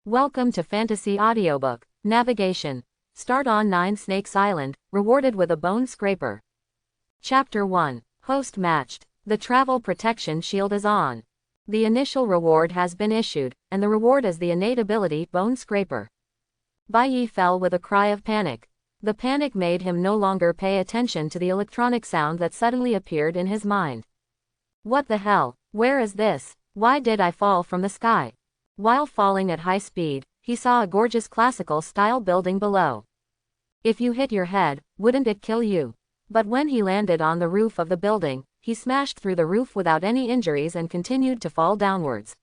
Welcome to Fantasy Audiobook. Navigation. Start on 9 Snakes Island, rewarded with a bone scraper. Chapter 1. Host matched. The travel protection shield is on. The initial reward has been issued, and the reward is the innate ability Bone Scraper. Bai Yi fell with a cry of panic. The panic made him no longer pay attention to the electronic sound that suddenly appeared in his mind. What the hell? Where is this? Why did I fall from the sky? While falling at high speed, he saw a gorgeous classical-style building below. If you hit your head, wouldn't it kill you? But when he landed on the roof of the building, he smashed through the roof without any injuries and continued to fall downwards.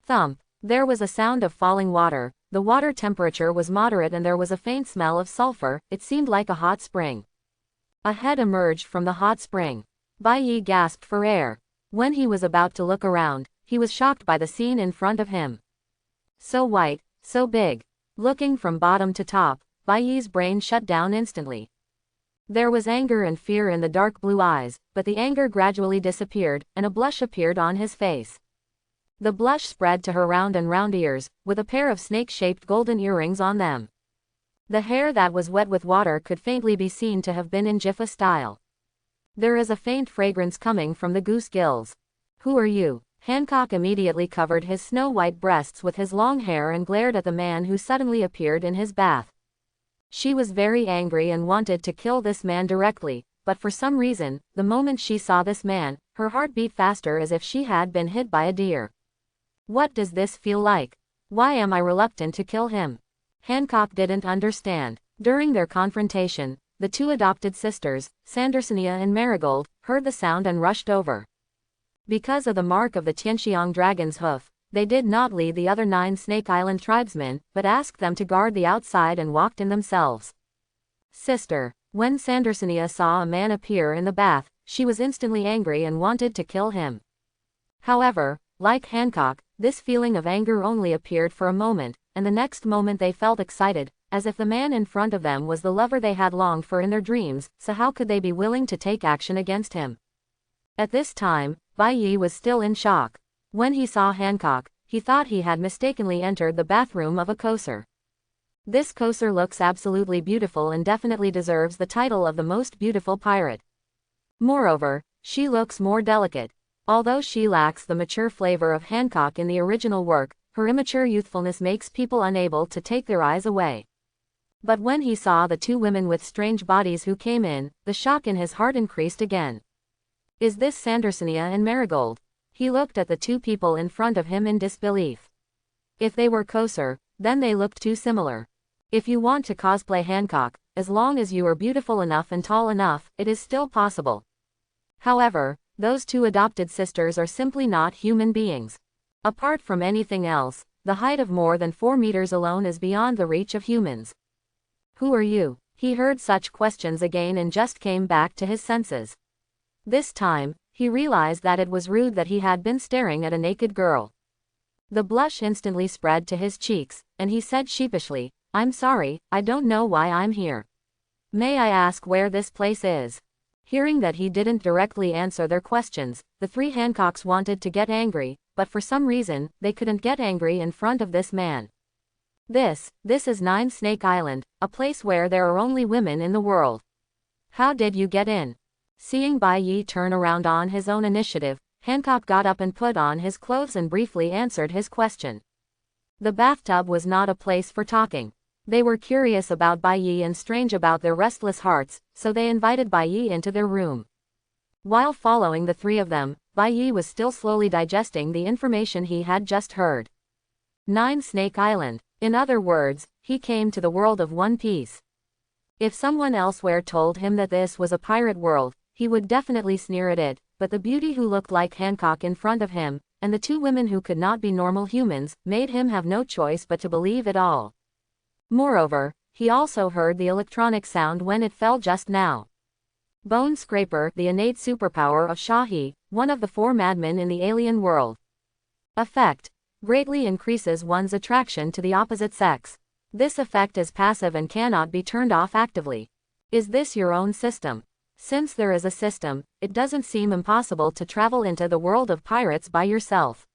Thump! There was a sound of falling water. The water temperature was moderate and there was a faint smell of sulfur. It seemed like a hot spring. A head emerged from the hot spring. Bai Yi gasped for air. When he was about to look around, he was shocked by the scene in front of him. So white, so big. Looking from bottom to top, Bai Yi's brain shut down instantly. There was anger and fear in the dark blue eyes, but the anger gradually disappeared, and a blush appeared on his face. The blush spread to her round and round ears, with a pair of snake-shaped golden earrings on them. The hair that was wet with water could faintly be seen to have been in Jiffa style. There is a faint fragrance coming from the goose gills. Who are you? Hancock immediately covered his snow-white breasts with his long hair and glared at the man who suddenly appeared in his bath. She was very angry and wanted to kill this man directly, but for some reason, the moment she saw this man, her heart beat faster as if she had been hit by a deer. What does this feel like? Why am I reluctant to kill him? Hancock didn't understand. During their confrontation, the two adopted sisters, Sandersonia and Marigold, heard the sound and rushed over. Because of the mark of the Tianxiang dragon's hoof, they did not lead the other 9 Snake Island tribesmen, but asked them to guard the outside and walked in themselves. Sister. When Sandersonia saw a man appear in the bath, she was instantly angry and wanted to kill him. However, like Hancock, this feeling of anger only appeared for a moment, and the next moment they felt excited, as if the man in front of them was the lover they had longed for in their dreams, so how could they be willing to take action against him? At this time, Bai Yi was still in shock. When he saw Hancock, he thought he had mistakenly entered the bathroom of a coaster. This coaster looks absolutely beautiful and definitely deserves the title of the most beautiful pirate. Moreover, she looks more delicate. Although she lacks the mature flavor of Hancock in the original work, her immature youthfulness makes people unable to take their eyes away. But when he saw the 2 women with strange bodies who came in, the shock in his heart increased again. Is this Sandersonia and Marigold? He looked at the 2 people in front of him in disbelief. If they were Koser, then they looked too similar. If you want to cosplay Hancock, as long as you are beautiful enough and tall enough, it is still possible. However, those 2 adopted sisters are simply not human beings. Apart from anything else, the height of more than 4 meters alone is beyond the reach of humans. Who are you? He heard such questions again and just came back to his senses. This time, he realized that it was rude that he had been staring at a naked girl. The blush instantly spread to his cheeks, and he said sheepishly, "I'm sorry, I don't know why I'm here. May I ask where this place is?" Hearing that he didn't directly answer their questions, the 3 Hancocks wanted to get angry, but for some reason, they couldn't get angry in front of this man. This is 9 Snake Island, a place where there are only women in the world. How did you get in? Seeing Bai Yi turn around on his own initiative, Hancock got up and put on his clothes and briefly answered his question. The bathtub was not a place for talking. They were curious about Bai Yi and strange about their restless hearts, so they invited Bai Yi into their room. While following the 3 of them, Bai Yi was still slowly digesting the information he had just heard. 9 Snake Island. In other words, he came to the world of One Piece. If someone elsewhere told him that this was a pirate world, he would definitely sneer at it, but the beauty who looked like Hancock in front of him, and the 2 women who could not be normal humans, made him have no choice but to believe it all. Moreover, he also heard the electronic sound when it fell just now. Bone Scraper, the innate superpower of Shahi, one of the 4 madmen in the alien world. Effect. Greatly increases one's attraction to the opposite sex. This effect is passive and cannot be turned off actively. Is this your own system? Since there is a system, it doesn't seem impossible to travel into the world of pirates by yourself.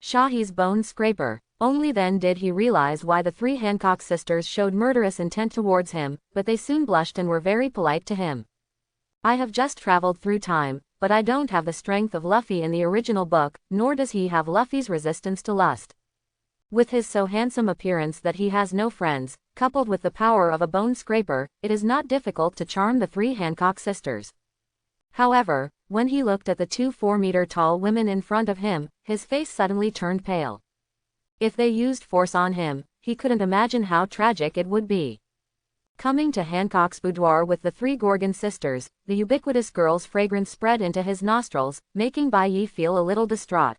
Shahi's Bone Scraper. Only then did he realize why the three Hancock sisters showed murderous intent towards him, but they soon blushed and were very polite to him. I have just traveled through time, but I don't have the strength of Luffy in the original book, nor does he have Luffy's resistance to lust. With his so handsome appearance that he has no friends, coupled with the power of a bone scraper, it is not difficult to charm the three Hancock sisters. However, when he looked at the two 4-meter-tall women in front of him, his face suddenly turned pale. If they used force on him, he couldn't imagine how tragic it would be. Coming to Hancock's boudoir with the three Gorgon sisters, the ubiquitous girl's fragrance spread into his nostrils, making Bai Yi feel a little distraught.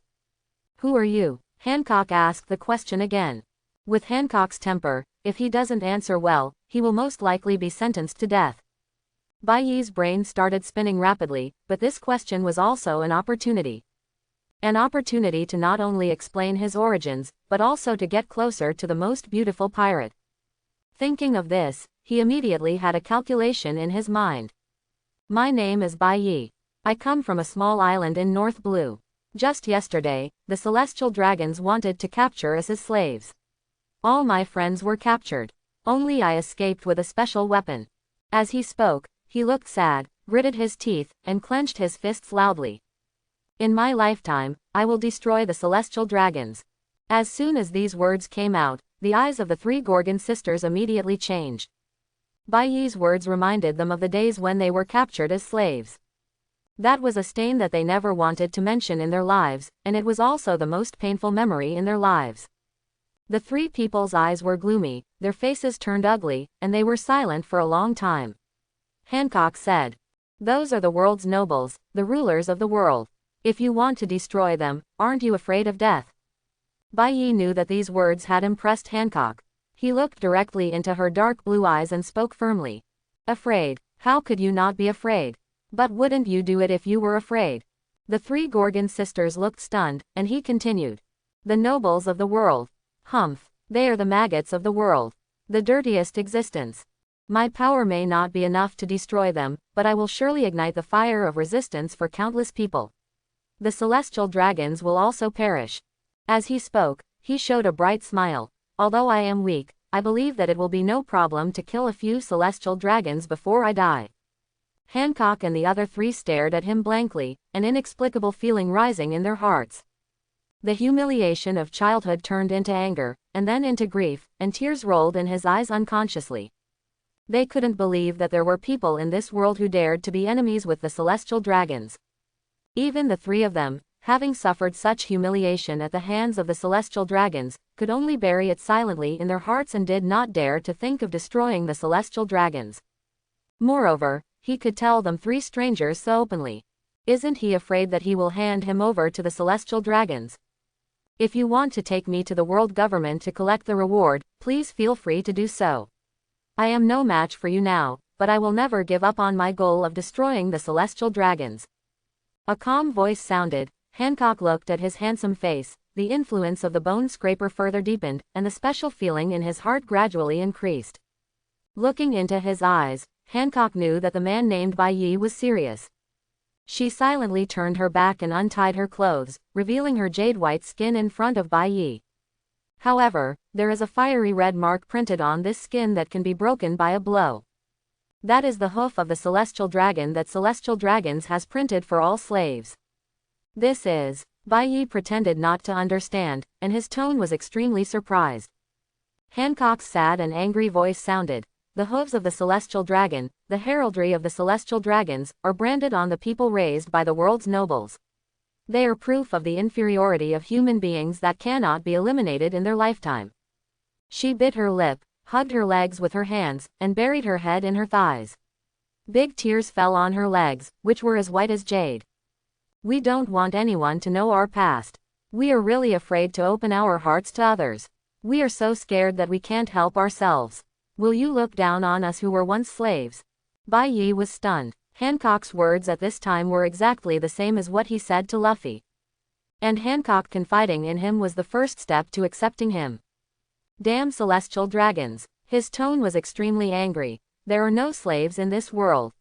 "Who are you?" Hancock asked the question again. With Hancock's temper, if he doesn't answer well, he will most likely be sentenced to death. Bai Yi's brain started spinning rapidly, but this question was also an opportunity. An opportunity to not only explain his origins, but also to get closer to the most beautiful pirate. Thinking of this, he immediately had a calculation in his mind. "My name is Bai Yi. I come from a small island in North Blue. Just yesterday, the celestial dragons wanted to capture us as slaves. All my friends were captured. Only I escaped with a special weapon." As he spoke, he looked sad, gritted his teeth, and clenched his fists loudly. "In my lifetime, I will destroy the celestial dragons." As soon as these words came out, the eyes of the three Gorgon sisters immediately changed. Bai Yi's words reminded them of the days when they were captured as slaves. That was a stain that they never wanted to mention in their lives, and it was also the most painful memory in their lives. The three people's eyes were gloomy, their faces turned ugly, and they were silent for a long time. Hancock said, "Those are the world's nobles, the rulers of the world. If you want to destroy them, aren't you afraid of death?" Bai Yi knew that these words had impressed Hancock. He looked directly into her dark blue eyes and spoke firmly. "Afraid? How could you not be afraid? But wouldn't you do it if you were afraid?" The three Gorgon sisters looked stunned, and he continued. "The nobles of the world. Humph, they are the maggots of the world. The dirtiest existence. My power may not be enough to destroy them, but I will surely ignite the fire of resistance for countless people. The celestial dragons will also perish." As he spoke, he showed a bright smile. "Although I am weak, I believe that it will be no problem to kill a few celestial dragons before I die." Hancock and the other three stared at him blankly, an inexplicable feeling rising in their hearts. The humiliation of childhood turned into anger, and then into grief, and tears rolled in his eyes unconsciously. They couldn't believe that there were people in this world who dared to be enemies with the celestial dragons. Even the three of them, having suffered such humiliation at the hands of the celestial dragons, could only bury it silently in their hearts and did not dare to think of destroying the celestial dragons. Moreover, he could tell them three strangers so openly. Isn't he afraid that he will hand him over to the celestial dragons? "If you want to take me to the world government to collect the reward, please feel free to do so. I am no match for you now, but I will never give up on my goal of destroying the celestial dragons." A calm voice sounded. Hancock looked at his handsome face, the influence of the bone scraper further deepened, and the special feeling in his heart gradually increased. Looking into his eyes, Hancock knew that the man named Bai Yi was serious. She silently turned her back and untied her clothes, revealing her jade-white skin in front of Bai Yi. However, there is a fiery red mark printed on this skin that can be broken by a blow. That is the hoof of the celestial dragon that celestial dragons has printed for all slaves. This is. Bai Yi pretended not to understand, and his tone was extremely surprised. Hancock's sad and angry voice sounded. The hooves of the celestial dragon, the heraldry of the celestial dragons, are branded on the people raised by the world's nobles. They are proof of the inferiority of human beings that cannot be eliminated in their lifetime. She bit her lip, hugged her legs with her hands, and buried her head in her thighs. Big tears fell on her legs, which were as white as jade. "We don't want anyone to know our past. We are really afraid to open our hearts to others. We are so scared that we can't help ourselves. Will you look down on us who were once slaves?" Bai Yi was stunned. Hancock's words at this time were exactly the same as what he said to Luffy. And Hancock confiding in him was the first step to accepting him. "Damn celestial dragons." His tone was extremely angry. "There are no slaves in this world.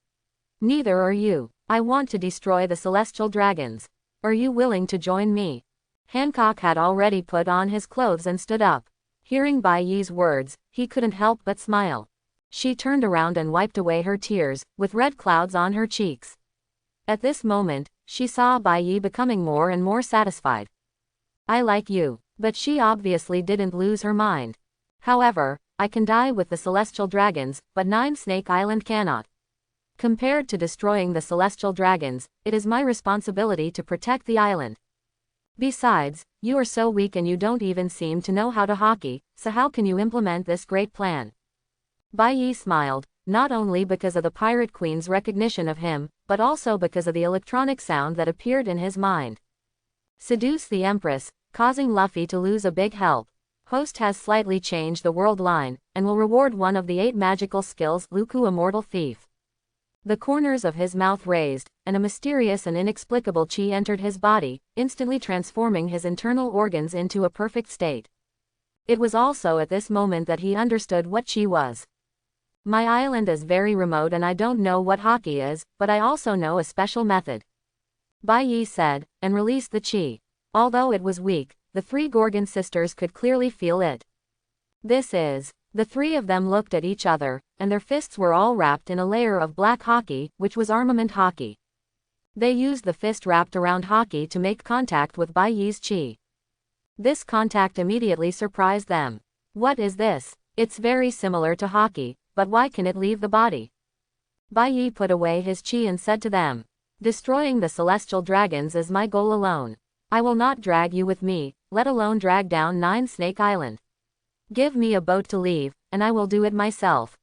Neither are you. I want to destroy the celestial dragons. Are you willing to join me?" Hancock had already put on his clothes and stood up. Hearing Bai Yi's words, he couldn't help but smile. She turned around and wiped away her tears, with red clouds on her cheeks. At this moment, she saw Bai Yi becoming more and more satisfied. I like you. But she obviously didn't lose her mind. However, I can die with the celestial dragons, but Nine Snake Island cannot. Compared to destroying the celestial dragons, it is my responsibility to protect the island. Besides, you are so weak and you don't even seem to know how to hockey, so how can you implement this great plan? Bai Yi smiled, not only because of the Pirate Queen's recognition of him, but also because of the electronic sound that appeared in his mind. Seduce the Empress, causing Luffy to lose a big help. Host has slightly changed the world line, and will reward one of the 8 magical skills, Luku Immortal Thief. The corners of his mouth raised, and a mysterious and inexplicable chi entered his body, instantly transforming his internal organs into a perfect state. It was also at this moment that he understood what chi was. My island is very remote and I don't know what hockey is, but I also know a special method. Bai Yi said, and released the chi. Although it was weak, the 3 Gorgon sisters could clearly feel it. This is. The 3 of them looked at each other, and their fists were all wrapped in a layer of black hockey, which was armament hockey. They used the fist wrapped around hockey to make contact with Bai Yi's chi. This contact immediately surprised them. What is this? It's very similar to hockey, but why can it leave the body? Bai Yi put away his chi and said to them, destroying the celestial dragons is my goal alone. I will not drag you with me, let alone drag down Nine Snake Island. Give me a boat to leave, and I will do it myself.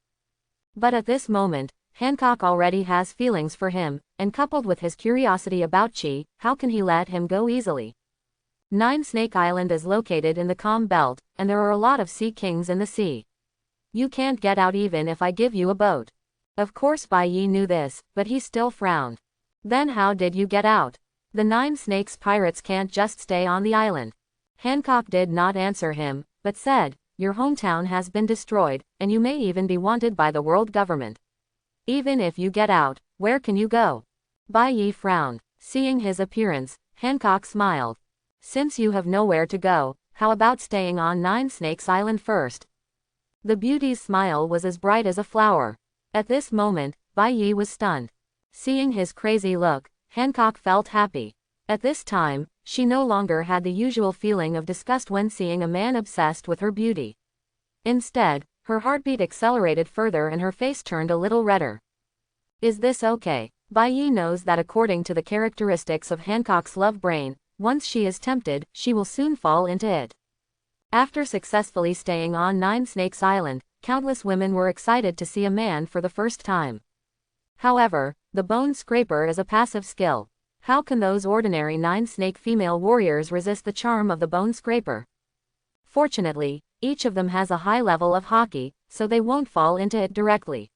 But at this moment, Hancock already has feelings for him, and coupled with his curiosity about Chi, how can he let him go easily? Nine Snake Island is located in the Calm Belt, and there are a lot of sea kings in the sea. You can't get out even if I give you a boat. Of course Bai Yi knew this, but he still frowned. Then how did you get out? The 9 Snakes pirates can't just stay on the island. Hancock did not answer him, but said, your hometown has been destroyed, and you may even be wanted by the world government. Even if you get out, where can you go? Bai Yi frowned. Seeing his appearance, Hancock smiled. Since you have nowhere to go, how about staying on 9 Snakes Island first? The beauty's smile was as bright as a flower. At this moment, Bai Yi was stunned. Seeing his crazy look, Hancock felt happy. At this time, she no longer had the usual feeling of disgust when seeing a man obsessed with her beauty. Instead, her heartbeat accelerated further and her face turned a little redder. Is this okay? Bai Yi knows that according to the characteristics of Hancock's love brain, once she is tempted, she will soon fall into it. After successfully staying on 9 Snakes Island, countless women were excited to see a man for the first time. However, the bone scraper is a passive skill. How can those ordinary 9 snake female warriors resist the charm of the bone scraper? Fortunately, each of them has a high level of hockey, so they won't fall into it directly.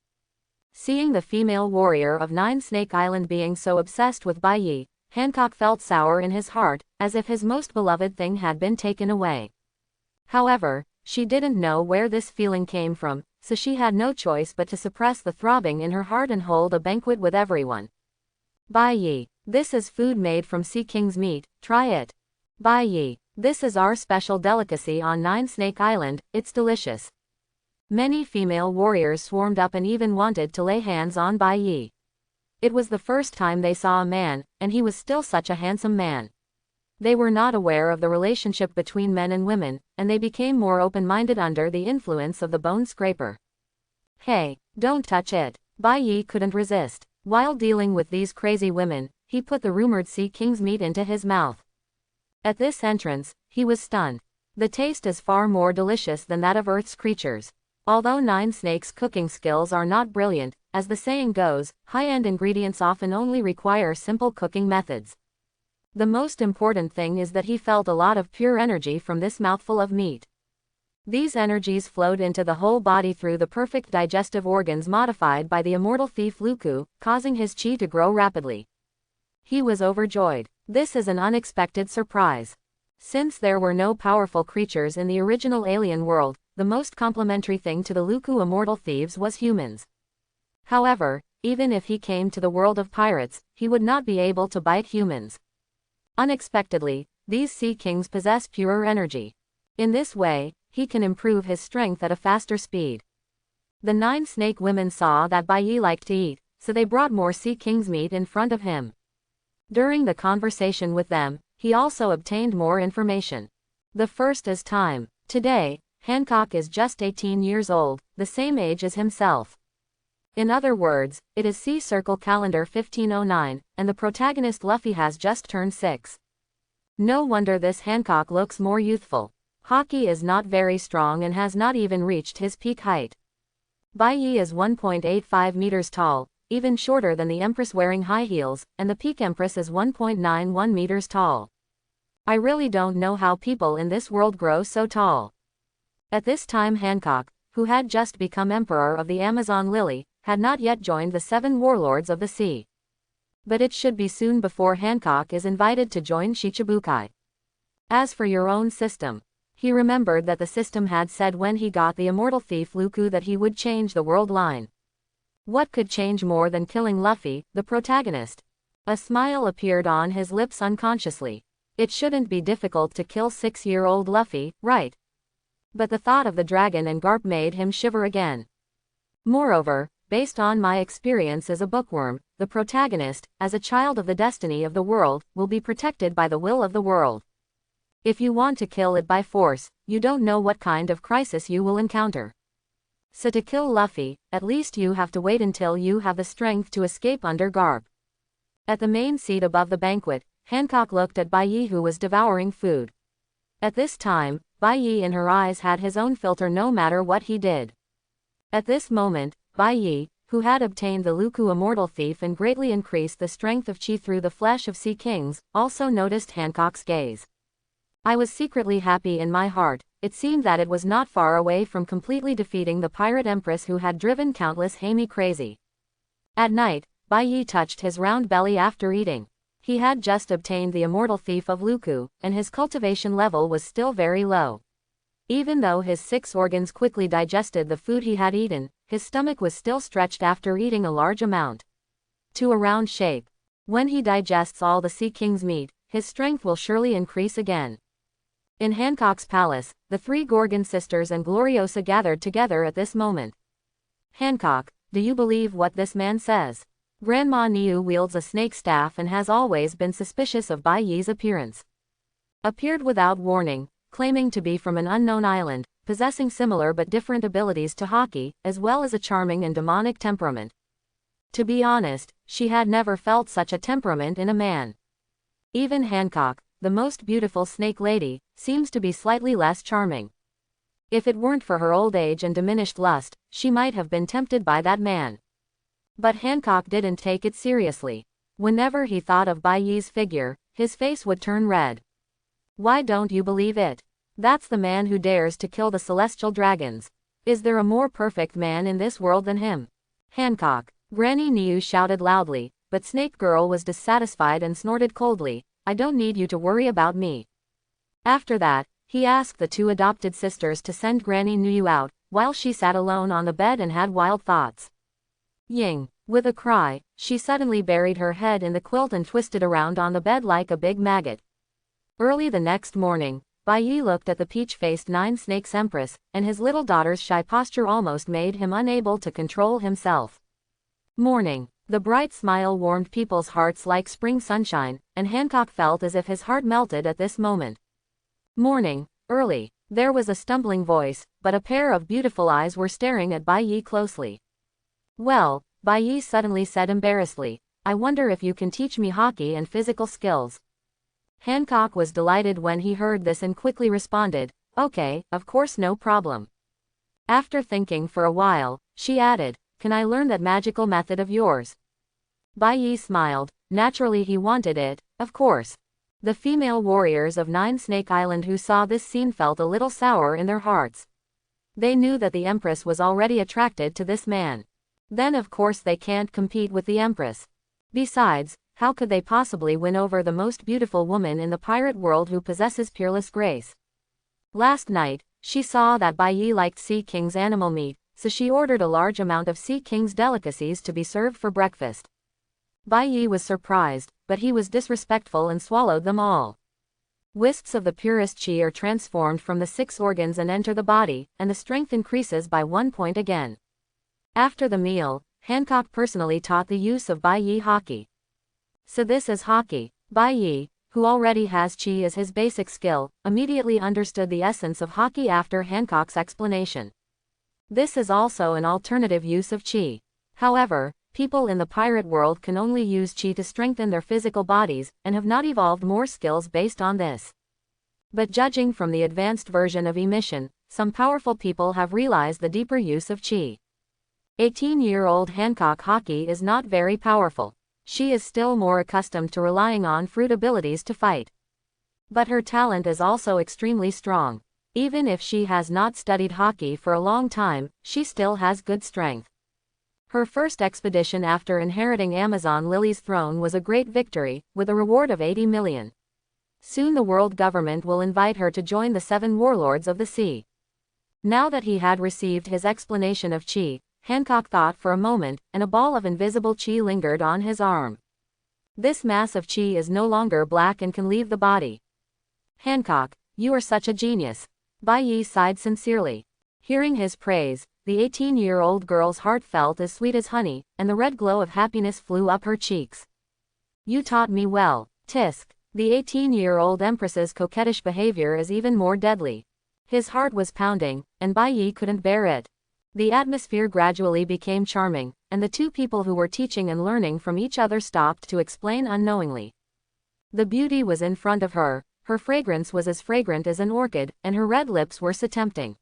Seeing the female warrior of 9 Snake Island being so obsessed with Bai Yi, Hancock felt sour in his heart, as if his most beloved thing had been taken away. However, she didn't know where this feeling came from, so she had no choice but to suppress the throbbing in her heart and hold a banquet with everyone. Bai Yi, this is food made from Sea King's meat, try it. Bai Yi, this is our special delicacy on 9 Snake Island, it's delicious. Many female warriors swarmed up and even wanted to lay hands on Bai Yi. It was the first time they saw a man, and he was still such a handsome man. They were not aware of the relationship between men and women, and they became more open-minded under the influence of the bone scraper. Hey, don't touch it. Bai Yi couldn't resist. While dealing with these crazy women, he put the rumored Sea King's meat into his mouth. At this entrance, he was stunned. The taste is far more delicious than that of Earth's creatures. Although 9 Snakes' cooking skills are not brilliant, as the saying goes, high-end ingredients often only require simple cooking methods. The most important thing is that he felt a lot of pure energy from this mouthful of meat. These energies flowed into the whole body through the perfect digestive organs modified by the immortal thief Luku, causing his chi to grow rapidly. He was overjoyed. This is an unexpected surprise. Since there were no powerful creatures in the original alien world, the most complementary thing to the Luku immortal thieves was humans. However, even if he came to the world of pirates, he would not be able to bite humans. Unexpectedly, these sea kings possess purer energy. In this way, he can improve his strength at a faster speed. The 9 snake women saw that Bai Yi liked to eat, so they brought more sea king's meat in front of him. During the conversation with them, he also obtained more information. The first is time. Today, Hancock is just 18 years old, the same age as himself. In other words, it is Sea Circle calendar 1509, and the protagonist Luffy has just turned 6. No wonder this Hancock looks more youthful. Haki is not very strong and has not even reached his peak height. Bai Yi is 1.85 meters tall, even shorter than the Empress wearing high heels, and the peak Empress is 1.91 meters tall. I really don't know how people in this world grow so tall. At this time Hancock, who had just become Emperor of the Amazon Lily, had not yet joined the 7 warlords of the sea. But it should be soon before Hancock is invited to join Shichibukai. As for your own system, he remembered that the system had said when he got the immortal thief Luku that he would change the world line. What could change more than killing Luffy, the protagonist? A smile appeared on his lips unconsciously. It shouldn't be difficult to kill 6-year-old Luffy, right? But the thought of the dragon and Garp made him shiver again. Moreover, based on my experience as a bookworm, the protagonist, as a child of the destiny of the world, will be protected by the will of the world. If you want to kill it by force, you don't know what kind of crisis you will encounter. So to kill Luffy, at least you have to wait until you have the strength to escape under Garp. At the main seat above the banquet, Hancock looked at Bai Yi who was devouring food. At this time, Bai Yi in her eyes had his own filter no matter what he did. At this moment, Bai Yi, who had obtained the Luku Immortal Thief and greatly increased the strength of chi through the flesh of sea kings, also noticed Hancock's gaze. I was secretly happy in my heart. It seemed that it was not far away from completely defeating the pirate empress who had driven countless Hami crazy. At night, Bai Yi touched his round belly after eating. He had just obtained the immortal thief of Luku, and his cultivation level was still very low. Even though his 6 organs quickly digested the food he had eaten, his stomach was still stretched after eating a large amount. To a round shape. When he digests all the Sea King's meat, his strength will surely increase again. In Hancock's palace, the 3 Gorgon sisters and Gloriosa gathered together at this moment. Hancock, do you believe what this man says? Grandma Niu wields a snake staff and has always been suspicious of Bai Yi's appearance. Appeared without warning, claiming to be from an unknown island, possessing similar but different abilities to Haki, as well as a charming and demonic temperament. To be honest, she had never felt such a temperament in a man. Even Hancock, the most beautiful snake lady, seems to be slightly less charming. If it weren't for her old age and diminished lust, she might have been tempted by that man. But Hancock didn't take it seriously. Whenever he thought of Bai Yi's figure, his face would turn red. Why don't you believe it? That's the man who dares to kill the celestial dragons. Is there a more perfect man in this world than him? Hancock. Granny Niu shouted loudly, but Snake Girl was dissatisfied and snorted coldly, I don't need you to worry about me. After that, he asked the 2 adopted sisters to send Granny Niu out, while she sat alone on the bed and had wild thoughts. Ying. With a cry, she suddenly buried her head in the quilt and twisted around on the bed like a big maggot. Early the next morning, Bai Yi looked at the peach-faced 9 Snakes Empress, and his little daughter's shy posture almost made him unable to control himself. Morning. The bright smile warmed people's hearts like spring sunshine, and Hancock felt as if his heart melted at this moment. Morning. Early. There was a stumbling voice, but a pair of beautiful eyes were staring at Bai Yi closely. Well, Bai Yi suddenly said embarrassedly, I wonder if you can teach me Haki and physical skills. Hancock was delighted when he heard this and quickly responded, okay, of course no problem. After thinking for a while, she added, can I learn that magical method of yours? Bai Yi smiled, naturally he wanted it, of course. The female warriors of 9 Snake Island who saw this scene felt a little sour in their hearts. They knew that the Empress was already attracted to this man. Then of course they can't compete with the Empress. Besides, how could they possibly win over the most beautiful woman in the pirate world who possesses peerless grace? Last night, she saw that Bai Yi liked Sea King's animal meat, so she ordered a large amount of Sea King's delicacies to be served for breakfast. Bai Yi was surprised, but he was disrespectful and swallowed them all. Wisps of the purest chi are transformed from the 6 organs and enter the body, and the strength increases by 1 point again. After the meal, Hancock personally taught the use of Bai Yi Haki. So this is Haki. Bai Yi, who already has chi as his basic skill, immediately understood the essence of Haki after Hancock's explanation. This is also an alternative use of chi. However, people in the pirate world can only use chi to strengthen their physical bodies, and have not evolved more skills based on this. But judging from the advanced version of emission, some powerful people have realized the deeper use of chi. 18-year-old Hancock Haki is not very powerful. She is still more accustomed to relying on fruit abilities to fight. But her talent is also extremely strong. Even if she has not studied Haki for a long time, she still has good strength. Her first expedition after inheriting Amazon Lily's throne was a great victory, with a reward of 80 million. Soon the world government will invite her to join the 7 warlords of the sea. Now that he had received his explanation of chi, Hancock thought for a moment, and a ball of invisible chi lingered on his arm. This mass of chi is no longer black and can leave the body. Hancock, you are such a genius. Bai Yi sighed sincerely. Hearing his praise, the 18-year-old girl's heart felt as sweet as honey, and the red glow of happiness flew up her cheeks. You taught me well. Tisk. The 18-year-old empress's coquettish behavior is even more deadly. His heart was pounding, and Bai Yi couldn't bear it. The atmosphere gradually became charming, and the 2 people who were teaching and learning from each other stopped to explain unknowingly. The beauty was in front of her, her fragrance was as fragrant as an orchid, and her red lips were so tempting.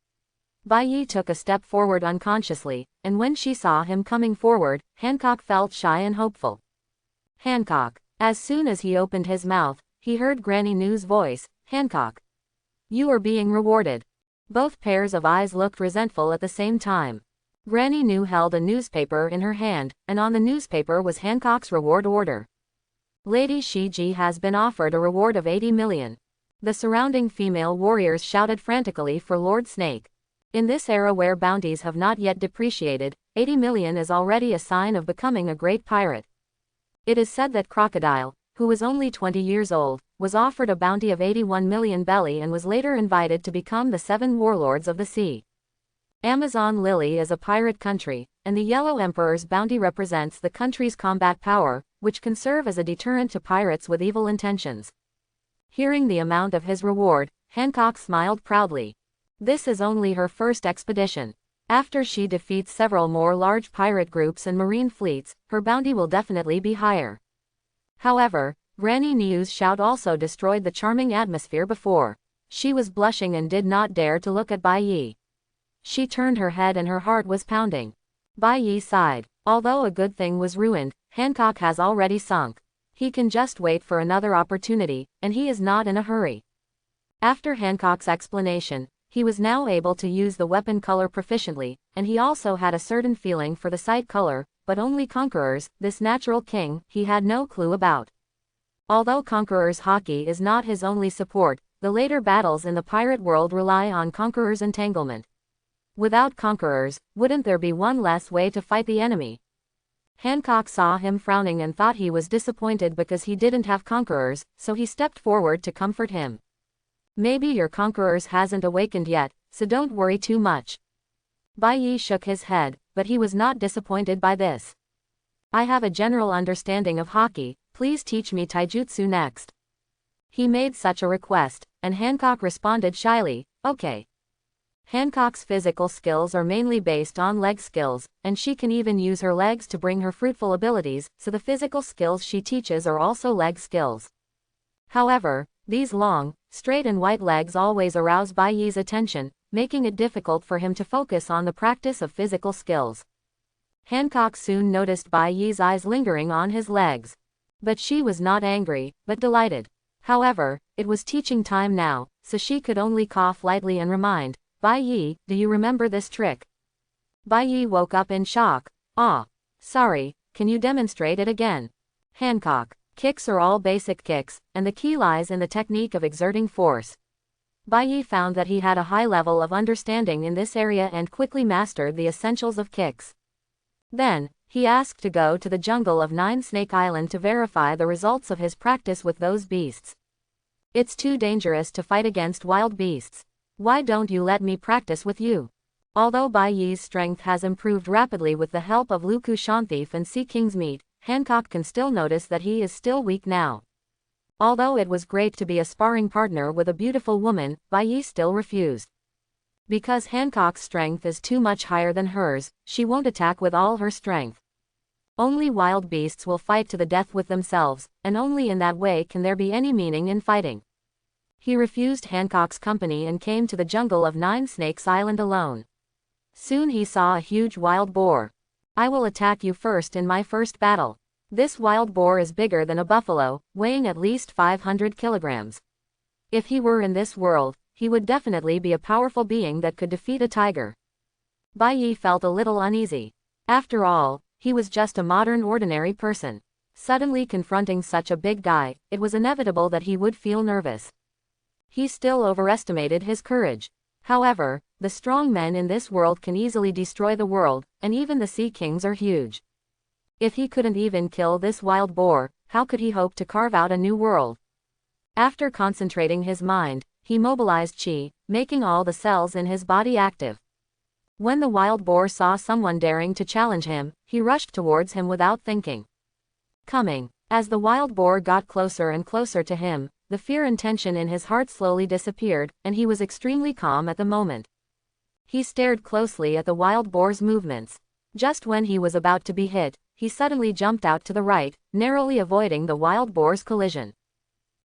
Bai Yi took a step forward unconsciously, and when she saw him coming forward, Hancock felt shy and hopeful. Hancock. As soon as he opened his mouth, he heard Granny Nu's voice, Hancock. You are being rewarded. Both pairs of eyes looked resentful at the same time. Granny Nu held a newspaper in her hand, and on the newspaper was Hancock's reward order. Lady Shiji has been offered a reward of 80 million. The surrounding female warriors shouted frantically for Lord Snake. In this era where bounties have not yet depreciated, 80 million is already a sign of becoming a great pirate. It is said that Crocodile, who was only 20 years old, was offered a bounty of 81 million belly and was later invited to become the 7 warlords of the sea. Amazon Lily is a pirate country, and the Yellow Emperor's bounty represents the country's combat power, which can serve as a deterrent to pirates with evil intentions. Hearing the amount of his reward, Hancock smiled proudly. This is only her first expedition. After she defeats several more large pirate groups and marine fleets, her bounty will definitely be higher. However, Granny Nu's shout also destroyed the charming atmosphere before. She was blushing and did not dare to look at Bai Yi. She turned her head and her heart was pounding. Bai Yi sighed. Although a good thing was ruined, Hancock has already sunk. He can just wait for another opportunity, and he is not in a hurry. After Hancock's explanation, he was now able to use the weapon color proficiently, and he also had a certain feeling for the sight color, but only Conqueror's, this natural king, he had no clue about. Although Conqueror's Haki is not his only support, the later battles in the pirate world rely on Conqueror's entanglement. Without Conquerors, wouldn't there be one less way to fight the enemy? Hancock saw him frowning and thought he was disappointed because he didn't have Conquerors, so he stepped forward to comfort him. Maybe your Conquerors hasn't awakened yet, so don't worry too much. Bai Yi shook his head, but he was not disappointed by this. I have a general understanding of Haki, please teach me taijutsu next. He made such a request, and Hancock responded shyly, okay. Hancock's physical skills are mainly based on leg skills, and she can even use her legs to bring her fruitful abilities, so the physical skills she teaches are also leg skills. However, these long, straight and white legs always arouse Bai Yi's attention, making it difficult for him to focus on the practice of physical skills. Hancock soon noticed Bai Yi's eyes lingering on his legs. But she was not angry, but delighted. However, it was teaching time now, so she could only cough lightly and remind, Bai Yi, do you remember this trick? Bai Yi woke up in shock. Ah. Sorry, can you demonstrate it again? Hancock. Kicks are all basic kicks, and the key lies in the technique of exerting force. Bai Yi found that he had a high level of understanding in this area and quickly mastered the essentials of kicks. Then, he asked to go to the jungle of Nine Snake Island to verify the results of his practice with those beasts. It's too dangerous to fight against wild beasts. Why don't you let me practice with you? Although Bai Yi's strength has improved rapidly with the help of Luku Shantief and Sea King's meat, Hancock can still notice that he is still weak now. Although it was great to be a sparring partner with a beautiful woman, Bai Yi still refused. Because Hancock's strength is too much higher than hers, she won't attack with all her strength. Only wild beasts will fight to the death with themselves, and only in that way can there be any meaning in fighting. He refused Hancock's company and came to the jungle of Nine Snakes Island alone. Soon he saw a huge wild boar. I will attack you first in my first battle. This wild boar is bigger than a buffalo, weighing at least 500 kilograms. If he were in this world, he would definitely be a powerful being that could defeat a tiger. Bai Yi felt a little uneasy. After all, he was just a modern ordinary person. Suddenly confronting such a big guy, it was inevitable that he would feel nervous. He still overestimated his courage. However, the strong men in this world can easily destroy the world, and even the Sea Kings are huge. If he couldn't even kill this wild boar, how could he hope to carve out a new world? After concentrating his mind, he mobilized Qi, making all the cells in his body active. When the wild boar saw someone daring to challenge him, he rushed towards him without thinking. As the wild boar got closer and closer to him, the fear and tension in his heart slowly disappeared, and he was extremely calm at the moment. He stared closely at the wild boar's movements. Just when he was about to be hit, he suddenly jumped out to the right, narrowly avoiding the wild boar's collision.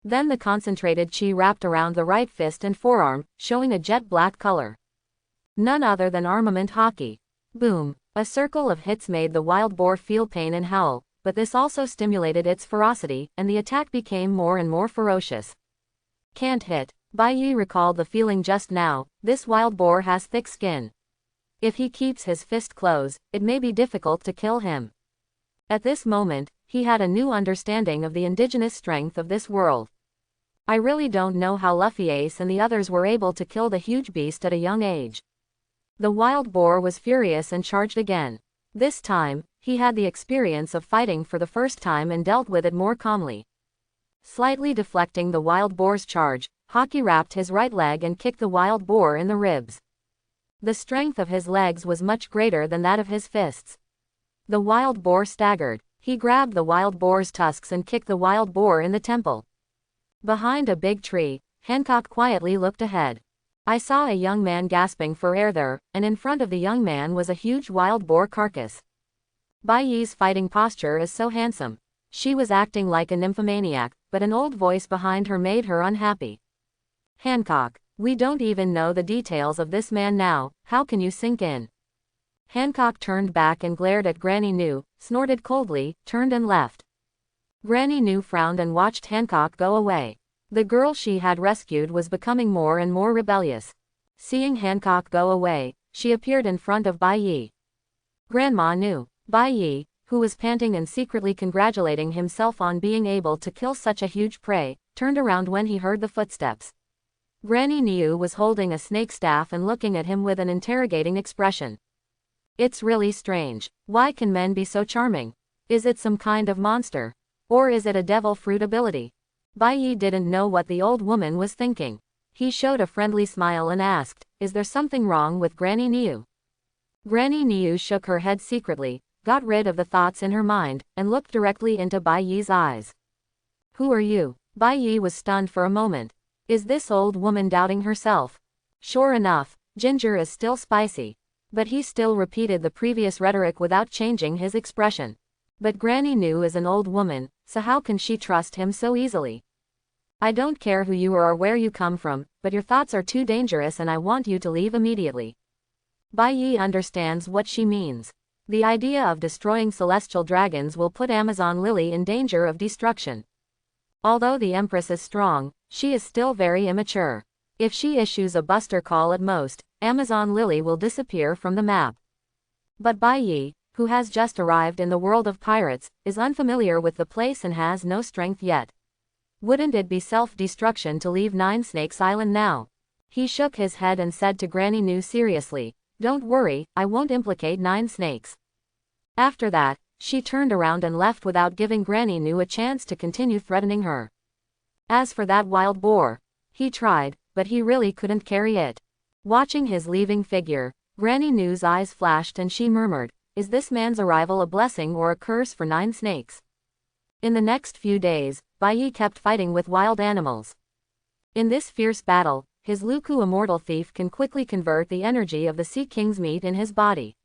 Then the concentrated Qi wrapped around the right fist and forearm, showing a jet black color. None other than armament hockey. Boom! A circle of hits made the wild boar feel pain and howl, but this also stimulated its ferocity, and the attack became more and more ferocious. Can't hit. Bai Yi recalled the feeling just now. This wild boar has thick skin. If he keeps his fist closed, it may be difficult to kill him. At this moment, he had a new understanding of the indigenous strength of this world. I really don't know how Luffy Ace and the others were able to kill the huge beast at a young age. The wild boar was furious and charged again. This time, he had the experience of fighting for the first time and dealt with it more calmly. Slightly deflecting the wild boar's charge, Haki wrapped his right leg and kicked the wild boar in the ribs. The strength of his legs was much greater than that of his fists. The wild boar staggered. He grabbed the wild boar's tusks and kicked the wild boar in the temple. Behind a big tree, Hancock quietly looked ahead. I saw a young man gasping for air there, and in front of the young man was a huge wild boar carcass. Bai Yi's fighting posture is so handsome. She was acting like a nymphomaniac, but an old voice behind her made her unhappy. Hancock, we don't even know the details of this man now, how can you sink in? Hancock turned back and glared at Granny Nu, snorted coldly, turned and left. Granny Nu frowned and watched Hancock go away. The girl she had rescued was becoming more and more rebellious. Seeing Hancock go away, she appeared in front of Bai Yi. Grandma Nu. Bai Yi, who was panting and secretly congratulating himself on being able to kill such a huge prey, turned around when he heard the footsteps. Granny Nu was holding a snake staff and looking at him with an interrogating expression. It's really strange. Why can men be so charming? Is it some kind of monster? Or is it a devil fruit ability? Bai Yi didn't know what the old woman was thinking. He showed a friendly smile and asked, is there something wrong with Granny Nu? Granny Nu shook her head secretly, got rid of the thoughts in her mind, and looked directly into Bai Yi's eyes. Who are you? Bai Yi was stunned for a moment. Is this old woman doubting herself? Sure enough, ginger is still spicy. But he still repeated the previous rhetoric without changing his expression. But Granny Nu is an old woman, so how can she trust him so easily? I don't care who you are or where you come from, but your thoughts are too dangerous and I want you to leave immediately. Bai Yi understands what she means. The idea of destroying celestial dragons will put Amazon Lily in danger of destruction. Although the Empress is strong, she is still very immature. If she issues a buster call at most, Amazon Lily will disappear from the map. But Bai Yi, who has just arrived in the world of pirates, is unfamiliar with the place and has no strength yet. Wouldn't it be self-destruction to leave Nine Snakes Island now? He shook his head and said to Granny Nu seriously, don't worry, I won't implicate Nine Snakes. After that, she turned around and left without giving Granny Nu a chance to continue threatening her. As for that wild boar, he tried, but he really couldn't carry it. Watching his leaving figure, Granny New's eyes flashed and she murmured, "Is this man's arrival a blessing or a curse for 9 snakes?" In the next few days, Bai kept fighting with wild animals. In this fierce battle, his Luku immortal thief can quickly convert the energy of the Sea King's meat in his body.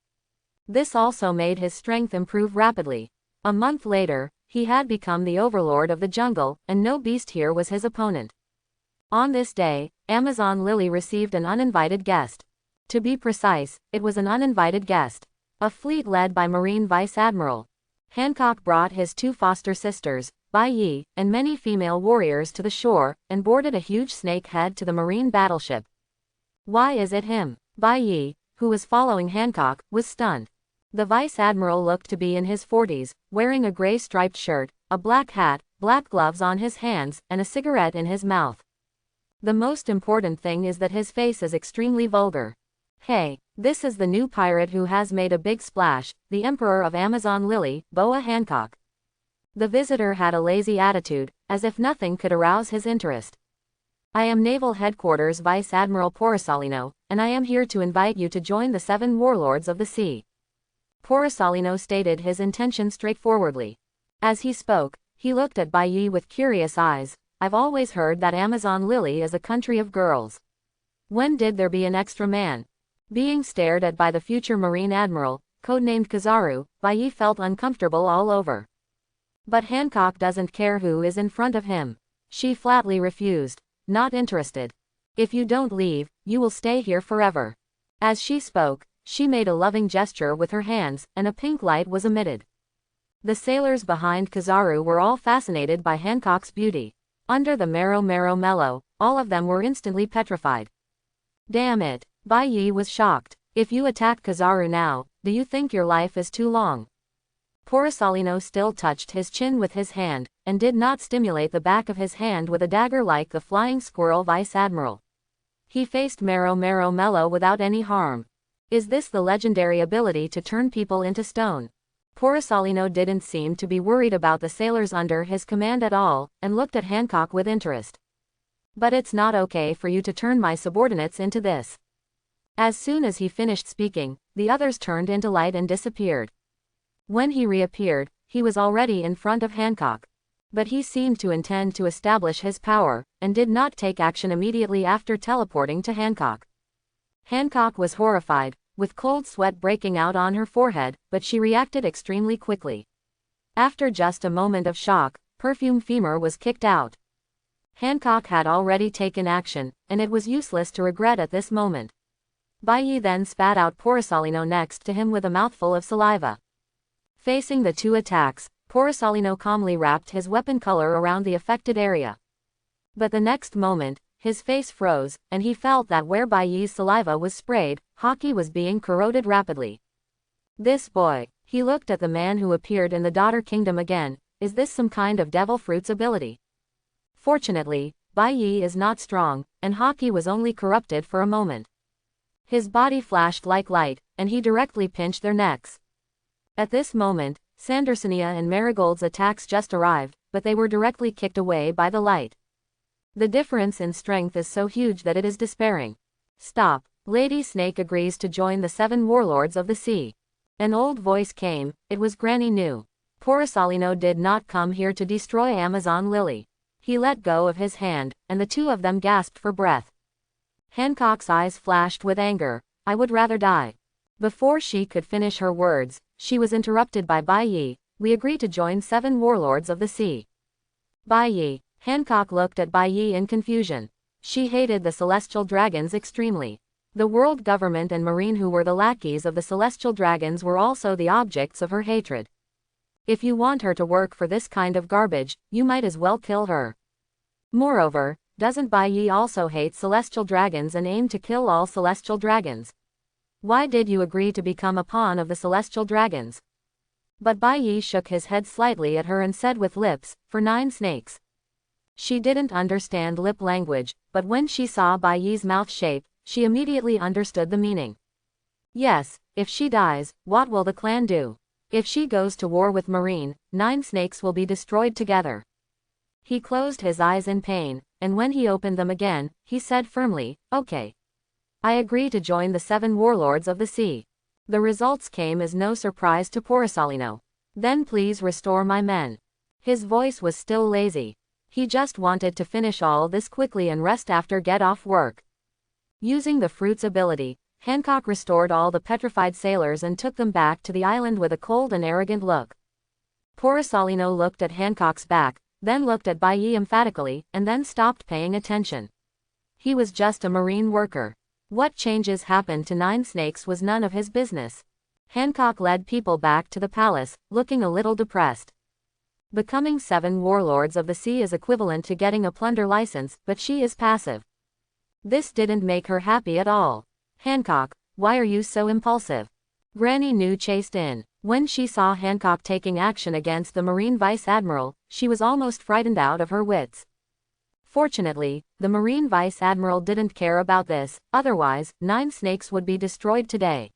This also made his strength improve rapidly. A month later, he had become the overlord of the jungle, and no beast here was his opponent. On this day, Amazon Lily received an uninvited guest. To be precise, it was an uninvited guest. A fleet led by Marine Vice Admiral Hancock brought his 2 foster sisters, Bai Yi, and many female warriors to the shore, and boarded a huge snake head to the marine battleship. "Why is it him?" Bai Yi, who was following Hancock, was stunned. The Vice Admiral looked to be in his 40s, wearing a gray striped shirt, a black hat, black gloves on his hands, and a cigarette in his mouth. The most important thing is that his face is extremely vulgar. "Hey, this is the new pirate who has made a big splash, the Emperor of Amazon Lily, Boa Hancock." The visitor had a lazy attitude, as if nothing could arouse his interest. "I am Naval Headquarters Vice Admiral Porisalino, and I am here to invite you to join the 7 warlords of the sea." Porisalino stated his intention straightforwardly. As he spoke, he looked at Bai Yi with curious eyes. "I've always heard that Amazon Lily is a country of girls. When did there be an extra man?" Being stared at by the future Marine Admiral, codenamed Kizaru, Bai Yi felt uncomfortable all over. But Hancock doesn't care who is in front of him. She flatly refused. "Not interested. If you don't leave, you will stay here forever." As she spoke, she made a loving gesture with her hands, and a pink light was emitted. The sailors behind Kizaru were all fascinated by Hancock's beauty. Under the Mero Mellow, all of them were instantly petrified. "Damn it." Bai Yi was shocked. "If you attack Kizaru now, do you think your life is too long?" Porisalino still touched his chin with his hand, and did not stimulate the back of his hand with a dagger like the flying squirrel Vice Admiral. He faced Mero Mellow without any harm. Is this the legendary ability to turn people into stone? Porisalino didn't seem to be worried about the sailors under his command at all, and looked at Hancock with interest. "But it's not okay for you to turn my subordinates into this." As soon as he finished speaking, the others turned into light and disappeared. When he reappeared, he was already in front of Hancock. But he seemed to intend to establish his power, and did not take action immediately after teleporting to Hancock. Hancock was horrified, with cold sweat breaking out on her forehead, but she reacted extremely quickly. After just a moment of shock, Perfume Femur was kicked out. Hancock had already taken action, and it was useless to regret at this moment. Bai Yi then spat out Porisalino next to him with a mouthful of saliva. Facing the 2 attacks, Porisalino calmly wrapped his weapon collar around the affected area. But the next moment, his face froze, and he felt that where Bai Yi's saliva was sprayed, hockey was being corroded rapidly. "This boy," he looked at the man who appeared in the Daughter Kingdom again, "is this some kind of devil fruit's ability?" Fortunately, Bai Yi is not strong, and hockey was only corrupted for a moment. His body flashed like light, and he directly pinched their necks. At this moment, Sandersonia and Marigold's attacks just arrived, but they were directly kicked away by the light. The difference in strength is so huge that it is despairing. "Stop." Lady Snake agrees to join the 7 warlords of the sea. An old voice came. It was Granny New. Porisalino did not come here to destroy Amazon Lily. He let go of his hand, and the 2 of them gasped for breath. Hancock's eyes flashed with anger. "I would rather die." Before she could finish her words, she was interrupted by Bai Yi. "We agree to join 7 warlords of the sea." Bai Yi. Hancock looked at Bai Yi in confusion. She hated the celestial dragons extremely. The world government and marine who were the lackeys of the celestial dragons were also the objects of her hatred. If you want her to work for this kind of garbage, you might as well kill her. Moreover, doesn't Bai Yi also hate celestial dragons and aim to kill all celestial dragons? Why did you agree to become a pawn of the celestial dragons? But Bai Yi shook his head slightly at her and said with lips, "For 9 snakes." She didn't understand lip language, but when she saw Bai Yi's mouth shape, she immediately understood the meaning. "Yes, if she dies, what will the clan do? If she goes to war with Marine, 9 snakes will be destroyed together." He closed his eyes in pain, and when he opened them again, he said firmly, "Okay. I agree to join the 7 warlords of the sea." The results came as no surprise to Porosalino. "Then please restore my men." His voice was still lazy. He just wanted to finish all this quickly and rest after get off work. Using the fruit's ability, Hancock restored all the petrified sailors and took them back to the island with a cold and arrogant look. Porosalino looked at Hancock's back, then looked at Baiyi emphatically, and then stopped paying attention. He was just a marine worker. What changes happened to 9 Snakes was none of his business. Hancock led people back to the palace, looking a little depressed. Becoming 7 warlords of the sea is equivalent to getting a plunder license, but she is passive. This didn't make her happy at all. "Hancock, why are you so impulsive?" Granny Nu chased in. When she saw Hancock taking action against the Marine Vice Admiral, she was almost frightened out of her wits. Fortunately, the Marine Vice Admiral didn't care about this, otherwise, 9 Snakes would be destroyed today.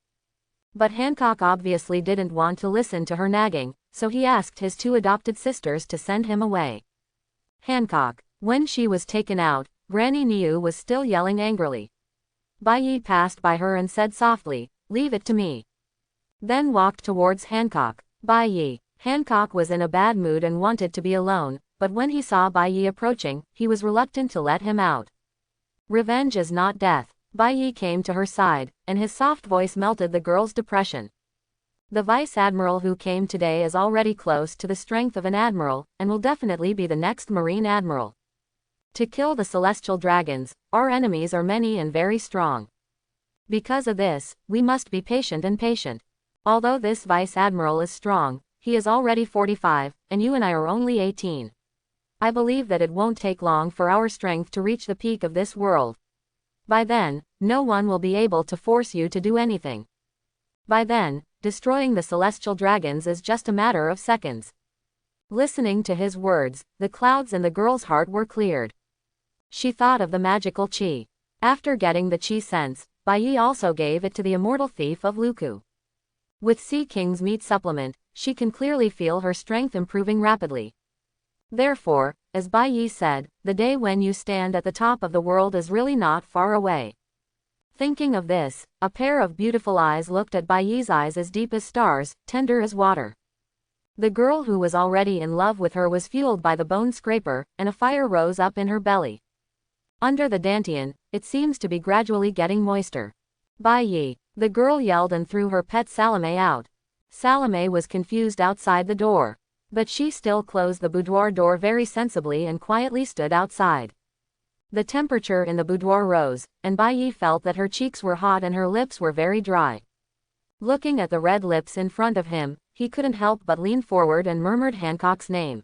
But Hancock obviously didn't want to listen to her nagging, so he asked his 2 adopted sisters to send him away. Hancock. When she was taken out, Granny Niu was still yelling angrily. Baiyi passed by her and said softly, "Leave it to me." Then walked towards Hancock. Baiyi. Hancock was in a bad mood and wanted to be alone, but when he saw Baiyi approaching, he was reluctant to let him out. Revenge is not death. Baiyi came to her side, and his soft voice melted the girl's depression. "The Vice Admiral who came today is already close to the strength of an admiral, and will definitely be the next Marine Admiral. To kill the celestial dragons, our enemies are many and very strong. Because of this, we must be patient and patient. Although this Vice Admiral is strong, he is already 45, and you and I are only 18. I believe that it won't take long for our strength to reach the peak of this world. By then, no one will be able to force you to do anything. By then, destroying the celestial dragons is just a matter of seconds." Listening to his words, the clouds in the girl's heart were cleared. She thought of the magical chi. After getting the chi sense, Baiyi also gave it to the immortal thief of Luku. With Sea King's meat supplement, she can clearly feel her strength improving rapidly. Therefore, as Baiyi said, the day when you stand at the top of the world is really not far away. Thinking of this, a pair of beautiful eyes looked at Baiyi's eyes as deep as stars, tender as water. The girl who was already in love with her was fueled by the bone scraper, and a fire rose up in her belly. Under the dantian, it seems to be gradually getting moister. "Baiyi!" The girl yelled and threw her pet Salome out. Salome was confused outside the door. But she still closed the boudoir door very sensibly and quietly stood outside. The temperature in the boudoir rose, and Baiyi felt that her cheeks were hot and her lips were very dry. Looking at the red lips in front of him, he couldn't help but lean forward and murmured Hancock's name.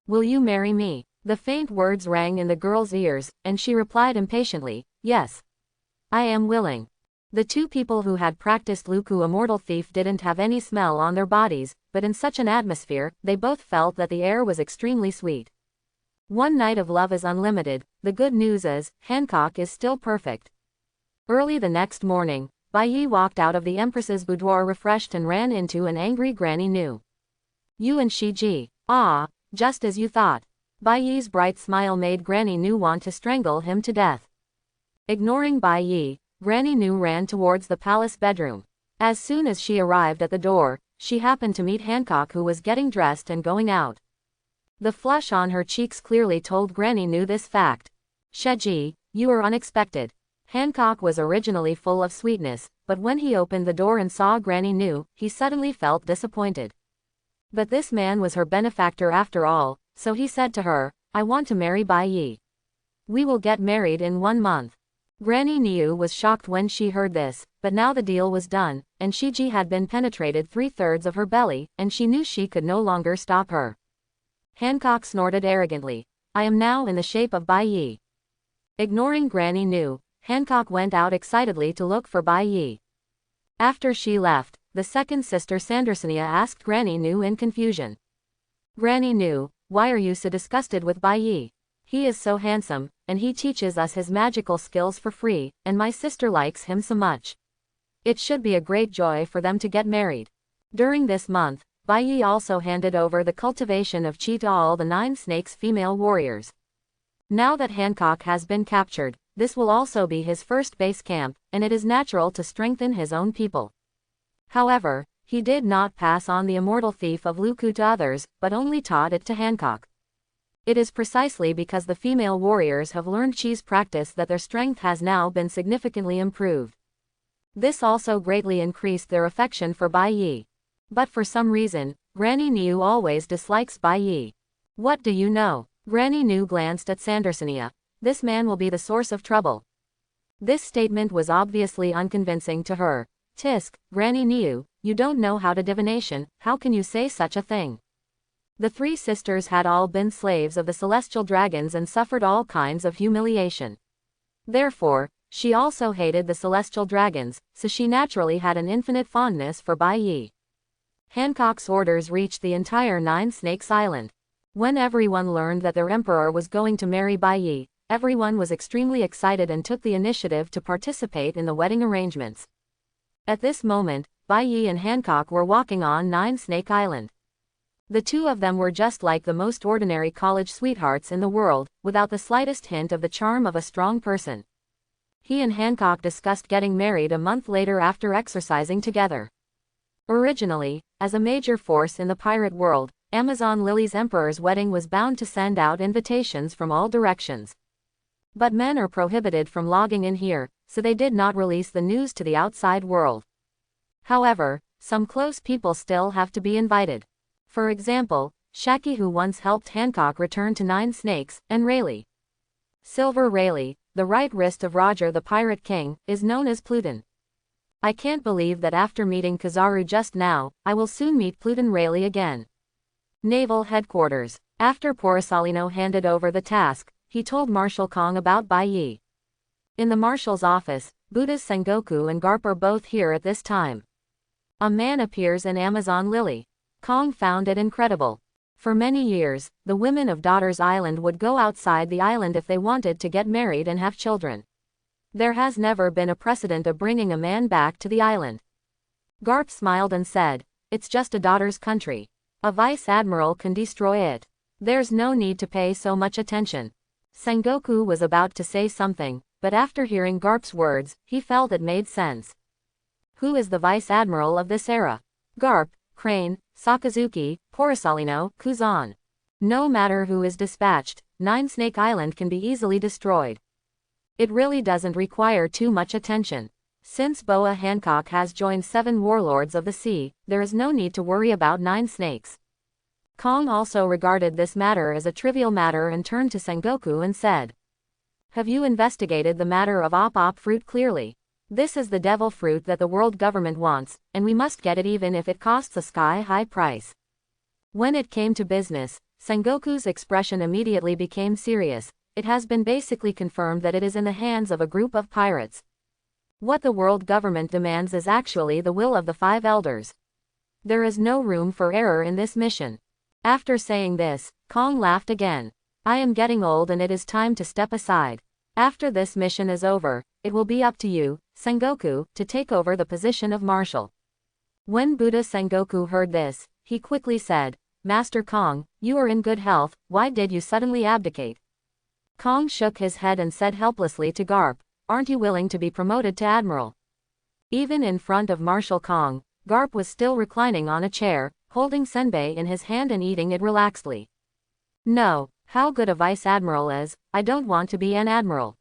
"Will you marry me?" The faint words rang in the girl's ears, and she replied impatiently, "Yes. I am willing." The 2 people who had practiced Luku Immortal Thief didn't have any smell on their bodies, but in such an atmosphere, they both felt that the air was extremely sweet. One night of love is unlimited. The good news is, Hancock is still perfect. Early the next morning, Baiyi walked out of the Empress's boudoir refreshed and ran into an angry Granny Nu. "You and Shiji. Ah, just as you thought." Baiyi's bright smile made Granny Nu want to strangle him to death. Ignoring Baiyi, Granny Nu ran towards the palace bedroom. As soon as she arrived at the door, she happened to meet Hancock who was getting dressed and going out. The flush on her cheeks clearly told Granny Nu this fact. "Shiji, you are unexpected." Hancock was originally full of sweetness, but when he opened the door and saw Granny Nu, he suddenly felt disappointed. But this man was her benefactor after all, so he said to her, "I want to marry Baiyi. We will get married in 1 month." Granny Niu was shocked when she heard this, but now the deal was done, and Shiji had been penetrated 3/3 of her belly, and she knew she could no longer stop her. Hancock snorted arrogantly. "I am now in the shape of Baiyi." Ignoring Granny Nu, Hancock went out excitedly to look for Baiyi. After she left, the second sister Sandersonia asked Granny Nu in confusion. "Granny Nu, why are you so disgusted with Baiyi? He is so handsome, and he teaches us his magical skills for free, and my sister likes him so much. It should be a great joy for them to get married." During this month, Bai Yi also handed over the cultivation of chi to all the 9 snakes female warriors. Now that Hancock has been captured, this will also be his first base camp, and it is natural to strengthen his own people. However, he did not pass on the immortal thief of Luku to others, but only taught it to Hancock. It is precisely because the female warriors have learned chi's practice that their strength has now been significantly improved. This also greatly increased their affection for Bai Yi. But for some reason, Granny Niu always dislikes Bai Yi. What do you know? Granny Niu glanced at Sandersonia. This man will be the source of trouble. This statement was obviously unconvincing to her. Tisk, Granny Niu, you don't know how to divination, how can you say such a thing? The 3 sisters had all been slaves of the celestial dragons and suffered all kinds of humiliation. Therefore, she also hated the celestial dragons, so she naturally had an infinite fondness for Bai Yi. Hancock's orders reached the entire 9 Snakes Island. When everyone learned that their emperor was going to marry Bai Yi, everyone was extremely excited and took the initiative to participate in the wedding arrangements. At this moment, Bai Yi and Hancock were walking on 9 Snake Island. The two of them were just like the most ordinary college sweethearts in the world, without the slightest hint of the charm of a strong person. He and Hancock discussed getting married a month later after exercising together. Originally, as a major force in the pirate world, Amazon Lily's emperor's wedding was bound to send out invitations from all directions. But men are prohibited from logging in here, so they did not release the news to the outside world. However, some close people still have to be invited. For example, Shaki, who once helped Hancock return to 9 Snakes, and Rayleigh. Silver Rayleigh, the right wrist of Roger the Pirate King, is known as Pluton. I can't believe that after meeting Kizaru just now, I will soon meet Pluton Rayleigh again. Naval Headquarters. After Porisalino handed over the task, he told Marshal Kong about Bai Yi. In the Marshal's office, Buddha's Sengoku and Garp are both here at this time. A man appears in Amazon Lily. Kong found it incredible. For many years, the women of Daughter's Island would go outside the island if they wanted to get married and have children. There has never been a precedent of bringing a man back to the island. Garp smiled and said, "It's just a daughter's country. A vice admiral can destroy it. There's no need to pay so much attention." Sengoku was about to say something, but after hearing Garp's words, he felt it made sense. Who is the vice admiral of this era? Garp, Crane, Sakazuki, Porisalino, Kuzan. No matter who is dispatched, 9 Snake Island can be easily destroyed. It really doesn't require too much attention. Since Boa Hancock has joined 7 warlords of the sea, there is no need to worry about 9 snakes. Kong also regarded this matter as a trivial matter and turned to Sengoku and said, "Have you investigated the matter of op fruit clearly? This is the devil fruit that the world government wants, and we must get it even if it costs a sky-high price." When it came to business, Sengoku's expression immediately became serious. It has been basically confirmed that it is in the hands of a group of pirates. What the world government demands is actually the will of the 5 elders. There is no room for error in this mission. After saying this, Kong laughed again. "I am getting old and it is time to step aside. After this mission is over, it will be up to you, Sengoku, to take over the position of marshal." When Buddha Sengoku heard this, he quickly said, "Master Kong, you are in good health, why did you suddenly abdicate?" Kong shook his head and said helplessly to Garp, "Aren't you willing to be promoted to admiral?" Even in front of Marshal Kong, Garp was still reclining on a chair, holding senbei in his hand and eating it relaxedly. "No, how good a vice admiral is, I don't want to be an admiral."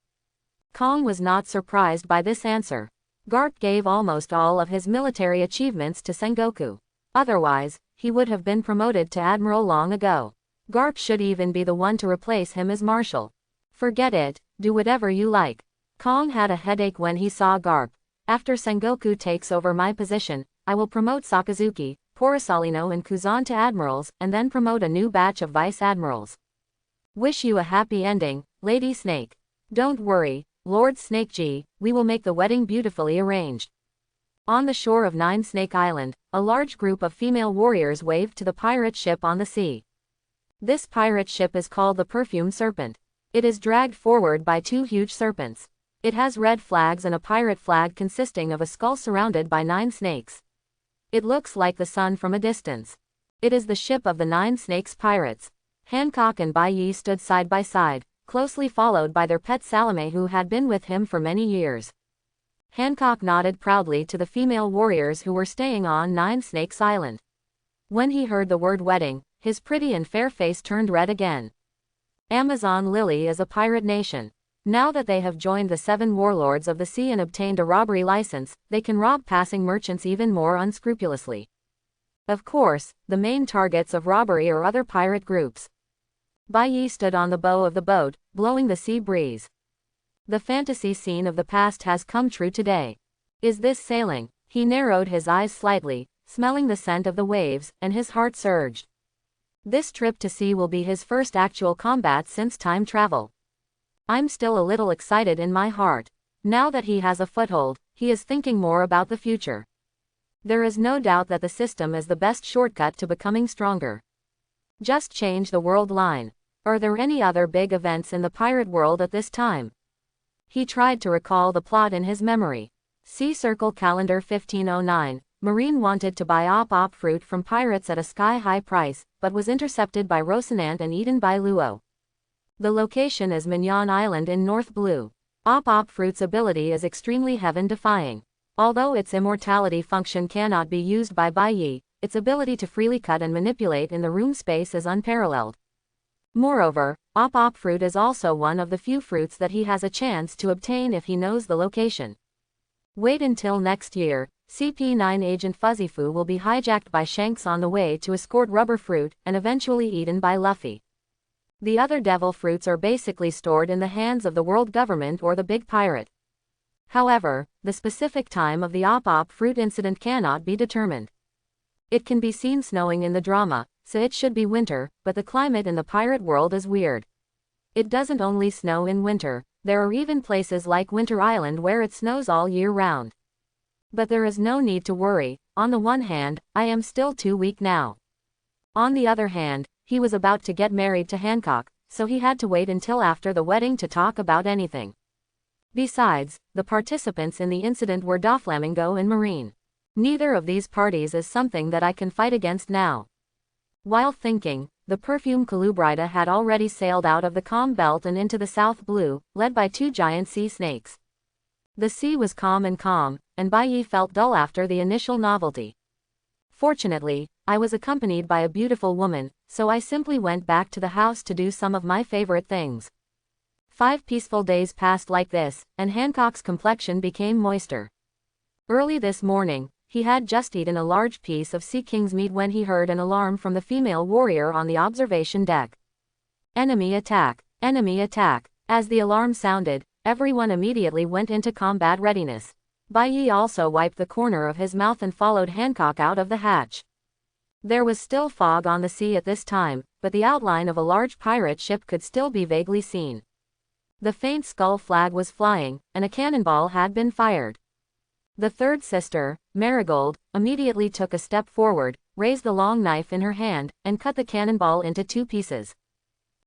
Kong was not surprised by this answer. Garp gave almost all of his military achievements to Sengoku. Otherwise, he would have been promoted to admiral long ago. Garp should even be the one to replace him as marshal. "Forget it, do whatever you like." Kong had a headache when he saw Garp. "After Sengoku takes over my position, I will promote Sakazuki, Porisalino and Kuzan to admirals, and then promote a new batch of vice admirals. Wish you a happy ending, Lady Snake. Don't worry, Lord Snake-G, we will make the wedding beautifully arranged." On the shore of 9 Snake Island, a large group of female warriors waved to the pirate ship on the sea. This pirate ship is called the Perfume Serpent. It is dragged forward by 2 huge serpents. It has red flags and a pirate flag consisting of a skull surrounded by 9 snakes. It looks like the sun from a distance. It is the ship of the Nine Snakes pirates. Hancock and Bai Yi stood side by side, closely followed by their pet Salome, who had been with him for many years. Hancock nodded proudly to the female warriors who were staying on Nine Snakes Island. When he heard the word wedding, his pretty and fair face turned red again. Amazon Lily is a pirate nation. Now that they have joined the 7 warlords of the sea and obtained a robbery license, they can rob passing merchants even more unscrupulously. Of course, the main targets of robbery are other pirate groups. Bai Yi stood on the bow of the boat, blowing the sea breeze. The fantasy scene of the past has come true today. Is this sailing? He narrowed his eyes slightly, smelling the scent of the waves, and his heart surged. This trip to sea will be his first actual combat since time travel. I'm still a little excited in my heart. Now that he has a foothold, he is thinking more about the future. There is no doubt that the system is the best shortcut to becoming stronger. Just change the world line. Are there any other big events in the pirate world at this time? He tried to recall the plot in his memory. Sea Circle Calendar 1509. Marine wanted to buy op fruit from pirates at a sky-high price, but was intercepted by Rocinante and eaten by Luo. The location is Mignon Island in North Blue. Op fruit's ability is extremely heaven-defying. Although its immortality function cannot be used by Bai Yi, its ability to freely cut and manipulate in the room space is unparalleled. Moreover, op fruit is also one of the few fruits that he has a chance to obtain if he knows the location. Wait until next year. CP9 agent Fuzzyfu will be hijacked by Shanks on the way to escort rubber fruit, and eventually eaten by Luffy. The other devil fruits are basically stored in the hands of the world government or the big pirate. However, the specific time of the op fruit incident cannot be determined. It can be seen snowing in the drama, so it should be winter, but the climate in the pirate world is weird. It doesn't only snow in winter, there are even places like Winter Island where it snows all year round. But there is no need to worry. On the one hand, I am still too weak now. On the other hand, he was about to get married to Hancock, so he had to wait until after the wedding to talk about anything. Besides, the participants in the incident were Doflamingo and Marine. Neither of these parties is something that I can fight against now. While thinking, the perfume Colubrida had already sailed out of the calm belt and into the South Blue, led by 2 giant sea snakes. The sea was calm, and Bai Yi felt dull after the initial novelty. Fortunately, I was accompanied by a beautiful woman, so I simply went back to the house to do some of my favorite things. 5 peaceful days passed like this, and Hancock's complexion became moister. Early this morning, he had just eaten a large piece of sea king's meat when he heard an alarm from the female warrior on the observation deck. Enemy attack! Enemy attack! As the alarm sounded, everyone immediately went into combat readiness. Bai Yi also wiped the corner of his mouth and followed Hancock out of the hatch. There was still fog on the sea at this time, but the outline of a large pirate ship could still be vaguely seen. The faint skull flag was flying, and a cannonball had been fired. The third sister, Marigold, immediately took a step forward, raised the long knife in her hand, and cut the cannonball into 2 pieces.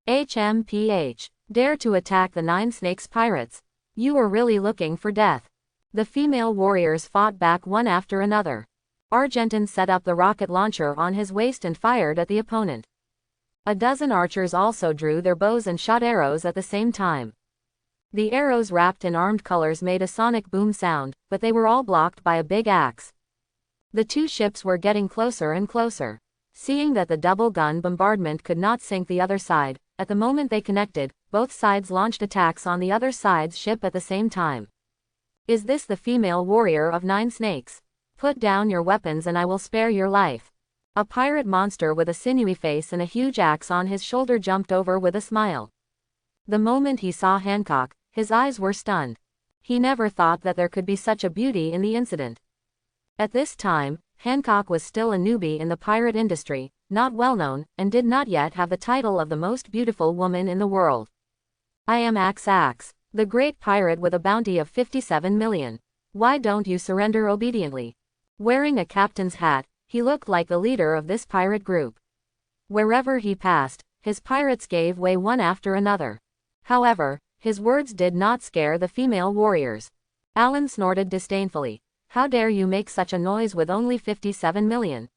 HMPH. Dare to attack the Nine Snakes pirates. You are really looking for death. The female warriors fought back one after another. Argenton set up the rocket launcher on his waist and fired at the opponent. A dozen archers also drew their bows and shot arrows at the same time. The arrows wrapped in armed colors made a sonic boom sound, but they were all blocked by a big axe. The 2 ships were getting closer and closer. Seeing that the double-gun bombardment could not sink the other side, at the moment they connected, both sides launched attacks on the other side's ship at the same time. Is this the female warrior of Nine Snakes? Put down your weapons and I will spare your life. A pirate monster with a sinewy face and a huge axe on his shoulder jumped over with a smile. The moment he saw Hancock, his eyes were stunned. He never thought that there could be such a beauty in the incident. At this time, Hancock was still a newbie in the pirate industry, not well known, and did not yet have the title of the most beautiful woman in the world. I am Axe, the great pirate with a bounty of 57 million. Why don't you surrender obediently? Wearing a captain's hat, he looked like the leader of this pirate group. Wherever he passed, his pirates gave way one after another. However, his words did not scare the female warriors. Alan snorted disdainfully. How dare you make such a noise with only 57 million?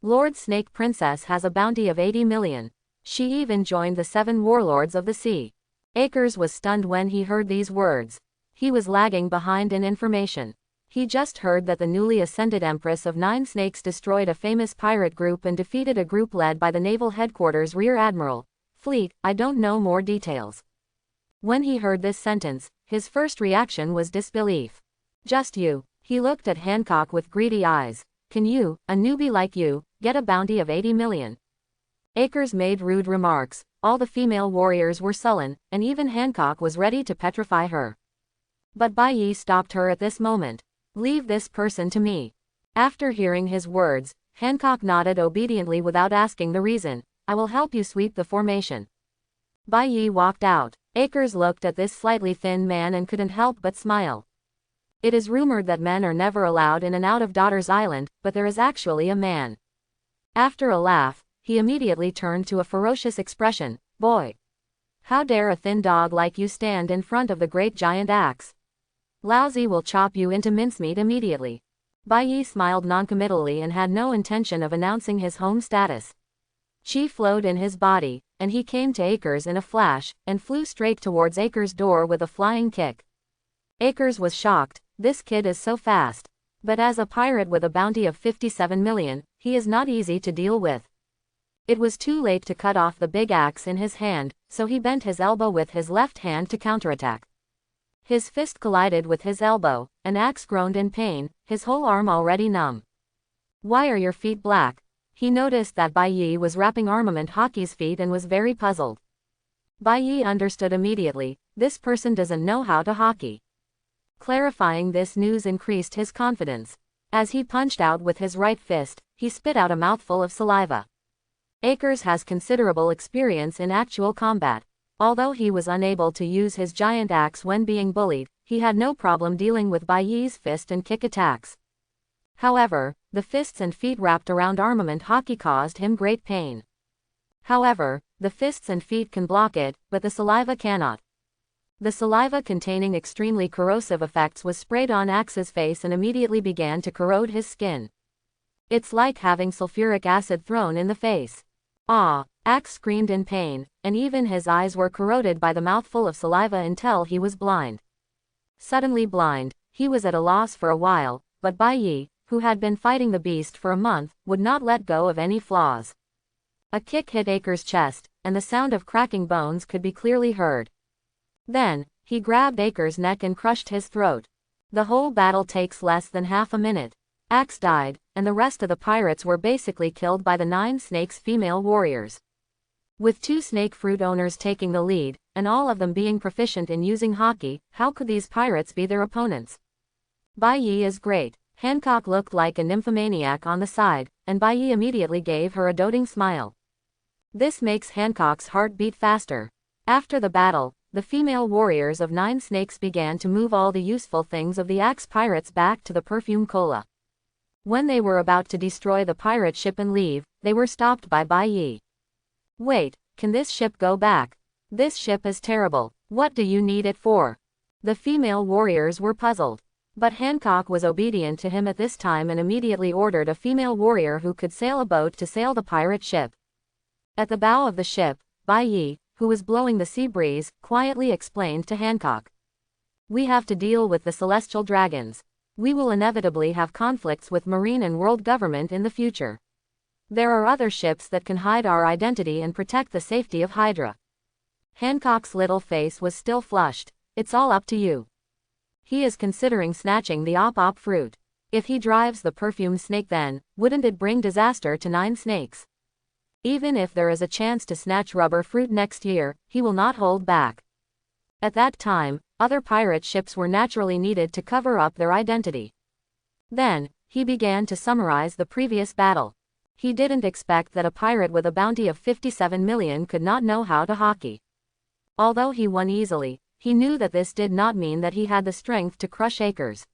Lord Snake Princess has a bounty of 80 million. She even joined the 7 warlords of the sea. Akers was stunned when he heard these words. He was lagging behind in information. He just heard that the newly ascended Empress of 9 Snakes destroyed a famous pirate group and defeated a group led by the Naval Headquarters Rear Admiral. Fleet, I don't know more details. When he heard this sentence, his first reaction was disbelief. Just you. He looked at Hancock with greedy eyes. Can you, a newbie like you, get a bounty of 80 million? Akers made rude remarks. All the female warriors were sullen, and even Hancock was ready to petrify her. But Bai Yi stopped her at this moment. Leave this person to me. After hearing his words, Hancock nodded obediently without asking the reason. I will help you sweep the formation. Bai Yi walked out. Akers looked at this slightly thin man and couldn't help but smile. It is rumored that men are never allowed in and out of Daughter's Island, but there is actually a man. After a laugh, he immediately turned to a ferocious expression. Boy! How dare a thin dog like you stand in front of the great giant axe? Lousy will chop you into mincemeat immediately. Bai Yi smiled noncommittally and had no intention of announcing his home status. Chi flowed in his body, and he came to Akers in a flash, and flew straight towards Akers' door with a flying kick. Akers was shocked. This kid is so fast. But as a pirate with a bounty of 57 million, he is not easy to deal with. It was too late to cut off the big axe in his hand, so he bent his elbow with his left hand to counterattack. His fist collided with his elbow, and Axe groaned in pain, his whole arm already numb. Why are your feet black? He noticed that Bai Yi was wrapping armament hockey's feet and was very puzzled. Bai Yi understood immediately, this person doesn't know how to hockey. Clarifying this news increased his confidence. As he punched out with his right fist, he spit out a mouthful of saliva. Akers has considerable experience in actual combat. Although he was unable to use his giant axe when being bullied, he had no problem dealing with Bai Yi's fist and kick attacks. However, the fists and feet wrapped around armament hockey caused him great pain. However, the fists and feet can block it, but the saliva cannot. The saliva containing extremely corrosive effects was sprayed on Axe's face and immediately began to corrode his skin. It's like having sulfuric acid thrown in the face. Ah! Axe screamed in pain, and even his eyes were corroded by the mouthful of saliva until he was blind. Suddenly blind, he was at a loss for a while, but Bai Yi, who had been fighting the beast for a month, would not let go of any flaws. A kick hit Akers' chest, and the sound of cracking bones could be clearly heard. Then, he grabbed Akers' neck and crushed his throat. The whole battle takes less than half a minute. Axe died, and the rest of the pirates were basically killed by the 9 Snakes female warriors. With 2 snake fruit owners taking the lead, and all of them being proficient in using hockey, how could these pirates be their opponents? Bai Yi is great. Hancock looked like a nymphomaniac on the side, and Bai Yi immediately gave her a doting smile. This makes Hancock's heart beat faster. After the battle, the female warriors of 9 Snakes began to move all the useful things of the Axe pirates back to the perfume cola. When they were about to destroy the pirate ship and leave, they were stopped by Bai Yi. Wait, can this ship go back? This ship is terrible. What do you need it for? The female warriors were puzzled. But Hancock was obedient to him at this time and immediately ordered a female warrior who could sail a boat to sail the pirate ship. At the bow of the ship, Bai Yi, who was blowing the sea breeze, quietly explained to Hancock. We have to deal with the celestial dragons. We will inevitably have conflicts with marine and world government in the future. There are other ships that can hide our identity and protect the safety of Hydra. Hancock's little face was still flushed. It's all up to you. He is considering snatching the op fruit. If he drives the perfumed snake, then, wouldn't it bring disaster to 9 Snakes? Even if there is a chance to snatch rubber fruit next year, he will not hold back. At that time, other pirate ships were naturally needed to cover up their identity. Then, he began to summarize the previous battle. He didn't expect that a pirate with a bounty of 57 million could not know how to hockey. Although he won easily, he knew that this did not mean that he had the strength to crush Akers.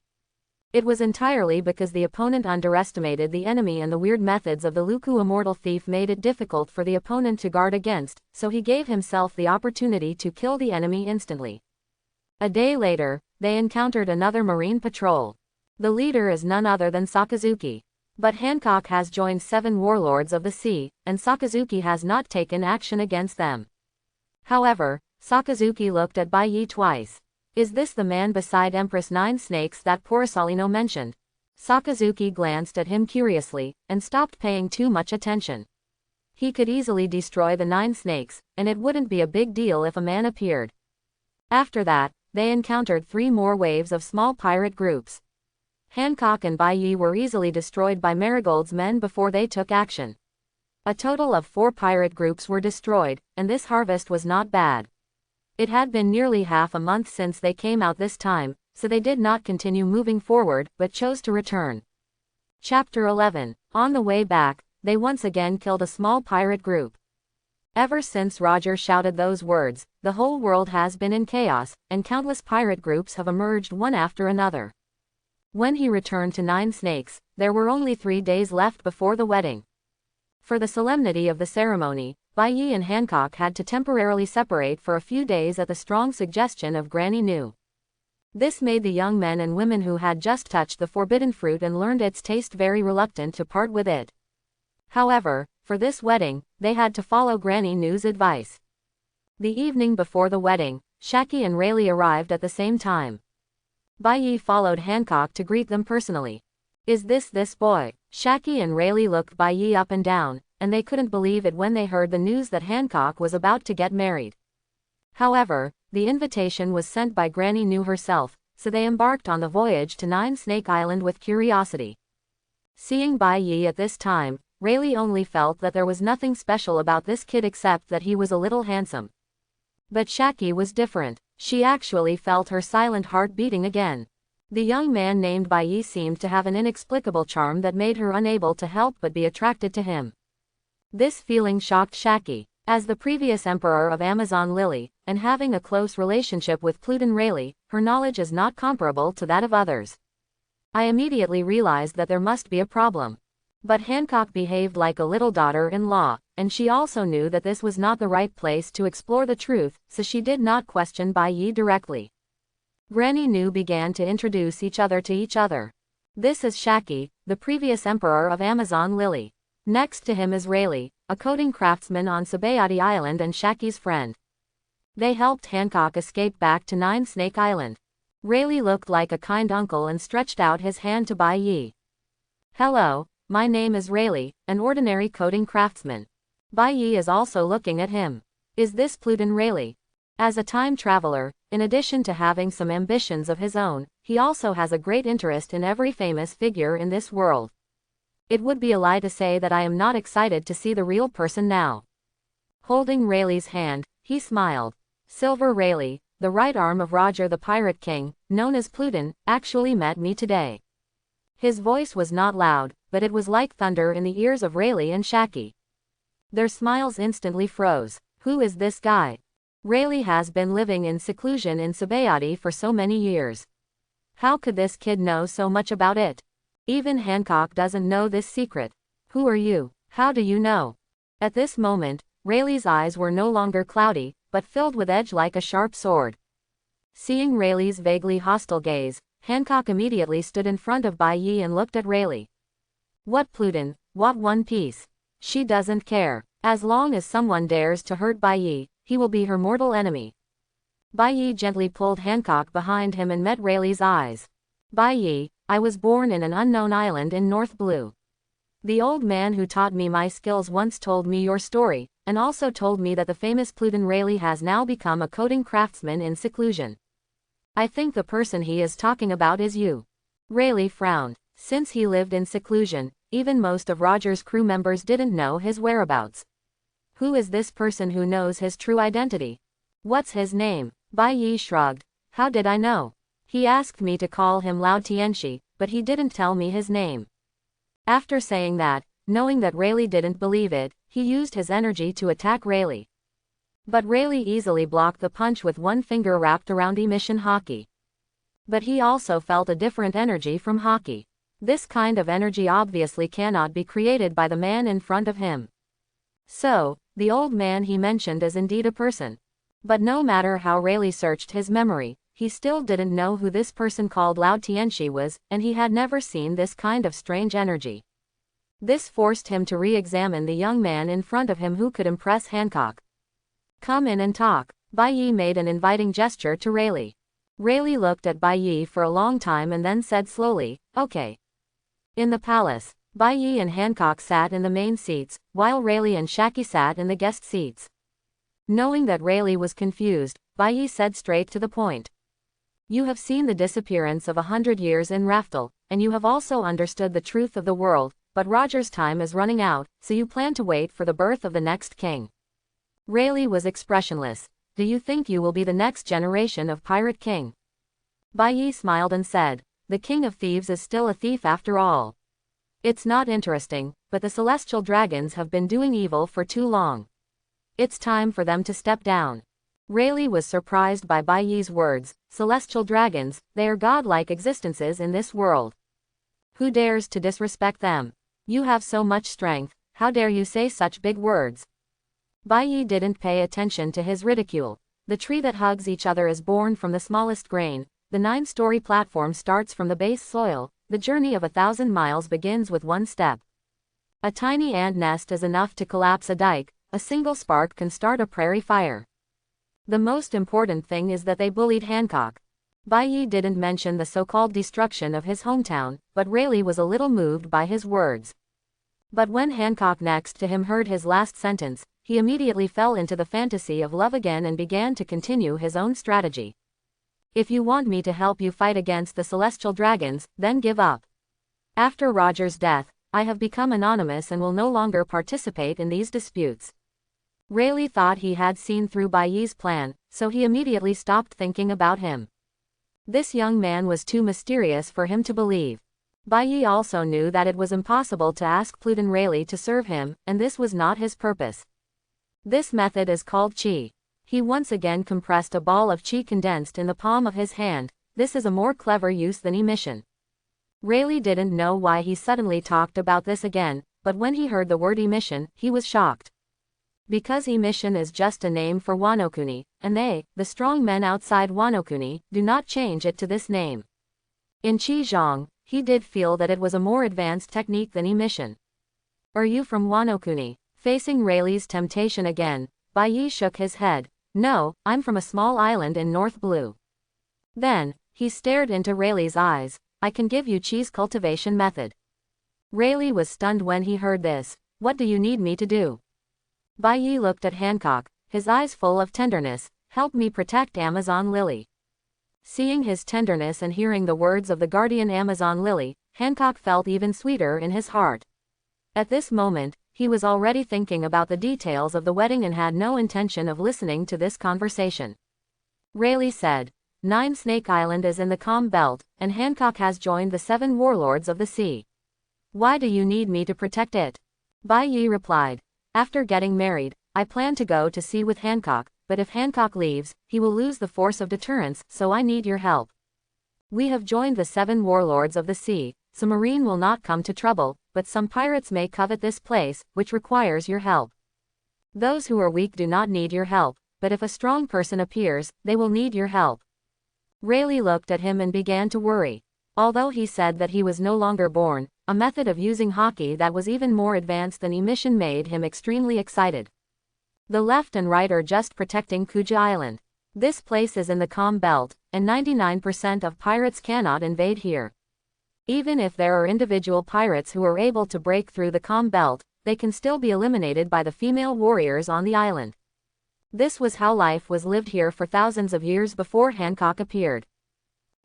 It was entirely because the opponent underestimated the enemy and the weird methods of the Luku immortal thief made it difficult for the opponent to guard against, so he gave himself the opportunity to kill the enemy instantly. A day later, they encountered another marine patrol. The leader is none other than Sakazuki. But Hancock has joined 7 warlords of the sea, and Sakazuki has not taken action against them. However, Sakazuki looked at Bai Yi twice. Is this the man beside Empress Nine Snakes that Porisalino mentioned? Sakazuki glanced at him curiously, and stopped paying too much attention. He could easily destroy the 9 snakes, and it wouldn't be a big deal if a man appeared. After that, they encountered 3 more waves of small pirate groups. Hancock and Bai Yi were easily destroyed by Marigold's men before they took action. A total of 4 pirate groups were destroyed, and this harvest was not bad. It had been nearly half a month since they came out this time, so they did not continue moving forward, but chose to return. Chapter 11. On the way back, they once again killed a small pirate group. Ever since Roger shouted those words, the whole world has been in chaos, and countless pirate groups have emerged one after another. When he returned to Nine Snakes, there were only 3 days left before the wedding. For the solemnity of the ceremony, Bai Yi and Hancock had to temporarily separate for a few days at the strong suggestion of Granny Nu. This made the young men and women who had just touched the forbidden fruit and learned its taste very reluctant to part with it. However, for this wedding, they had to follow Granny Nu's advice. The evening before the wedding, Shaki and Rayleigh arrived at the same time. Bai Yi followed Hancock to greet them personally. Is this boy? Shaki and Rayleigh looked Bai Yi up and down, and they couldn't believe it when they heard the news that Hancock was about to get married. However, the invitation was sent by Granny Nu herself, so they embarked on the voyage to Nine Snake Island with curiosity. Seeing Bai Yi at this time, Rayleigh only felt that there was nothing special about this kid except that he was a little handsome. But Shaki was different. She actually felt her silent heart beating again. The young man named Bai Yi seemed to have an inexplicable charm that made her unable to help but be attracted to him. This feeling shocked Shaki. As the previous emperor of Amazon Lily, and having a close relationship with Pluton Rayleigh, her knowledge is not comparable to that of others. I immediately realized that there must be a problem. But Hancock behaved like a little daughter-in-law, and she also knew that this was not the right place to explore the truth, so she did not question Bai Yi directly. Granny Nu began to introduce each other to each other. This is Shaki, the previous emperor of Amazon Lily. Next to him is Rayleigh, a coding craftsman on Sabayati Island and Shaki's friend. They helped Hancock escape back to Nine Snake Island. Rayleigh looked like a kind uncle and stretched out his hand to Bai Yi. Hello, my name is Rayleigh, an ordinary coding craftsman. Bai Yi is also looking at him. Is this Pluton Rayleigh? As a time traveler, in addition to having some ambitions of his own, he also has a great interest in every famous figure in this world. It would be a lie to say that I am not excited to see the real person now. Holding Rayleigh's hand, he smiled. Silver Rayleigh, the right arm of Roger the Pirate King, known as Pluton, actually met me today. His voice was not loud, but it was like thunder in the ears of Rayleigh and Shaki. Their smiles instantly froze. Who is this guy? Rayleigh has been living in seclusion in Sabayati for so many years. How could this kid know so much about it? Even Hancock doesn't know this secret. Who are you? How do you know? At this moment, Rayleigh's eyes were no longer cloudy, but filled with edge like a sharp sword. Seeing Rayleigh's vaguely hostile gaze, Hancock immediately stood in front of Bai Yi and looked at Rayleigh. What Pluton? What One Piece? She doesn't care. As long as someone dares to hurt Bai Yi, he will be her mortal enemy. Bai Yi gently pulled Hancock behind him and met Rayleigh's eyes. Bai Yi, I was born in an unknown island in North Blue. The old man who taught me my skills once told me your story, and also told me that the famous Pluton Rayleigh has now become a coding craftsman in seclusion. I think the person he is talking about is you. Rayleigh frowned. Since he lived in seclusion, even most of Roger's crew members didn't know his whereabouts. Who is this person who knows his true identity? What's his name? Bai Yi shrugged. How did I know? He asked me to call him Lao Tianxi, but he didn't tell me his name. After saying that, knowing that Rayleigh didn't believe it, he used his energy to attack Rayleigh. But Rayleigh easily blocked the punch with one finger wrapped around emission Haki. But he also felt a different energy from Haki. This kind of energy obviously cannot be created by the man in front of him. So, the old man he mentioned is indeed a person. But no matter how Rayleigh searched his memory, he still didn't know who this person called Lao Tianxi was, and he had never seen this kind of strange energy. This forced him to re-examine the young man in front of him who could impress Hancock. Come in and talk. Bai Yi made an inviting gesture to Rayleigh. Rayleigh looked at Bai Yi for a long time and then said slowly, okay. In the palace, Bai Yi and Hancock sat in the main seats, while Rayleigh and Shaki sat in the guest seats. Knowing that Rayleigh was confused, Bai Yi said straight to the point. You have seen the disappearance of 100 years in Raftel, and you have also understood the truth of the world, but Roger's time is running out, so you plan to wait for the birth of the next king. Rayleigh was expressionless. Do you think you will be the next generation of pirate king? Bai Yi smiled and said, the king of thieves is still a thief after all. It's not interesting, but the celestial dragons have been doing evil for too long. It's time for them to step down. Rayleigh was surprised by Bai Yi's words. Celestial dragons, they are godlike existences in this world. Who dares to disrespect them? You have so much strength, how dare you say such big words? Bai Yi didn't pay attention to his ridicule. The tree that hugs each other is born from the smallest grain. The 9-story platform starts from the base soil. The journey of 1,000 miles begins with one step. A tiny ant nest is enough to collapse a dike. A single spark can start a prairie fire. The most important thing is that they bullied Hancock. Bai Yi didn't mention the so-called destruction of his hometown, but Rayleigh was a little moved by his words. But when Hancock next to him heard his last sentence, he immediately fell into the fantasy of love again and began to continue his own strategy. If you want me to help you fight against the celestial dragons, then give up. After Roger's death, I have become anonymous and will no longer participate in these disputes. Rayleigh thought he had seen through Bai Yi's plan, so he immediately stopped thinking about him. This young man was too mysterious for him to believe. Bai Yi also knew that it was impossible to ask Pluton Rayleigh to serve him, and this was not his purpose. This method is called qi. He once again compressed a ball of qi condensed in the palm of his hand. This is a more clever use than emission. Rayleigh didn't know why he suddenly talked about this again, but when he heard the word emission, he was shocked. Because emission is just a name for Wano-kuni, and they, the strong men outside Wano-kuni, do not change it to this name. In Qi-zhong, he did feel that it was a more advanced technique than emission. Are you from Wano-kuni? Facing Rayleigh's temptation again, Bai Yi shook his head. No, I'm from a small island in North Blue. Then, he stared into Rayleigh's eyes. I can give you Qi's cultivation method. Rayleigh was stunned when he heard this. What do you need me to do? Bai Yi looked at Hancock, his eyes full of tenderness. Help me protect Amazon Lily. Seeing his tenderness and hearing the words of the guardian Amazon Lily, Hancock felt even sweeter in his heart. At this moment, he was already thinking about the details of the wedding and had no intention of listening to this conversation. Rayleigh said, 9 Snake Island is in the calm belt, and Hancock has joined the 7 warlords of the sea. Why do you need me to protect it? Bai Yi replied, after getting married, I plan to go to sea with Hancock, but if Hancock leaves, he will lose the force of deterrence, so I need your help. We have joined the 7 warlords of the sea, so Marine will not come to trouble, but some pirates may covet this place, which requires your help. Those who are weak do not need your help, but if a strong person appears, they will need your help. Rayleigh looked at him and began to worry. Although he said that he was no longer born, a method of using hockey that was even more advanced than emission made him extremely excited. The left and right are just protecting Kuja Island. This place is in the calm belt, and 99% of pirates cannot invade here. Even if there are individual pirates who are able to break through the calm belt, they can still be eliminated by the female warriors on the island. This was how life was lived here for thousands of years before Hancock appeared.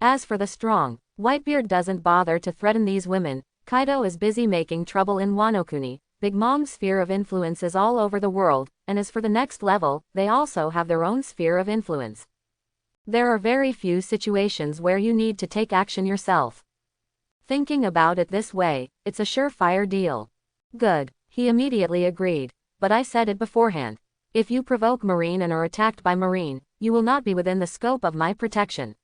As for the strong, Whitebeard doesn't bother to threaten these women. Kaido is busy making trouble in Wano-kuni. Big Mom's sphere of influence is all over the world, and as for the next level, they also have their own sphere of influence. There are very few situations where you need to take action yourself. Thinking about it this way, it's a surefire deal. Good, he immediately agreed. But I said it beforehand. If you provoke Marine and are attacked by Marine, you will not be within the scope of my protection.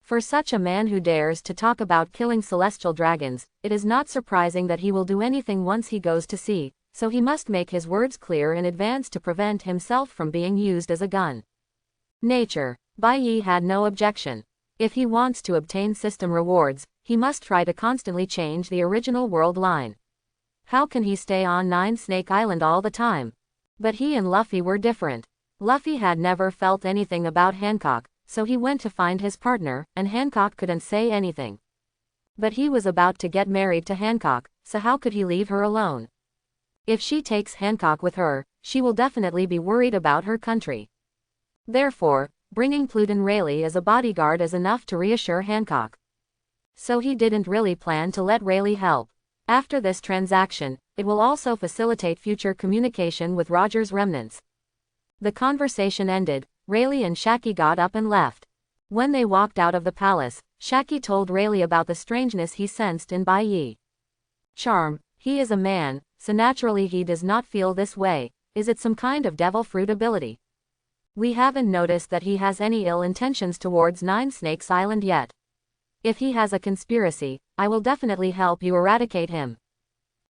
For such a man who dares to talk about killing celestial dragons, it is not surprising that he will do anything once he goes to sea, so he must make his words clear in advance to prevent himself from being used as a gun. Nature. Bai Yi had no objection. If he wants to obtain system rewards, he must try to constantly change the original world line. How can he stay on Nine Snake Island all the time? But he and Luffy were different. Luffy had never felt anything about Hancock, so he went to find his partner, and Hancock couldn't say anything. But he was about to get married to Hancock, so how could he leave her alone? If she takes Hancock with her, she will definitely be worried about her country. Therefore, bringing Pluten Rayleigh as a bodyguard is enough to reassure Hancock. So he didn't really plan to let Rayleigh help. After this transaction, it will also facilitate future communication with Roger's remnants. The conversation ended, Rayleigh and Shaki got up and left. When they walked out of the palace, Shaki told Rayleigh about the strangeness he sensed in Bai Yi. Charm, he is a man, so naturally he does not feel this way. Is it some kind of devil fruit ability? We haven't noticed that he has any ill intentions towards Nine Snakes Island yet. If he has a conspiracy, I will definitely help you eradicate him.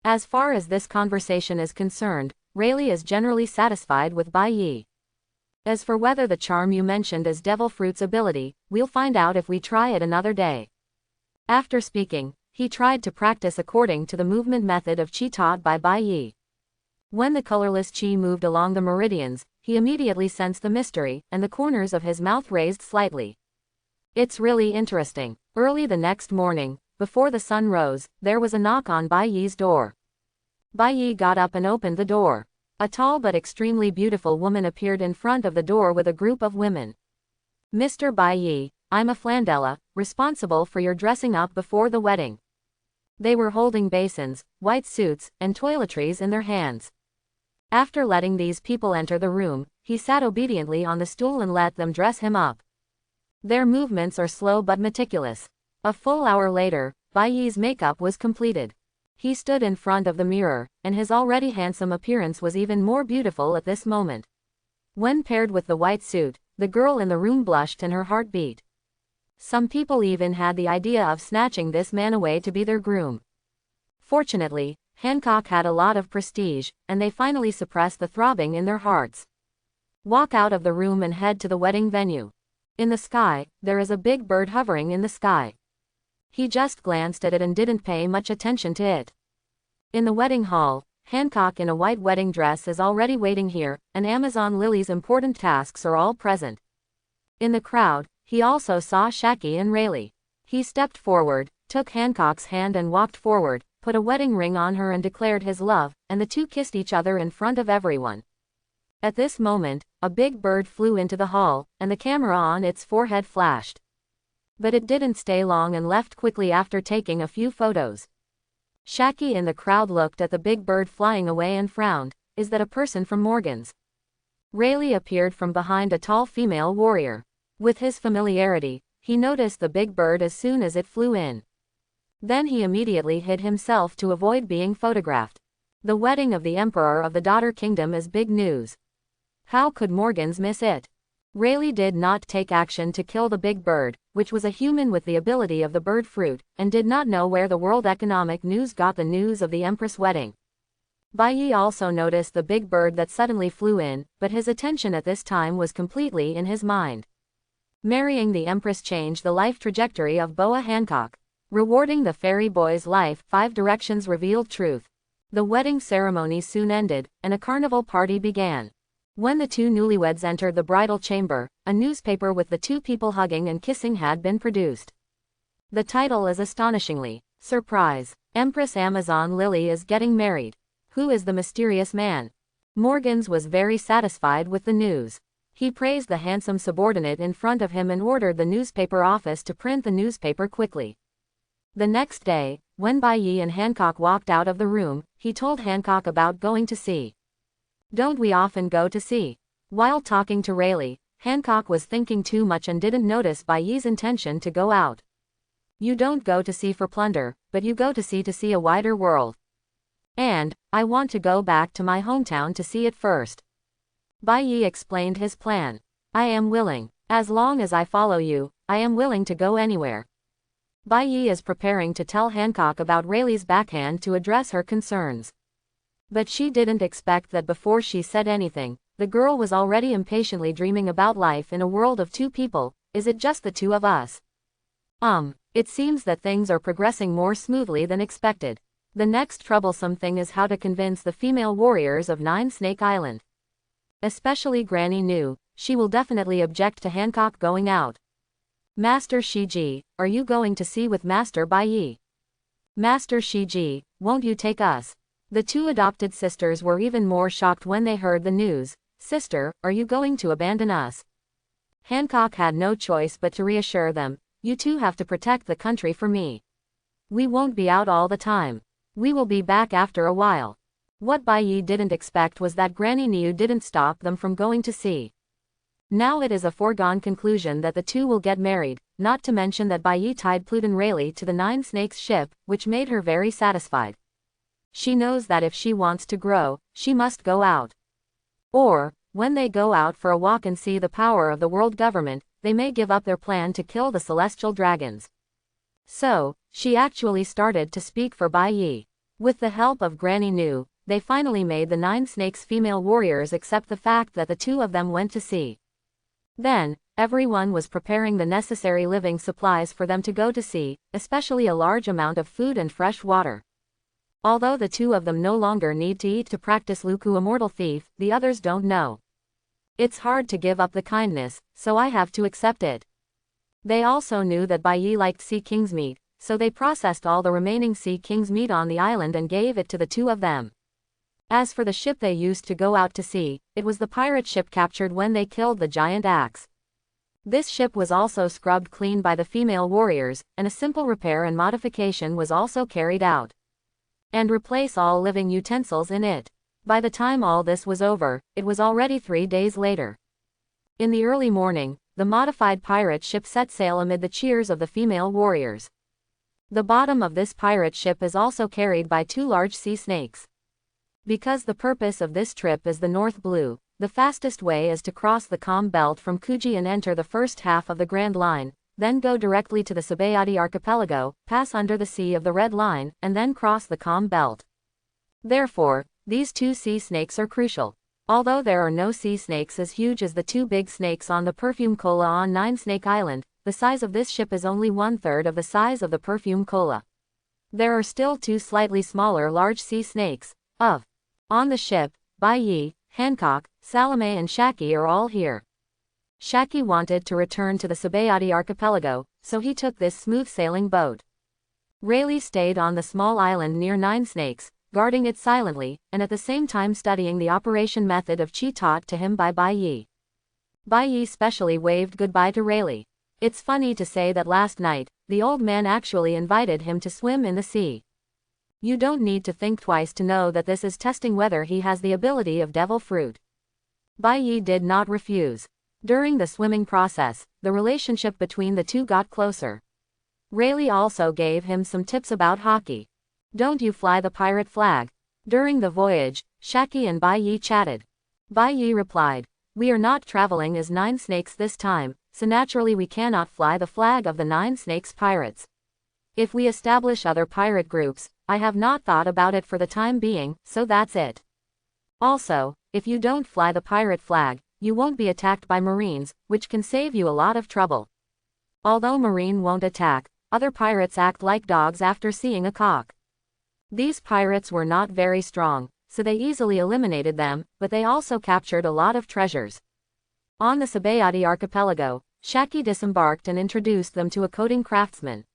As far as this conversation is concerned, Rayleigh is generally satisfied with Bai Yi. As for whether the charm you mentioned is Devil Fruit's ability, we'll find out if we try it another day. After speaking, he tried to practice according to the movement method of Qi taught by Bai Yi. When the colorless Qi moved along the meridians, he immediately sensed the mystery, and the corners of his mouth raised slightly. It's really interesting. Early the next morning, before the sun rose, there was a knock on Bai Yi's door. Bai Yi got up and opened the door. A tall but extremely beautiful woman appeared in front of the door with a group of women. Mr. Bai Yi, I'm a Flandella, responsible for your dressing up before the wedding. They were holding basins, white suits, and toiletries in their hands. After letting these people enter the room, he sat obediently on the stool and let them dress him up. Their movements are slow but meticulous. A full hour later, Bai Yi's makeup was completed. He stood in front of the mirror, and his already handsome appearance was even more beautiful at this moment. When paired with the white suit, the girl in the room blushed and her heart beat. Some people even had the idea of snatching this man away to be their groom. Fortunately, Hancock had a lot of prestige, and they finally suppressed the throbbing in their hearts. Walk out of the room and head to the wedding venue. In the sky, there is a big bird hovering in the sky. He just glanced at it and didn't pay much attention to it. In the wedding hall, Hancock in a white wedding dress is already waiting here, and Amazon Lily's important tasks are all present. In the crowd, he also saw Shaki and Rayleigh. He stepped forward, took Hancock's hand and walked forward, put a wedding ring on her and declared his love, and the two kissed each other in front of everyone. At this moment, a big bird flew into the hall, and the camera on its forehead flashed. But it didn't stay long and left quickly after taking a few photos. Shaki in the crowd looked at the big bird flying away and frowned. Is that a person from Morgan's? Rayleigh appeared from behind a tall female warrior. With his familiarity, he noticed the big bird as soon as it flew in. Then he immediately hid himself to avoid being photographed. The wedding of the Emperor of the Daughter Kingdom is big news. How could Morgans miss it? Rayleigh did not take action to kill the big bird, which was a human with the ability of the bird fruit, and did not know where the World Economic News got the news of the Empress wedding. Bai Yi also noticed the big bird that suddenly flew in, but his attention at this time was completely in his mind. Marrying the Empress changed the life trajectory of Boa Hancock. Rewarding the fairy boy's life, 5 directions revealed truth. The wedding ceremony soon ended, and a carnival party began. When the two newlyweds entered the bridal chamber, a newspaper with the two people hugging and kissing had been produced. The title is astonishingly, Surprise! Empress Amazon Lily is getting married. Who is the mysterious man? Morgans was very satisfied with the news. He praised the handsome subordinate in front of him and ordered the newspaper office to print the newspaper quickly. The next day, when Bai Yi and Hancock walked out of the room, he told Hancock about going to sea. Don't we often go to sea? While talking to Rayleigh, Hancock was thinking too much and didn't notice Bai Yi's intention to go out. You don't go to sea for plunder, but you go to see a wider world. And, I want to go back to my hometown to see it first. Bai Yi explained his plan. I am willing. As long as I follow you, I am willing to go anywhere. Bai Yi is preparing to tell Hancock about Rayleigh's backhand to address her concerns. But she didn't expect that before she said anything, the girl was already impatiently dreaming about life in a world of 2 people. Is it just the 2 of us? It seems that things are progressing more smoothly than expected. The next troublesome thing is how to convince the female warriors of Nine Snake Island. Especially Granny knew, she will definitely object to Hancock going out. Master Shiji, are you going to sea with Master Bai? Master Shiji, won't you take us? The two adopted sisters were even more shocked when they heard the news. Sister, are you going to abandon us? Hancock had no choice but to reassure them, you two have to protect the country for me. We won't be out all the time. We will be back after a while. What Bai didn't expect was that Granny Niu didn't stop them from going to sea. Now it is a foregone conclusion that the two will get married, not to mention that Bai tied Pluton Rayleigh to the Nine Snakes ship, which made her very satisfied. She knows that if she wants to grow, she must go out. Or, when they go out for a walk and see the power of the world government, they may give up their plan to kill the celestial dragons. So, she actually started to speak for Bai. With the help of Granny Niu, they finally made the Nine Snakes female warriors accept the fact that the two of them went to sea. Then, everyone was preparing the necessary living supplies for them to go to sea, especially a large amount of food and fresh water. Although the two of them no longer need to eat to practice Luku Immortal Thief, the others don't know. It's hard to give up the kindness, so I have to accept it. They also knew that Bai liked Sea King's meat, so they processed all the remaining Sea King's meat on the island and gave it to the two of them. As for the ship they used to go out to sea, it was the pirate ship captured when they killed the giant axe. This ship was also scrubbed clean by the female warriors, and a simple repair and modification was also carried out. And replace all living utensils in it. By the time all this was over, it was already 3 days later. In the early morning, the modified pirate ship set sail amid the cheers of the female warriors. The bottom of this pirate ship is also carried by 2 large sea snakes. Because the purpose of this trip is the North Blue, the fastest way is to cross the calm belt from Kuji and enter the first half of the Grand Line, then go directly to the Sabayati Archipelago, pass under the Sea of the Red Line, and then cross the calm belt. Therefore, these 2 sea snakes are crucial. Although there are no sea snakes as huge as the 2 big snakes on the Perfume Cola on Nine Snake Island, the size of this ship is only 1/3 of the size of the Perfume Cola. There are still 2 slightly smaller large sea snakes. On the ship, Bai, Hancock, Salome and Shaki are all here. Shaki wanted to return to the Sabayati Archipelago, so he took this smooth-sailing boat. Rayleigh stayed on the small island near Nine Snakes, guarding it silently, and at the same time studying the operation method of chi taught to him by Bai. Bai specially waved goodbye to Rayleigh. It's funny to say that last night, the old man actually invited him to swim in the sea. You don't need to think twice to know that this is testing whether he has the ability of devil fruit. Bai did not refuse. During the swimming process, the relationship between the two got closer. Rayleigh also gave him some tips about hockey. Don't you fly the pirate flag? During the voyage, Shaki and Bai chatted. Bai replied, we are not traveling as Nine Snakes this time, so naturally we cannot fly the flag of the Nine Snakes pirates. If we establish other pirate groups, I have not thought about it for the time being, so that's it. Also, if you don't fly the pirate flag, you won't be attacked by Marines, which can save you a lot of trouble. Although Marine won't attack, other pirates act like dogs after seeing a cock. These pirates were not very strong, so they easily eliminated them, but they also captured a lot of treasures. On the Sabayati Archipelago, Shaki disembarked and introduced them to a coding craftsman.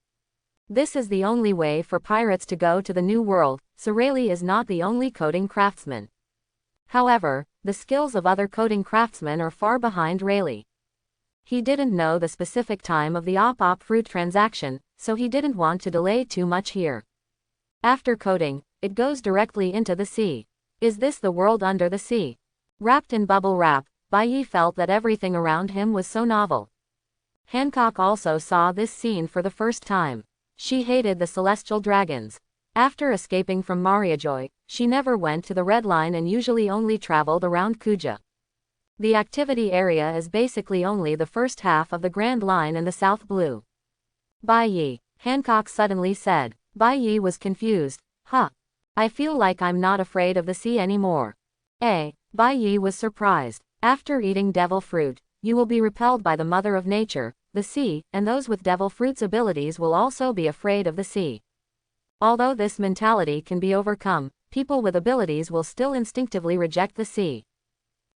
This is the only way for pirates to go to the New World, so Rayleigh is not the only coding craftsman. However, the skills of other coding craftsmen are far behind Rayleigh. He didn't know the specific time of the op fruit transaction, so he didn't want to delay too much here. After coding, it goes directly into the sea. Is this the world under the sea? Wrapped in bubble wrap, Bai felt that everything around him was so novel. Hancock also saw this scene for the first time. She hated the celestial dragons. After escaping from Mariajoy, she never went to the Red Line and usually only traveled around Kuja. The activity area is basically only the first half of the Grand Line and the South Blue. Bai, Hancock suddenly said. Bai was confused. I feel like I'm not afraid of the sea anymore. Bai was surprised. After eating devil fruit, you will be repelled by the mother of nature, the sea, and those with devil fruit's abilities will also be afraid of the sea. Although this mentality can be overcome, people with abilities will still instinctively reject the sea.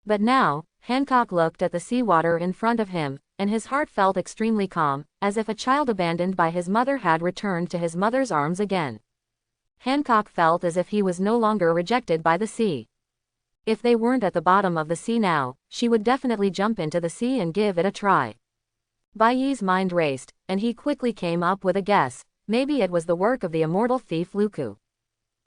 But now, Hancock looked at the seawater in front of him, and his heart felt extremely calm, as if a child abandoned by his mother had returned to his mother's arms again. Hancock felt as if he was no longer rejected by the sea. If they weren't at the bottom of the sea now, she would definitely jump into the sea and give it a try. Bai Yi's mind raced, and he quickly came up with a guess. Maybe it was the work of the immortal thief Luku.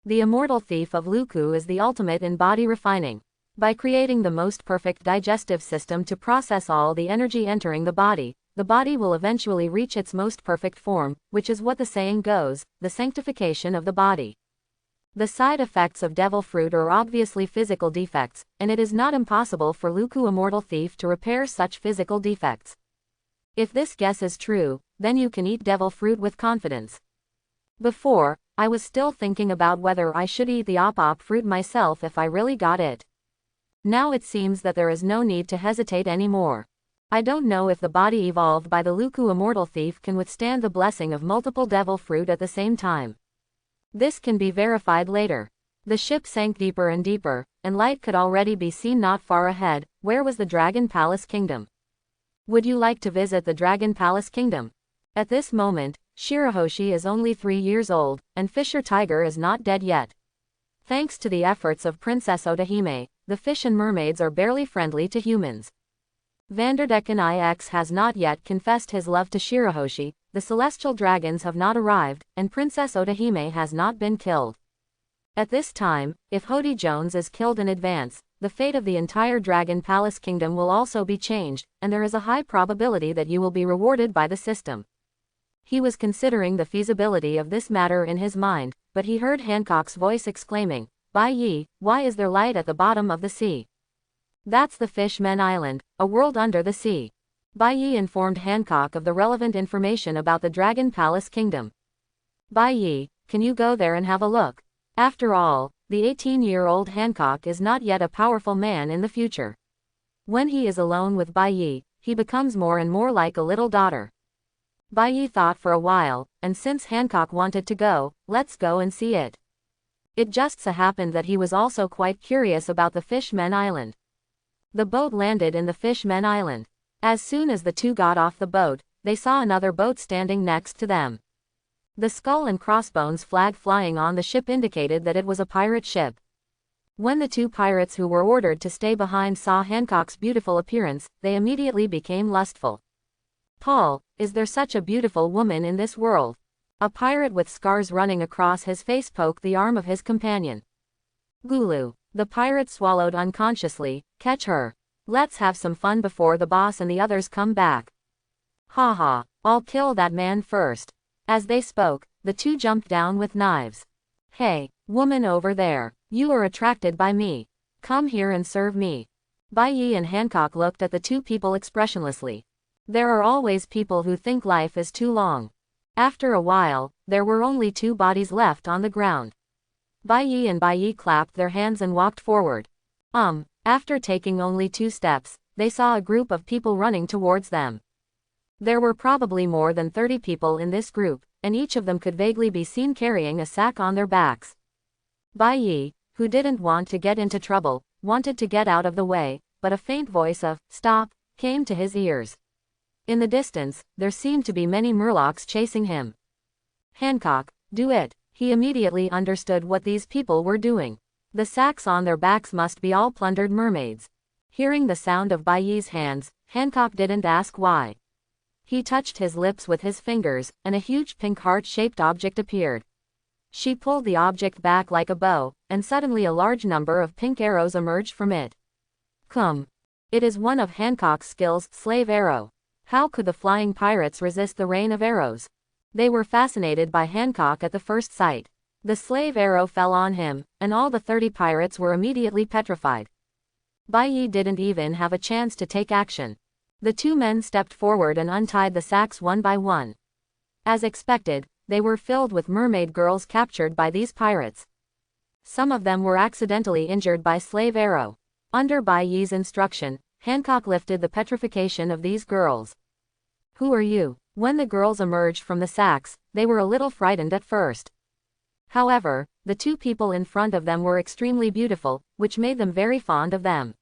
The immortal thief of Luku is the ultimate in body refining. By creating the most perfect digestive system to process all the energy entering the body will eventually reach its most perfect form, which is what the saying goes, the sanctification of the body. The side effects of devil fruit are obviously physical defects, and it is not impossible for Luku immortal thief to repair such physical defects. If this guess is true, then you can eat devil fruit with confidence. Before, I was still thinking about whether I should eat the op fruit myself if I really got it. Now it seems that there is no need to hesitate anymore. I don't know if the body evolved by the Luku immortal thief can withstand the blessing of multiple devil fruit at the same time. This can be verified later. The ship sank deeper and deeper, and light could already be seen not far ahead. Where was the Dragon Palace Kingdom? Would you like to visit the Dragon Palace Kingdom? At this moment, Shirahoshi is only 3 years old, and Fisher Tiger is not dead yet. Thanks to the efforts of Princess Otahime, the fish and mermaids are barely friendly to humans. Vanderdecken IX has not yet confessed his love to Shirahoshi, the celestial dragons have not arrived, and Princess Otahime has not been killed. At this time, if Hody Jones is killed in advance, the fate of the entire Dragon Palace Kingdom will also be changed, and there is a high probability that you will be rewarded by the system. He was considering the feasibility of this matter in his mind, but he heard Hancock's voice exclaiming, "Bai Yi, why is there light at the bottom of the sea?" "That's the Fishmen Island, a world under the sea." Bai Yi informed Hancock of the relevant information about the Dragon Palace Kingdom. "Bai Yi, can you go there and have a look?" After all, the 18-year-old Hancock is not yet a powerful man in the future. When he is alone with Bai Yi, he becomes more and more like a little daughter. Bai Yi thought for a while, and since Hancock wanted to go, let's go and see it. It just so happened that he was also quite curious about the Fishmen Island. The boat landed in the Fishmen Island. As soon as the two got off the boat, they saw another boat standing next to them. The skull and crossbones flag flying on the ship indicated that it was a pirate ship. When the two pirates who were ordered to stay behind saw Hancock's beautiful appearance, they immediately became lustful. "Paul, is there such a beautiful woman in this world?" A pirate with scars running across his face poked the arm of his companion. "Gulu." The pirate swallowed unconsciously. "Catch her. Let's have some fun before the boss and the others come back." "Ha ha, I'll kill that man first." As they spoke, the two jumped down with knives. "Hey, woman over there, you are attracted by me. Come here and serve me." Bai Yi and Hancock looked at the two people expressionlessly. There are always people who think life is too long. After a while, there were only two bodies left on the ground. Bai Yi and Bai Yi clapped their hands and walked forward. After taking only 2 steps, they saw a group of people running towards them. There were probably more than 30 people in this group, and each of them could vaguely be seen carrying a sack on their backs. Bai Yi, who didn't want to get into trouble, wanted to get out of the way, but a faint voice of, "Stop," came to his ears. In the distance, there seemed to be many murlocs chasing him. "Hancock, do it." He immediately understood what these people were doing. The sacks on their backs must be all plundered mermaids. Hearing the sound of Bai Yi's hands, Hancock didn't ask why. He touched his lips with his fingers, and a huge pink heart-shaped object appeared. She pulled the object back like a bow, and suddenly a large number of pink arrows emerged from it. Come. It is one of Hancock's skills, slave arrow. How could the flying pirates resist the rain of arrows? They were fascinated by Hancock at the first sight. The slave arrow fell on him, and all the 30 pirates were immediately petrified. Bai Yi didn't even have a chance to take action. The two men stepped forward and untied the sacks one by one. As expected, they were filled with mermaid girls captured by these pirates. Some of them were accidentally injured by slave arrow. Under Bai Yi's instruction, Hancock lifted the petrification of these girls. "Who are you?" When the girls emerged from the sacks, they were a little frightened at first. However, the two people in front of them were extremely beautiful, which made them very fond of them.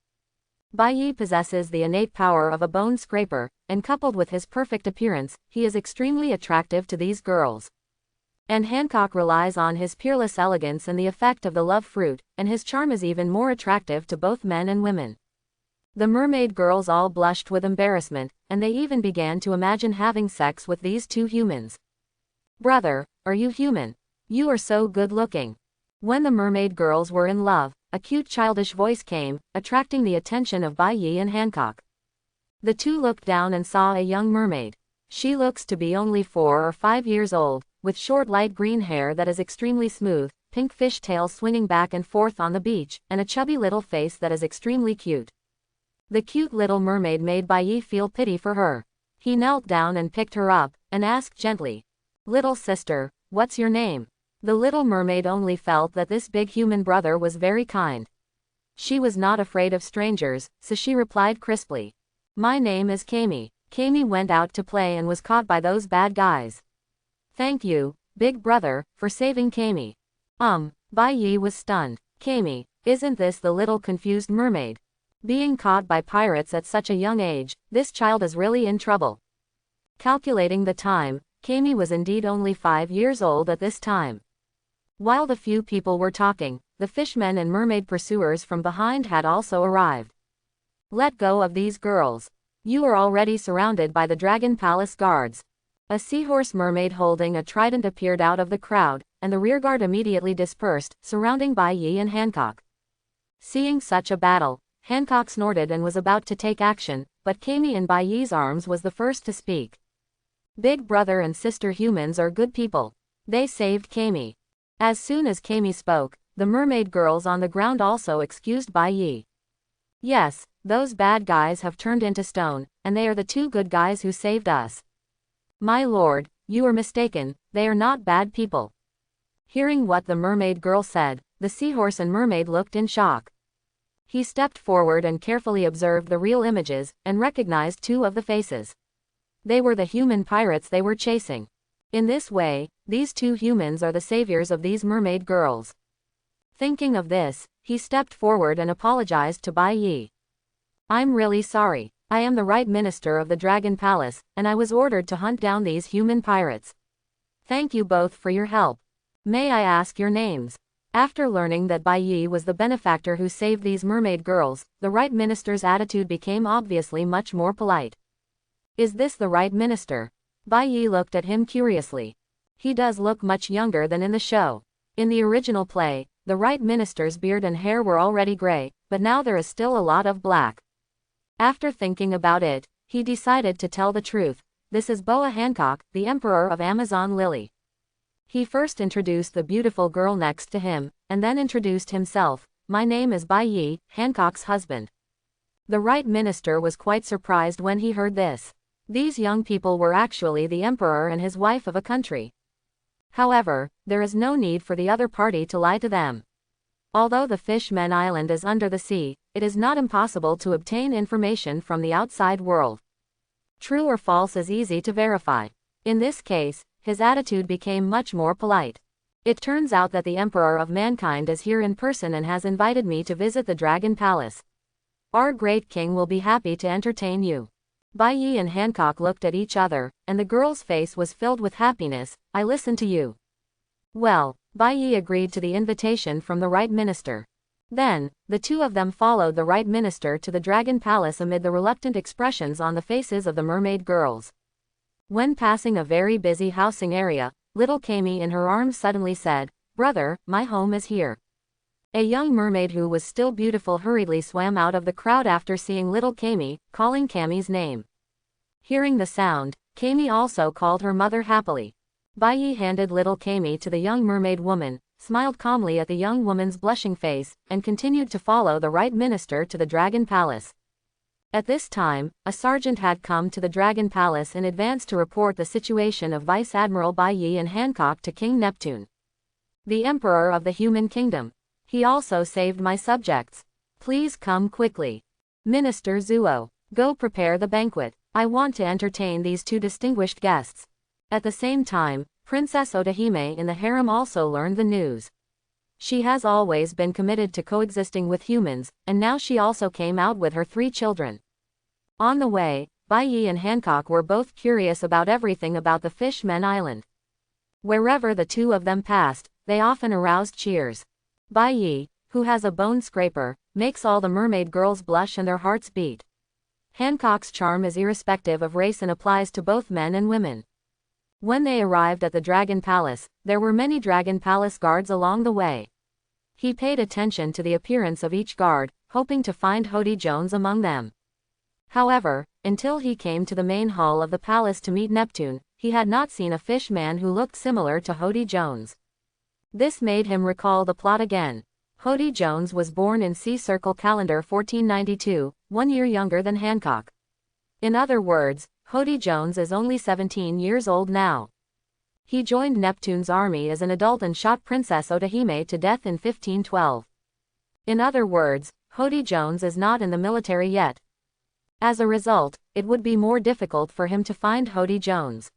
Bai Yi possesses the innate power of a bone scraper, and coupled with his perfect appearance, he is extremely attractive to these girls. And Hancock relies on his peerless elegance and the effect of the love fruit, and his charm is even more attractive to both men and women. The mermaid girls all blushed with embarrassment, and they even began to imagine having sex with these two humans. "Brother, are you human? You are so good looking." When the mermaid girls were in love, a cute childish voice came, attracting the attention of Bai Yi and Hancock. The two looked down and saw a young mermaid. She looks to be only 4 or 5 years old, with short light green hair that is extremely smooth, pink fish tail swinging back and forth on the beach, and a chubby little face that is extremely cute. The cute little mermaid made Bai Yi feel pity for her. He knelt down and picked her up, and asked gently, "Little sister, what's your name?" The little mermaid only felt that this big human brother was very kind. She was not afraid of strangers, so she replied crisply, "My name is Kami. Kami went out to play and was caught by those bad guys." "Thank you, big brother, for saving Kami." Bai Yi was stunned. Kami, isn't this the little confused mermaid? Being caught by pirates at such a young age, this child is really in trouble. Calculating the time, Kami was indeed only 5 years old at this time. While the few people were talking, the fishmen and mermaid pursuers from behind had also arrived. "Let go of these girls. You are already surrounded by the Dragon Palace guards." A seahorse mermaid holding a trident appeared out of the crowd, and the rearguard immediately dispersed, surrounding Bai Yi and Hancock. Seeing such a battle, Hancock snorted and was about to take action, but Kami in Bai Yi's arms was the first to speak. "Big brother and sister humans are good people. They saved Kami." As soon as Kami spoke, the mermaid girls on the ground also excused Bai Yi. "Yes, those bad guys have turned into stone, and they are the two good guys who saved us." "My lord, you are mistaken, they are not bad people." Hearing what the mermaid girl said, the seahorse and mermaid looked in shock. He stepped forward and carefully observed the real images, and recognized 2 of the faces. They were the human pirates they were chasing. In this way, these 2 humans are the saviors of these mermaid girls. Thinking of this, he stepped forward and apologized to Bai Yi. "I'm really sorry. I am the right minister of the Dragon Palace, and I was ordered to hunt down these human pirates. Thank you both for your help. May I ask your names?" After learning that Bai Yi was the benefactor who saved these mermaid girls, the right minister's attitude became obviously much more polite. "Is this the right minister?" Bai Yi looked at him curiously. He does look much younger than in the show. In the original play, the right minister's beard and hair were already gray, but now there is still a lot of black. After thinking about it, he decided to tell the truth. "This is Boa Hancock, the Emperor of Amazon Lily." He first introduced the beautiful girl next to him, and then introduced himself. "My name is Bai Yi, Hancock's husband." The right minister was quite surprised when he heard this. These young people were actually the emperor and his wife of a country. However, there is no need for the other party to lie to them. Although the Fishmen Island is under the sea, it is not impossible to obtain information from the outside world. True or false is easy to verify. In this case, his attitude became much more polite. "It turns out that the Emperor of Mankind is here in person and has invited me to visit the Dragon Palace. Our great king will be happy to entertain you." Bai Yi and Hancock looked at each other, and the girl's face was filled with happiness. "I listen to you." Well, Bai Yi agreed to the invitation from the right minister. Then, the 2 of them followed the right minister to the Dragon Palace amid the reluctant expressions on the faces of the mermaid girls. When passing a very busy housing area, little Kami in her arms suddenly said, "Brother, my home is here." A young mermaid who was still beautiful hurriedly swam out of the crowd after seeing little Kami, calling Kami's name. Hearing the sound, Kami also called her mother happily. Bai Yi handed little Kami to the young mermaid woman, smiled calmly at the young woman's blushing face, and continued to follow the right minister to the Dragon Palace. At this time, a sergeant had come to the Dragon Palace in advance to report the situation of Vice Admiral Bai Yi and Hancock to King Neptune, the Emperor of the Human Kingdom. "He also saved my subjects. Please come quickly. Minister Zuo, go prepare the banquet. I want to entertain these 2 distinguished guests." At the same time, Princess Otahime in the harem also learned the news. She has always been committed to coexisting with humans, and now she also came out with her 3 children. On the way, Bai Yi and Hancock were both curious about everything about the Fishmen Island. Wherever the two of them passed, they often aroused cheers. Bai Yi, who has a bone scraper, makes all the mermaid girls blush and their hearts beat. Hancock's charm is irrespective of race and applies to both men and women. When they arrived at the Dragon Palace, there were many Dragon Palace guards along the way. He paid attention to the appearance of each guard, hoping to find Hody Jones among them. However, until he came to the main hall of the palace to meet Neptune, he had not seen a fish man who looked similar to Hody Jones. This made him recall the plot again. Hody Jones was born in Sea Circle calendar 1492, 1 year younger than Hancock. In other words, Hody Jones is only 17 years old now. He joined Neptune's army as an adult and shot Princess Otahime to death in 1512. In other words, Hody Jones is not in the military yet. As a result, it would be more difficult for him to find Hody Jones.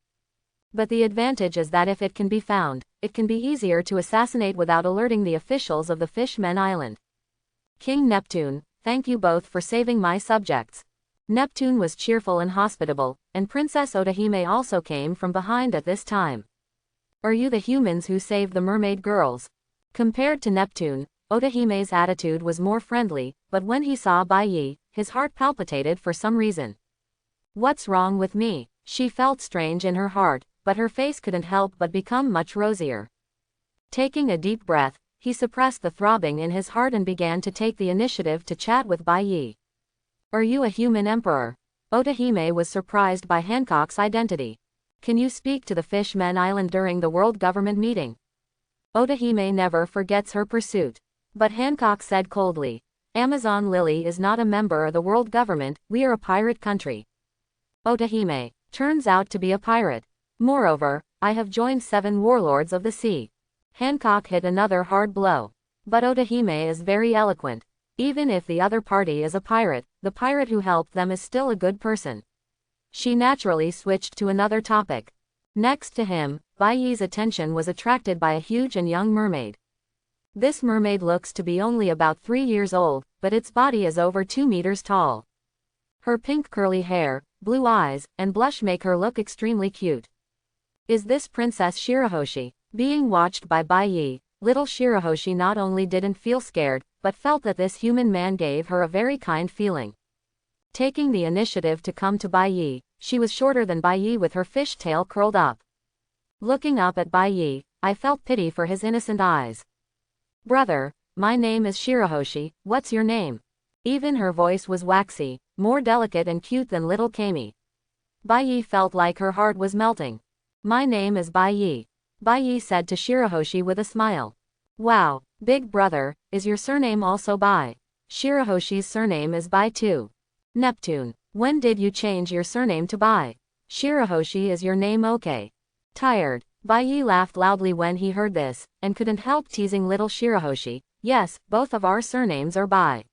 But the advantage is that if it can be found, it can be easier to assassinate without alerting the officials of the Fishmen Island. King Neptune, thank you both for saving my subjects. Neptune was cheerful and hospitable, and Princess Otahime also came from behind at this time. Are you the humans who saved the mermaid girls? Compared to Neptune, Otahime's attitude was more friendly, but when he saw Bai Yi, his heart palpitated for some reason. What's wrong with me? She felt strange in her heart, but her face couldn't help but become much rosier. Taking a deep breath, he suppressed the throbbing in his heart and began to take the initiative to chat with Bai Yi. Are you a human emperor? Otahime was surprised by Hancock's identity. Can you speak to the Fishmen Island during the World Government meeting? Otahime never forgets her pursuit. But Hancock said coldly, Amazon Lily is not a member of the world government, we are a pirate country. Otahime, turns out to be a pirate. Moreover, I have joined 7 warlords of the sea. Hancock hit another hard blow. But Otahime is very eloquent. Even if the other party is a pirate, the pirate who helped them is still a good person. She naturally switched to another topic. Next to him, Bai Yi's attention was attracted by a huge and young mermaid. This mermaid looks to be only about 3 years old, but its body is over 2 meters tall. Her pink curly hair, blue eyes, and blush make her look extremely cute. Is this Princess Shirahoshi? Being watched by Bai Yi, little Shirahoshi not only didn't feel scared, but felt that this human man gave her a very kind feeling. Taking the initiative to come to Bai Yi, she was shorter than Bai Yi with her fish tail curled up. Looking up at Bai Yi, I felt pity for his innocent eyes. Brother, my name is Shirahoshi, what's your name? Even her voice was waxy, more delicate and cute than little Kami. Bai Yi felt like her heart was melting. My name is Bai Yi. Bai Yi said to Shirahoshi with a smile. Wow, big brother, is your surname also Bai? Shirahoshi's surname is Bai too. Neptune, when did you change your surname to Bai? Shirahoshi is your name okay? Tired. Bai Yi laughed loudly when he heard this, and couldn't help teasing little Shirahoshi. Yes, both of our surnames are Bai.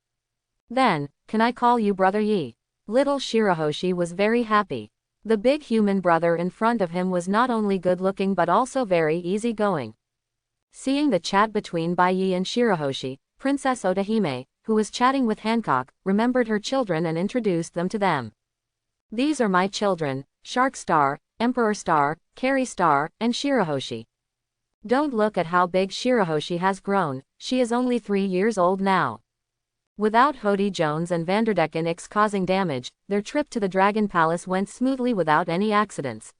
Then, can I call you Brother Yi? Little Shirahoshi was very happy. The big human brother in front of him was not only good-looking but also very easygoing. Seeing the chat between Bai Yi and Shirahoshi, Princess Otahime, who was chatting with Hancock, remembered her children and introduced them to them. These are my children, Shark Star, Emperor Star, Carry Star, and Shirahoshi. Don't look at how big Shirahoshi has grown, she is only 3 years old now. Without Hody Jones and Vanderdecken X causing damage, their trip to the Dragon Palace went smoothly without any accidents.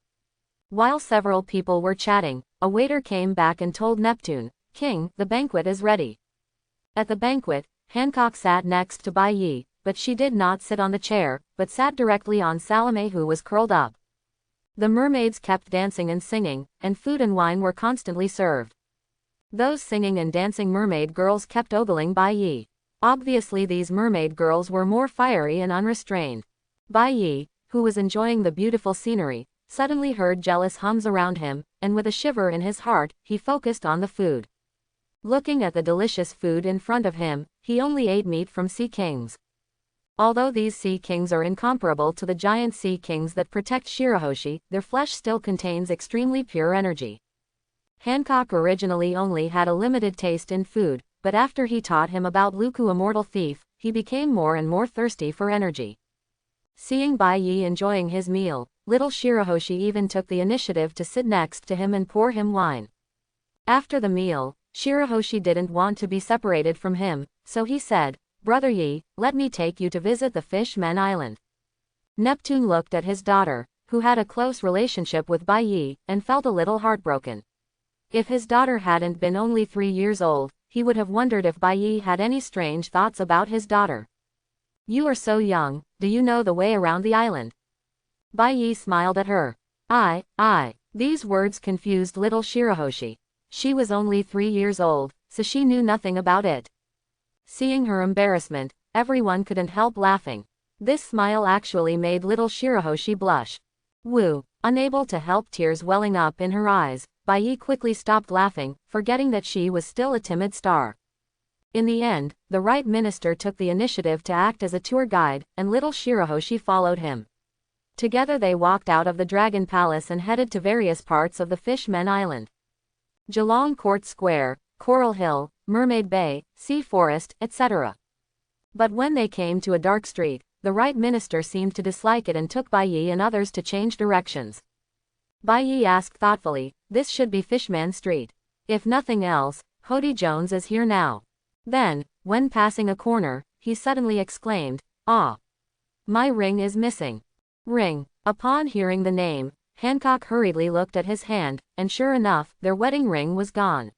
While several people were chatting, a waiter came back and told Neptune, King, the banquet is ready. At the banquet, Hancock sat next to Bai Yi, but she did not sit on the chair, but sat directly on Salome who was curled up. The mermaids kept dancing and singing, and food and wine were constantly served. Those singing and dancing mermaid girls kept ogling Bai Yi. Obviously these mermaid girls were more fiery and unrestrained. Bai Yi, who was enjoying the beautiful scenery, suddenly heard jealous hums around him, and with a shiver in his heart, he focused on the food. Looking at the delicious food in front of him, he only ate meat from sea kings. Although these sea kings are incomparable to the giant sea kings that protect Shirahoshi, their flesh still contains extremely pure energy. Hancock originally only had a limited taste in food, but after he taught him about Luku, Immortal Thief, he became more and more thirsty for energy. Seeing Bai Yi enjoying his meal, little Shirahoshi even took the initiative to sit next to him and pour him wine. After the meal, Shirahoshi didn't want to be separated from him, so he said, "Brother Yi, let me take you to visit the Fish-Men Island." Neptune looked at his daughter, who had a close relationship with Bai Yi, and felt a little heartbroken. If his daughter hadn't been only 3 years old, he would have wondered if Bai Yi had any strange thoughts about his daughter. "You are so young, do you know the way around the island?" Bai Yi smiled at her. I. These words confused little Shirahoshi. She was only 3 years old, so she knew nothing about it. Seeing her embarrassment, everyone couldn't help laughing. This smile actually made little Shirahoshi blush. Woo! Unable to help tears welling up in her eyes, Bai Yi quickly stopped laughing, forgetting that she was still a timid star. In the end, the right minister took the initiative to act as a tour guide, and little Shirahoshi followed him. Together they walked out of the Dragon Palace and headed to various parts of the Fish-Men Island. Geelong Court Square, Coral Hill, Mermaid Bay, Sea Forest, etc. But when they came to a dark street, the right minister seemed to dislike it and took Bai Yi and others to change directions. Bai Yi asked thoughtfully, "This should be Fishman Street. If nothing else, Hody Jones is here now." Then, when passing a corner, he suddenly exclaimed, "Ah! My ring is missing." Ring. Upon hearing the name, Hancock hurriedly looked at his hand, and sure enough, their wedding ring was gone.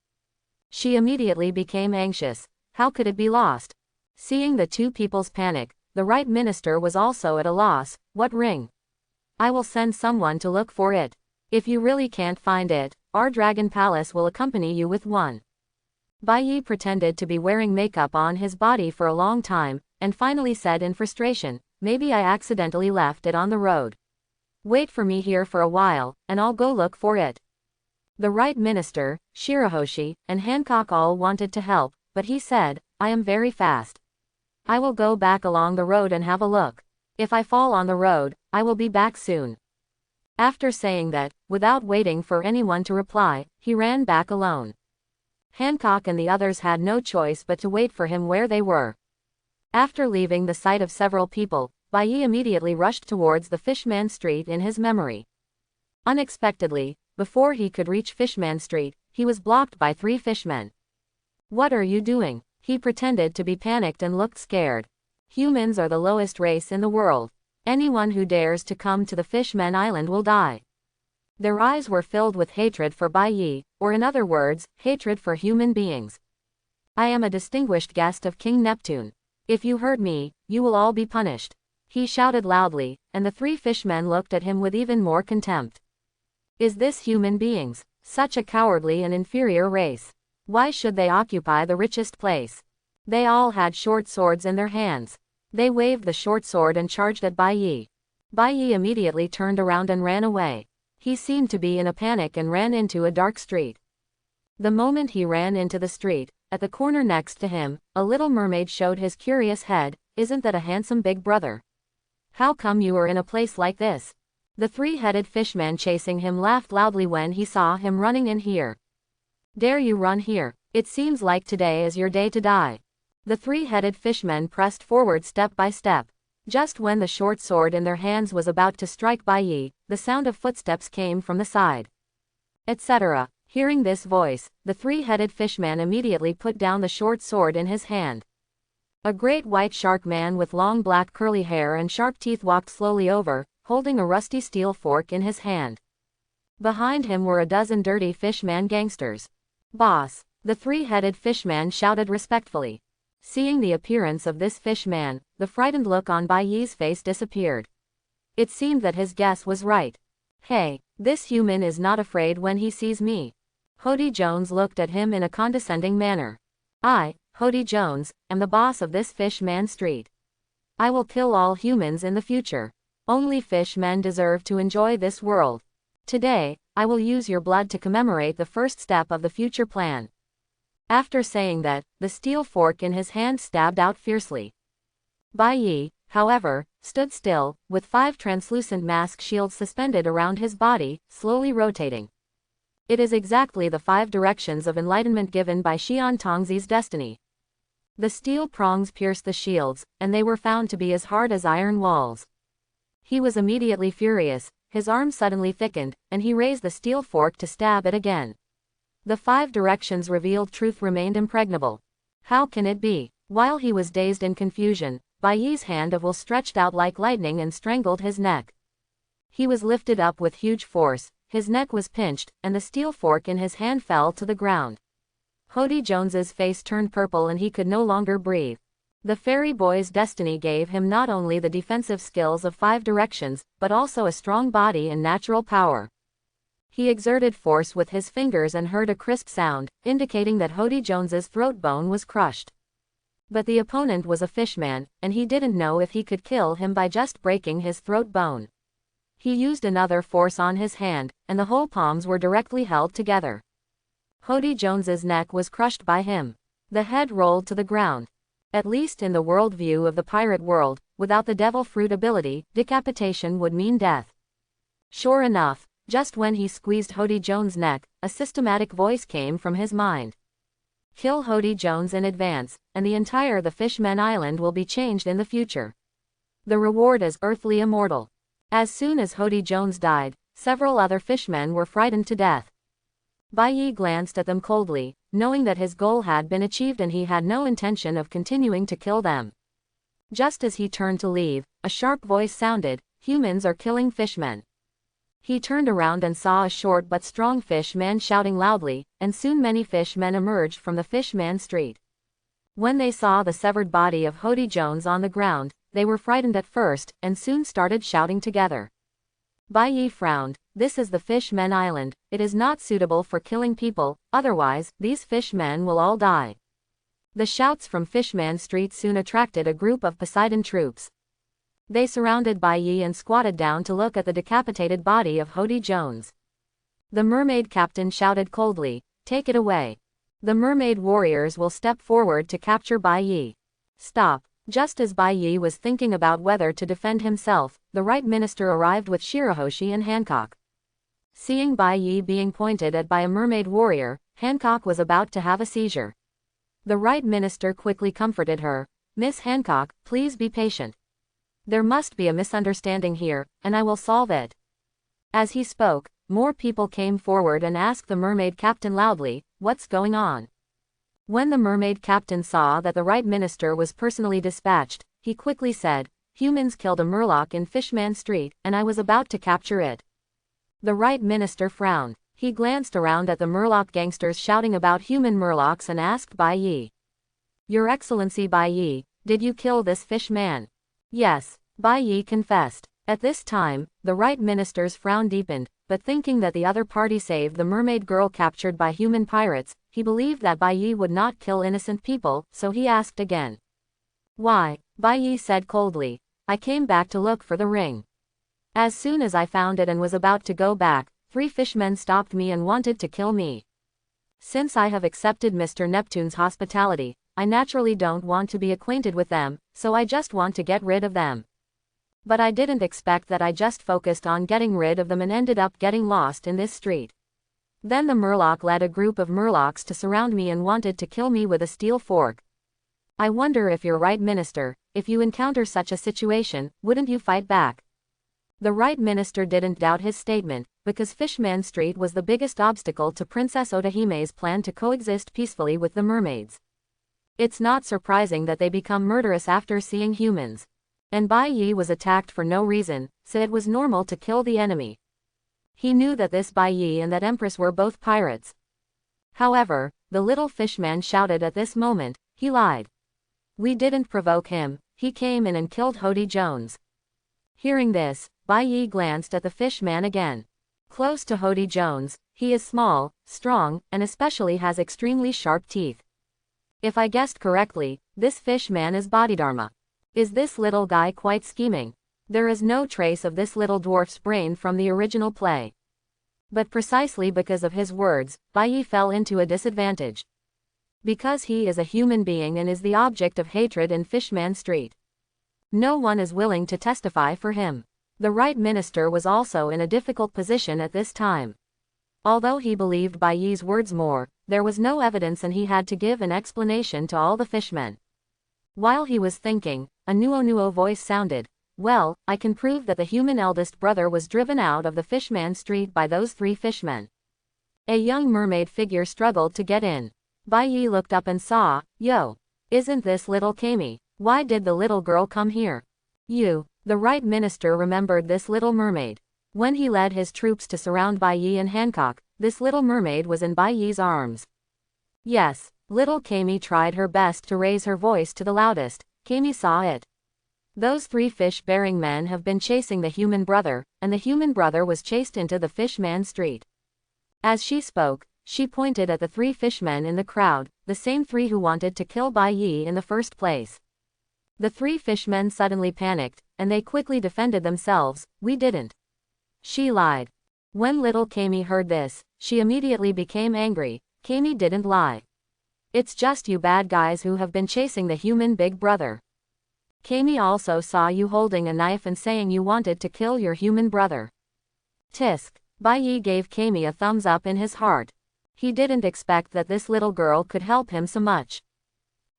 She immediately became anxious. How could it be lost? Seeing the two people's panic, the right minister was also at a loss. "What ring?" "I will send someone to look for it. If you really can't find it, our Dragon Palace will accompany you with one." Bai Yi pretended to be wearing makeup on his body for a long time, and finally said in frustration, "Maybe I accidentally left it on the road. Wait for me here for a while, and I'll go look for it." The right minister, Shirahoshi, and Hancock all wanted to help, but he said, "I am very fast. I will go back along the road and have a look. If I fall on the road, I will be back soon." After saying that, without waiting for anyone to reply, he ran back alone. Hancock and the others had no choice but to wait for him where they were. After leaving the sight of several people, Bai Yi immediately rushed towards the Fishman Street in his memory. Unexpectedly, before he could reach Fishman Street, he was blocked by 3 fishmen. "What are you doing?" He pretended to be panicked and looked scared. "Humans are the lowest race in the world. Anyone who dares to come to the Fishman Island will die." Their eyes were filled with hatred for Bai Yi, or in other words, hatred for human beings. "I am a distinguished guest of King Neptune. If you hurt me, you will all be punished," he shouted loudly, and the 3 fishmen looked at him with even more contempt. Is this human beings? Such a cowardly and inferior race. Why should they occupy the richest place? They all had short swords in their hands. They waved the short sword and charged at Bai Yi. Bai Yi immediately turned around and ran away. He seemed to be in a panic and ran into a dark street. The moment he ran into the street, at the corner next to him, a little mermaid showed his curious head. "Isn't that a handsome big brother? How come you are in a place like this?" The 3-headed fishman chasing him laughed loudly when he saw him running in here. "Dare you run here? It seems like today is your day to die." The 3-headed fishmen pressed forward step by step. Just when the short sword in their hands was about to strike Bai Yi, the sound of footsteps came from the side, etc. Hearing this voice, the 3-headed fishman immediately put down the short sword in his hand. A great white shark man with long black curly hair and sharp teeth walked slowly over, holding a rusty steel fork in his hand. Behind him were a dozen dirty fishman gangsters. "Boss!" the 3-headed fishman shouted respectfully. Seeing the appearance of this fishman, the frightened look on Bai Yi's face disappeared. It seemed that his guess was right. "Hey, this human is not afraid when he sees me." Hody Jones looked at him in a condescending manner. "I, Hody Jones, am the boss of this Fishman Street. I will kill all humans in the future. Only fishmen deserve to enjoy this world. Today, I will use your blood to commemorate the first step of the future plan." After saying that, the steel fork in his hand stabbed out fiercely. Bai Yi, however, stood still, with 5 translucent mask shields suspended around his body, slowly rotating. It is exactly the 5 directions of enlightenment given by Xian Tongzi's destiny. The steel prongs pierced the shields, and they were found to be as hard as iron walls. He was immediately furious, his arm suddenly thickened, and he raised the steel fork to stab it again. The 5 directions revealed truth remained impregnable. How can it be? While he was dazed in confusion, Bai Yi's hand of will stretched out like lightning and strangled his neck. He was lifted up with huge force, his neck was pinched, and the steel fork in his hand fell to the ground. Hody Jones's face turned purple and he could no longer breathe. The fairy boy's destiny gave him not only the defensive skills of 5 directions, but also a strong body and natural power. He exerted force with his fingers and heard a crisp sound, indicating that Hody Jones's throat bone was crushed. But the opponent was a fishman, and he didn't know if he could kill him by just breaking his throat bone. He used another force on his hand, and the whole palms were directly held together. Hody Jones's neck was crushed by him. The head rolled to the ground. At least in the worldview of the pirate world, without the devil fruit ability, decapitation would mean death. Sure enough, just when he squeezed Hody Jones' neck, a systematic voice came from his mind. Kill Hody Jones in advance, and the entire the Fishmen Island will be changed in the future. The reward is earthly immortal. As soon as Hody Jones died, several other fishmen were frightened to death. Bai Yi glanced at them coldly, knowing that his goal had been achieved and he had no intention of continuing to kill them. Just as he turned to leave, a sharp voice sounded, "Humans are killing fishmen." He turned around and saw a short but strong fishman shouting loudly, and soon many fishmen emerged from the fishman street. When they saw the severed body of Hody Jones on the ground, they were frightened at first, and soon started shouting together. Bai Yi frowned. This is the Fishmen Island, it is not suitable for killing people, otherwise, these fishmen will all die. The shouts from Fishman Street soon attracted a group of Poseidon troops. They surrounded Bai Yi and squatted down to look at the decapitated body of Hody Jones. The mermaid captain shouted coldly, "Take it away. The mermaid warriors will step forward to capture Bai Yi." Stop. Just as Bai Yi was thinking about whether to defend himself, the right minister arrived with Shirahoshi and Hancock. Seeing Bai Yi being pointed at by a mermaid warrior, Hancock was about to have a seizure. The right minister quickly comforted her. "Miss Hancock, please be patient. There must be a misunderstanding here, and I will solve it." As he spoke, more people came forward and asked the mermaid captain loudly, "What's going on?" When the mermaid captain saw that the right minister was personally dispatched, he quickly said, "Humans killed a murloc in Fishman Street, and I was about to capture it." The right minister frowned. He glanced around at the murloc gangsters shouting about human murlocs and asked Bai Yi. "Your Excellency Bai Yi, did you kill this fishman?" "Yes," Bai Yi confessed. At this time, the right minister's frown deepened, but thinking that the other party saved the mermaid girl captured by human pirates, he believed that Bai Yi would not kill innocent people, so he asked again. "Why?" Bai Yi said coldly. "I came back to look for the ring. As soon as I found it and was about to go back, 3 fishmen stopped me and wanted to kill me. Since I have accepted Mr. Neptune's hospitality, I naturally don't want to be acquainted with them, so I just want to get rid of them. But I didn't expect that I just focused on getting rid of them and ended up getting lost in this street. Then the murloc led a group of murlocs to surround me and wanted to kill me with a steel fork. I wonder if you're right minister, if you encounter such a situation, wouldn't you fight back?" The right minister didn't doubt his statement, because Fishman Street was the biggest obstacle to Princess Odahime's plan to coexist peacefully with the mermaids. It's not surprising that they become murderous after seeing humans. And Bai Yi was attacked for no reason, so it was normal to kill the enemy. He knew that this Bai Yi and that Empress were both pirates. However, the little fishman shouted at this moment, "He lied. We didn't provoke him, he came in and killed Hody Jones." Hearing this, Bai Yi glanced at the fishman again. Close to Hody Jones, he is small, strong, and especially has extremely sharp teeth. If I guessed correctly, this fishman is Bodhidharma. Is this little guy quite scheming? There is no trace of this little dwarf's brain from the original play. But precisely because of his words, Bai Yi fell into a disadvantage. Because he is a human being and is the object of hatred in Fishman Street. No one is willing to testify for him. The right minister was also in a difficult position at this time. Although he believed Bai Yi's words more, there was no evidence and he had to give an explanation to all the fishmen. While he was thinking, a nuo voice sounded. Well, I can prove that the human eldest brother was driven out of the fishman street by those 3 fishmen. A young mermaid figure struggled to get in. Bai Yi looked up and saw, yo, isn't this little Kami? Why did the little girl come here? The right minister remembered this little mermaid. When he led his troops to surround Bai Yi and Hancock, this little mermaid was in Bai Yi's arms. Yes, little Kami tried her best to raise her voice to the loudest. Kami saw it. Those 3 fish-bearing men have been chasing the human brother, and the human brother was chased into the fishman street. As she spoke, she pointed at the 3 fishmen in the crowd, the same 3 who wanted to kill Bai Yi in the first place. The 3 fishmen suddenly panicked, and they quickly defended themselves. We didn't. She lied. When little Kami heard this, she immediately became angry. Kami didn't lie. It's just you bad guys who have been chasing the human big brother. Kami also saw you holding a knife and saying you wanted to kill your human brother. Tisk. Bai Yi gave Kami a thumbs up in his heart. He didn't expect that this little girl could help him so much.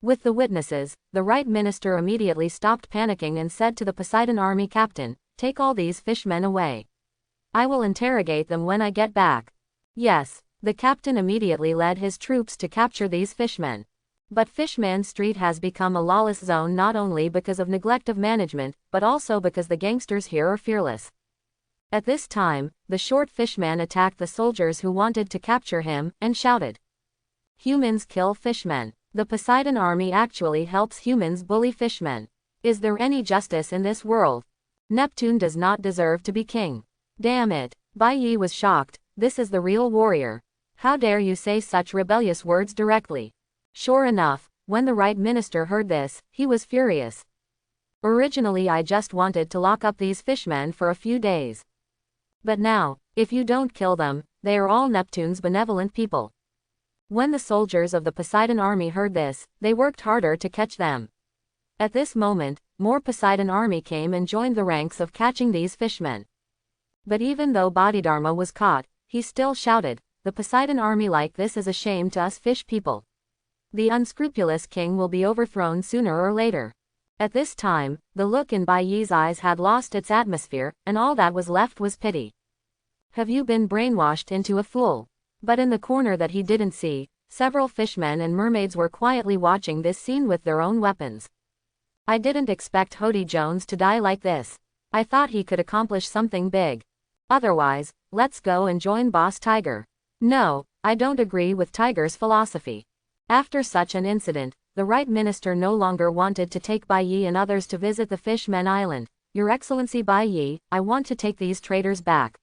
With the witnesses, the right minister immediately stopped panicking and said to the Poseidon army captain, take all these fishmen away. I will interrogate them when I get back. Yes, the captain immediately led his troops to capture these fishmen. But Fishman Street has become a lawless zone not only because of neglect of management, but also because the gangsters here are fearless. At this time, the short fishman attacked the soldiers who wanted to capture him, and shouted, humans kill fishmen. The Poseidon army actually helps humans bully fishmen. Is there any justice in this world? Neptune does not deserve to be king. Damn it. Bai Yi was shocked. This is the real warrior. How dare you say such rebellious words directly? Sure enough, when the right minister heard this, he was furious. Originally I just wanted to lock up these fishmen for a few days. But now, if you don't kill them, they are all Neptune's benevolent people. When the soldiers of the Poseidon army heard this, they worked harder to catch them. At this moment, more Poseidon army came and joined the ranks of catching these fishmen. But even though Bodhidharma was caught, he still shouted, the Poseidon army like this is a shame to us fish people. The unscrupulous king will be overthrown sooner or later. At this time, the look in Bai Yi's eyes had lost its atmosphere, and all that was left was pity. Have you been brainwashed into a fool? But in the corner that he didn't see, several fishmen and mermaids were quietly watching this scene with their own weapons. I didn't expect Hody Jones to die like this. I thought he could accomplish something big. Otherwise, let's go and join Boss Tiger. No, I don't agree with Tiger's philosophy. After such an incident, the right minister no longer wanted to take Bai Yi and others to visit the Fishmen Island. Your Excellency Bai Yi, I want to take these traitors back.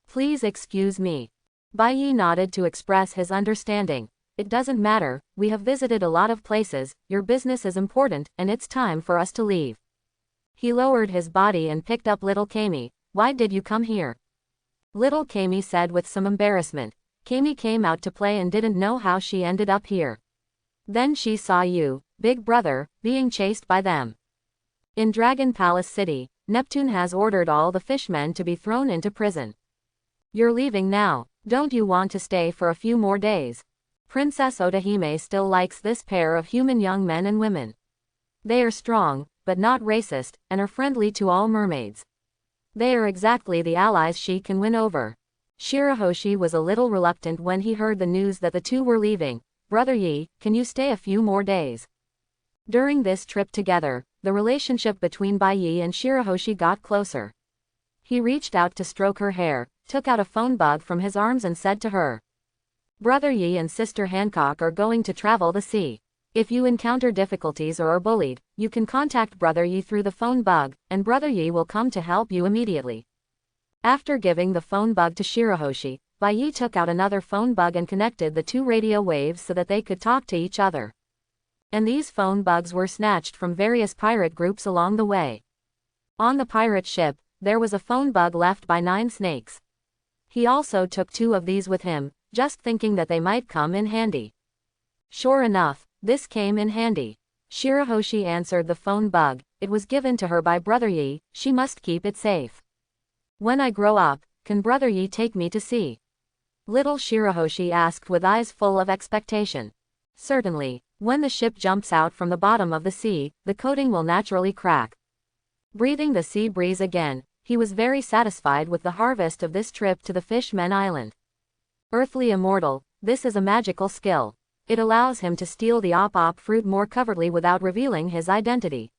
Please excuse me. Bai Yi nodded to express his understanding. It doesn't matter, we have visited a lot of places, your business is important, and it's time for us to leave. He lowered his body and picked up little Kami. Why did you come here? Little Kami said with some embarrassment. Kami came out to play and didn't know how she ended up here. Then she saw you, big brother, being chased by them. In Dragon Palace City, Neptune has ordered all the fishmen to be thrown into prison. You're leaving now, don't you want to stay for a few more days? Princess Otahime still likes this pair of human young men and women. They are strong, but not racist, and are friendly to all mermaids. They are exactly the allies she can win over. Shirahoshi was a little reluctant when he heard the news that the two were leaving. Brother Yi, can you stay a few more days? During this trip together, the relationship between Bai Yi and Shirahoshi got closer. He reached out to stroke her hair, took out a phone bug from his arms and said to her, Brother Yi and Sister Hancock are going to travel the sea. If you encounter difficulties or are bullied, you can contact Brother Yi through the phone bug, and Brother Yi will come to help you immediately. After giving the phone bug to Shirahoshi, Bai Yi took out another phone bug and connected the two radio waves so that they could talk to each other. And these phone bugs were snatched from various pirate groups along the way. On the pirate ship, there was a phone bug left by 9 snakes. He also took 2 of these with him, just thinking that they might come in handy. Sure enough, this came in handy. Shirahoshi answered the phone bug. It was given to her by Brother Yi, she must keep it safe. When I grow up, can Brother Yi take me to sea? Little Shirahoshi asked with eyes full of expectation. Certainly. When the ship jumps out from the bottom of the sea, the coating will naturally crack. Breathing the sea breeze again, he was very satisfied with the harvest of this trip to the Fishmen Island. Earthly immortal, this is a magical skill. It allows him to steal the op fruit more covertly without revealing his identity.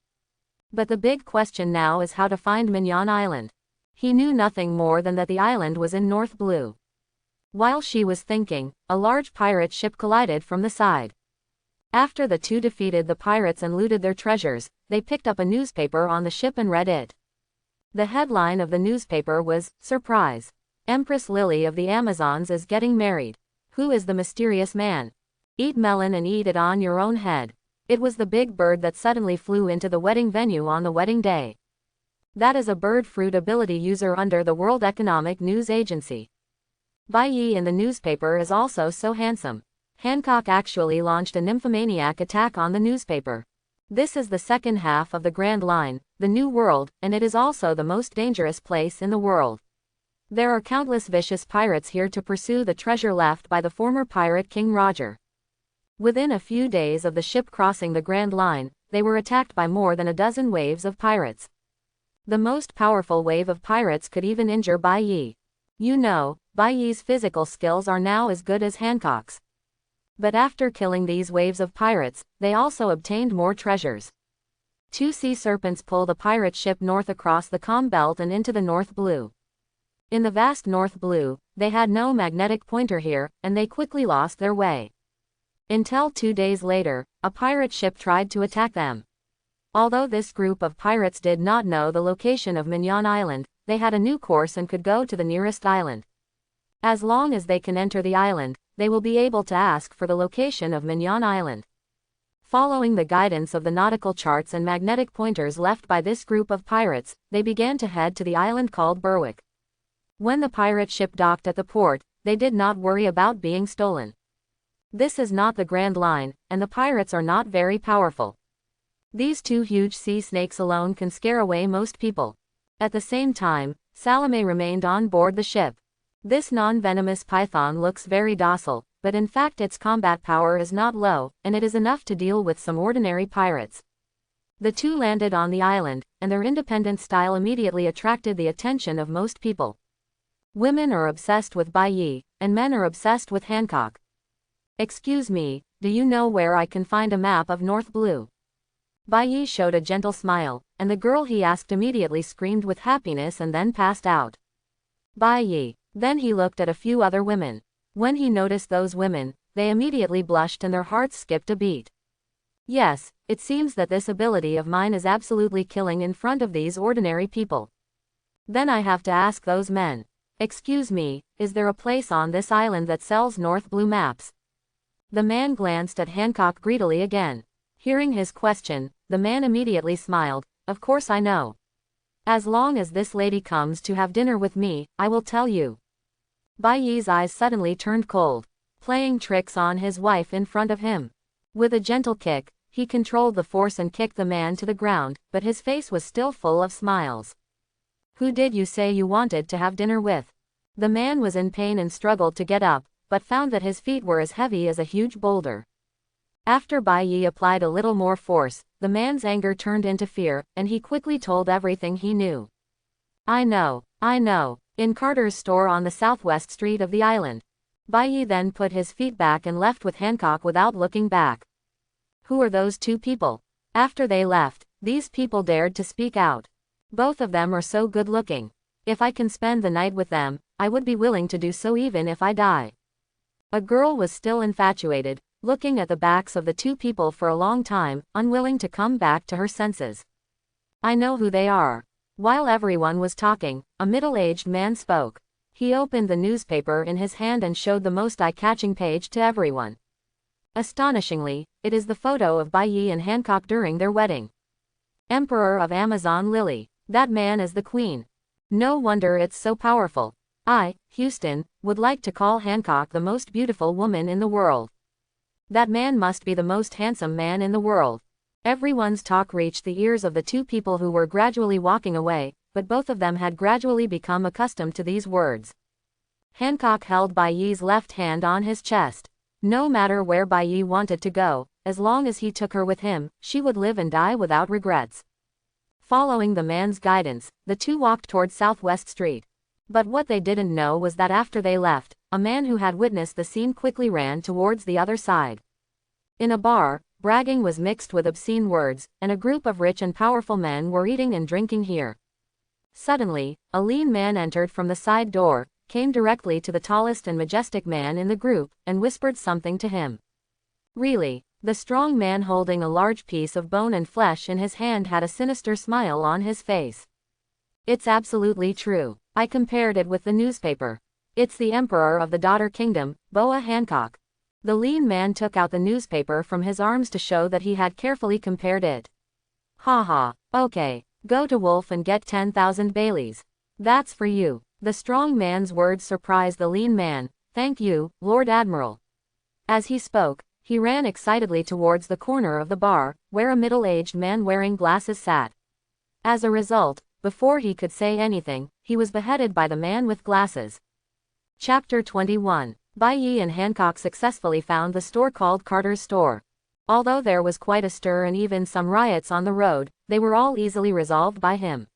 But the big question now is how to find Mignon Island. He knew nothing more than that the island was in North Blue. While she was thinking, a large pirate ship collided from the side. After the two defeated the pirates and looted their treasures, they picked up a newspaper on the ship and read it. The headline of the newspaper was, "Surprise! Empress Lily of the Amazons is getting married. Who is the mysterious man? Eat melon and eat it on your own head." It was the big bird that suddenly flew into the wedding venue on the wedding day. That is a bird fruit ability user under the World Economic News Agency. Bai Yi in the newspaper is also so handsome. Hancock actually launched a nymphomaniac attack on the newspaper. This is the second half of the Grand Line, the New World, and it is also the most dangerous place in the world. There are countless vicious pirates here to pursue the treasure left by the former pirate King Roger. Within a few days of the ship crossing the Grand Line, they were attacked by more than a dozen waves of pirates. The most powerful wave of pirates could even injure Bai Yi. You know, Bai Yi's physical skills are now as good as Hancock's. But after killing these waves of pirates, they also obtained more treasures. Two sea serpents pull the pirate ship north across the calm belt and into the North Blue. In the vast North Blue, they had no magnetic pointer here, and they quickly lost their way. Until 2 days later, a pirate ship tried to attack them. Although this group of pirates did not know the location of Mignon Island, they had a new course and could go to the nearest island. As long as they can enter the island, they will be able to ask for the location of Mignon Island. Following the guidance of the nautical charts and magnetic pointers left by this group of pirates, they began to head to the island called Berwick. When the pirate ship docked at the port, they did not worry about being stolen. This is not the Grand Line, and the pirates are not very powerful. These two huge sea snakes alone can scare away most people. At the same time, Salome remained on board the ship. This non-venomous python looks very docile, but in fact its combat power is not low, and it is enough to deal with some ordinary pirates. The two landed on the island, and their independent style immediately attracted the attention of most people. Women are obsessed with Bai Yi, and men are obsessed with Hancock. "Excuse me, do you know where I can find a map of North Blue?" Bai Yi showed a gentle smile, and the girl he asked immediately screamed with happiness and then passed out. Bai Yi. Then he looked at a few other women. When he noticed those women, they immediately blushed and their hearts skipped a beat. Yes, it seems that this ability of mine is absolutely killing in front of these ordinary people. Then I have to ask those men. "Excuse me, is there a place on this island that sells North Blue maps?" The man glanced at Hancock greedily again. Hearing his question, the man immediately smiled. "Of course I know. As long as this lady comes to have dinner with me, I will tell you." Bai Yi's eyes suddenly turned cold. Playing tricks on his wife in front of him. With a gentle kick, he controlled the force and kicked the man to the ground, but his face was still full of smiles. "Who did you say you wanted to have dinner with?" The man was in pain and struggled to get up, but found that his feet were as heavy as a huge boulder. After Bai Yi applied a little more force, the man's anger turned into fear, and he quickly told everything he knew. I know. In Carter's store on the southwest street of the island." Bai Yi then put his feet back and left with Hancock without looking back. "Who are those two people?" After they left, these people dared to speak out. "Both of them are so good looking. If I can spend the night with them, I would be willing to do so even if I die." A girl was still infatuated, looking at the backs of the two people for a long time, unwilling to come back to her senses. "I know who they are." While everyone was talking, a middle-aged man spoke. He opened the newspaper in his hand and showed the most eye-catching page to everyone. Astonishingly, it is the photo of Bai Yi and Hancock during their wedding. Emperor of Amazon Lily. That man is the queen. No wonder it's so powerful. I, Houston, would like to call Hancock the most beautiful woman in the world. That man must be the most handsome man in the world. Everyone's talk reached the ears of the two people who were gradually walking away, but both of them had gradually become accustomed to these words. Hancock held Bai Yi's left hand on his chest. No matter where Bai Yi wanted to go, as long as he took her with him, she would live and die without regrets. Following the man's guidance, the two walked toward Southwest Street. But what they didn't know was that after they left, a man who had witnessed the scene quickly ran towards the other side. In a bar, bragging was mixed with obscene words, and a group of rich and powerful men were eating and drinking here. Suddenly, a lean man entered from the side door, came directly to the tallest and majestic man in the group, and whispered something to him. Really, the strong man holding a large piece of bone and flesh in his hand had a sinister smile on his face. It's absolutely true. I compared it with the newspaper. It's the Emperor of the Daughter Kingdom, Boa Hancock. The lean man took out the newspaper from his arms to show that he had carefully compared it. Haha, okay, go to Wolf and get 10,000 Baileys. That's for you. The strong man's words surprised the lean man. Thank you, Lord Admiral. As he spoke, he ran excitedly towards the corner of the bar, where a middle-aged man wearing glasses sat. As a result, before he could say anything, he was beheaded by the man with glasses. Chapter 21. Bai Yi and Hancock successfully found the store called Carter's Store. Although there was quite a stir and even some riots on the road, they were all easily resolved by him.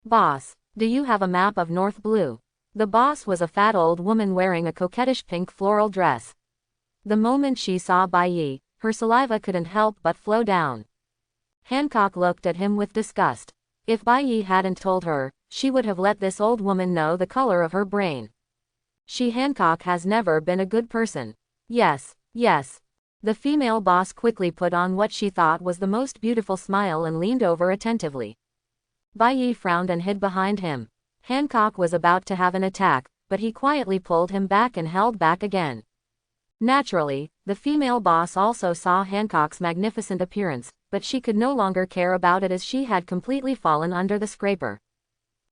Boss, do you have a map of North Blue? The boss was a fat old woman wearing a coquettish pink floral dress. The moment she saw Bai Yi, her saliva couldn't help but flow down. Hancock looked at him with disgust. If Bai Yi hadn't told her, she would have let this old woman know the color of her brain. Hancock has never been a good person. Yes, yes. The female boss quickly put on what she thought was the most beautiful smile and leaned over attentively. Bai Yi frowned and hid behind him. Hancock was about to have an attack, but he quietly pulled him back and held back again. Naturally, the female boss also saw Hancock's magnificent appearance, but she could no longer care about it as she had completely fallen under the scraper.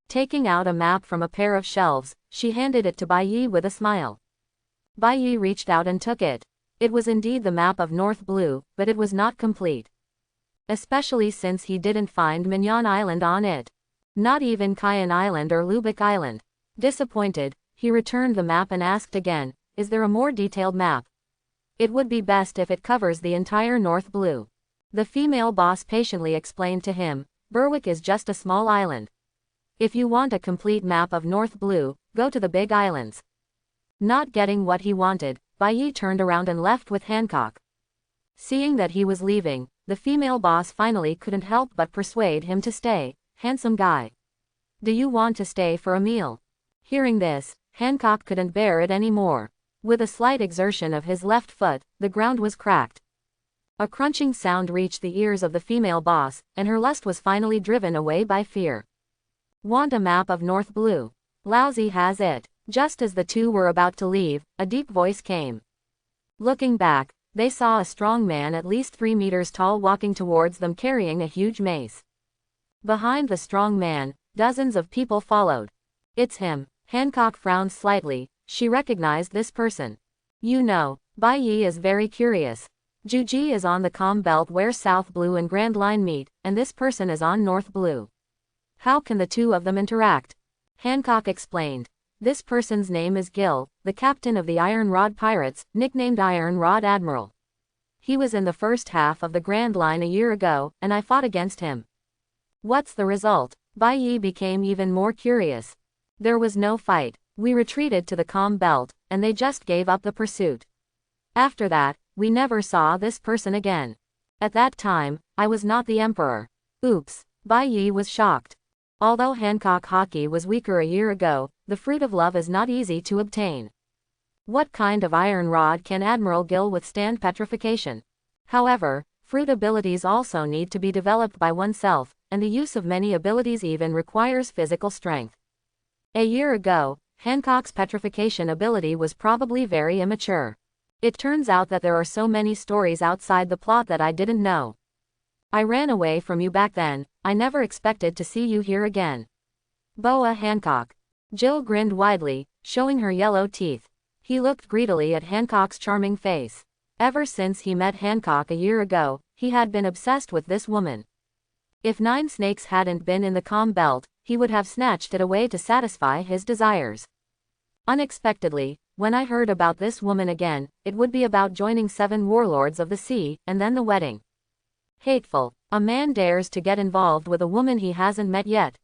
Taking out a map from a pair of shelves, she handed it to Bai Yi with a smile. Bai Yi reached out and took it. It was indeed the map of North Blue, but it was not complete. Especially since he didn't find Mignon Island on it. Not even Cayenne Island or Lubeck Island. Disappointed, he returned the map and asked again, is there a more detailed map? It would be best if it covers the entire North Blue. The female boss patiently explained to him, Berwick is just a small island. If you want a complete map of North Blue, go to the Big Islands. Not getting what he wanted, Bai Yi turned around and left with Hancock. Seeing that he was leaving, the female boss finally couldn't help but persuade him to stay. Handsome guy. Do you want to stay for a meal? Hearing this, Hancock couldn't bear it anymore. With a slight exertion of his left foot, the ground was cracked. A crunching sound reached the ears of the female boss, and her lust was finally driven away by fear. Want a map of North Blue? Lousy has it. Just as the two were about to leave, a deep voice came. Looking back, they saw a strong man at least 3 meters tall walking towards them carrying a huge mace. Behind the strong man, dozens of people followed. It's him. Hancock frowned slightly. She recognized this person. You know, Bai Yi is very curious. Juji is on the calm belt where South Blue and Grand Line meet, and this person is on North Blue. How can the two of them interact? Hancock explained. This person's name is Gil, the captain of the Iron Rod Pirates, nicknamed Iron Rod Admiral. He was in the first half of the Grand Line a year ago, and I fought against him. What's the result? Bai Yi became even more curious. There was no fight. We retreated to the calm belt, and they just gave up the pursuit. After that, we never saw this person again. At that time, I was not the emperor. Oops. Bai Yi was shocked. Although Hancock hockey was weaker a year ago, the fruit of love is not easy to obtain. What kind of iron rod can Admiral Gil withstand petrification? However, fruit abilities also need to be developed by oneself, and the use of many abilities even requires physical strength. A year ago, Hancock's petrification ability was probably very immature. It turns out that there are so many stories outside the plot that I didn't know. I ran away from you back then, I never expected to see you here again. Boa Hancock. Jill grinned widely, showing her yellow teeth. He looked greedily at Hancock's charming face. Ever since he met Hancock a year ago, he had been obsessed with this woman. If 9 snakes hadn't been in the calm belt, he would have snatched it away to satisfy his desires. Unexpectedly, when I heard about this woman again, it would be about joining 7 warlords of the sea, and then the wedding. Hateful. A man dares to get involved with a woman he hasn't met yet.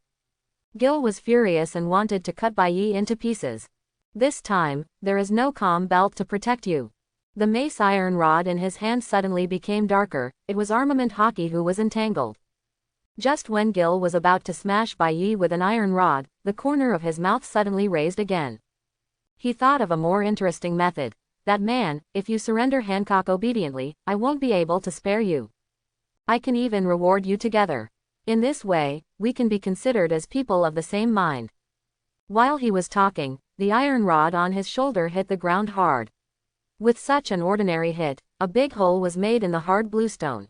Gil was furious and wanted to cut Bai Yi into pieces. This time, there is no calm belt to protect you. The mace iron rod in his hand suddenly became darker. It was armament hockey who was entangled. Just when Gil was about to smash Bai Yi with an iron rod, the corner of his mouth suddenly raised again. He thought of a more interesting method. That man, if you surrender Hancock obediently, I won't be able to spare you. I can even reward you together. In this way, we can be considered as people of the same mind. While he was talking, the iron rod on his shoulder hit the ground hard. With such an ordinary hit, a big hole was made in the hard bluestone.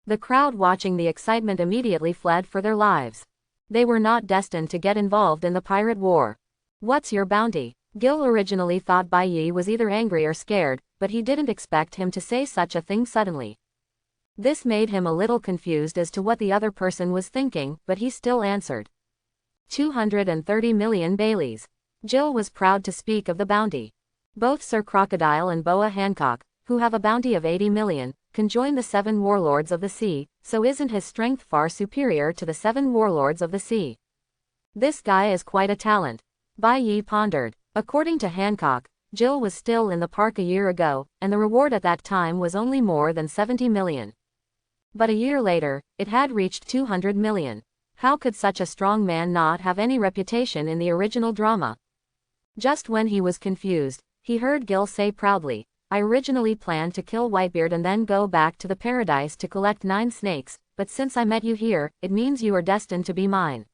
The crowd watching the excitement immediately fled for their lives. They were not destined to get involved in the pirate war. What's your bounty? Gil originally thought Bai Yi was either angry or scared, but he didn't expect him to say such a thing suddenly. This made him a little confused as to what the other person was thinking, but he still answered. 230 million Baileys. Jill was proud to speak of the bounty. Both Sir Crocodile and Boa Hancock, who have a bounty of 80 million, can join the 7 warlords of the sea, so isn't his strength far superior to the 7 warlords of the sea? This guy is quite a talent. Bai Yi pondered. According to Hancock, Jill was still in the park a year ago, and the reward at that time was only more than 70 million. But a year later, it had reached 200 million. How could such a strong man not have any reputation in the original drama? Just when he was confused, he heard Gil say proudly, I originally planned to kill Whitebeard and then go back to the paradise to collect 9 snakes, but since I met you here, it means you are destined to be mine.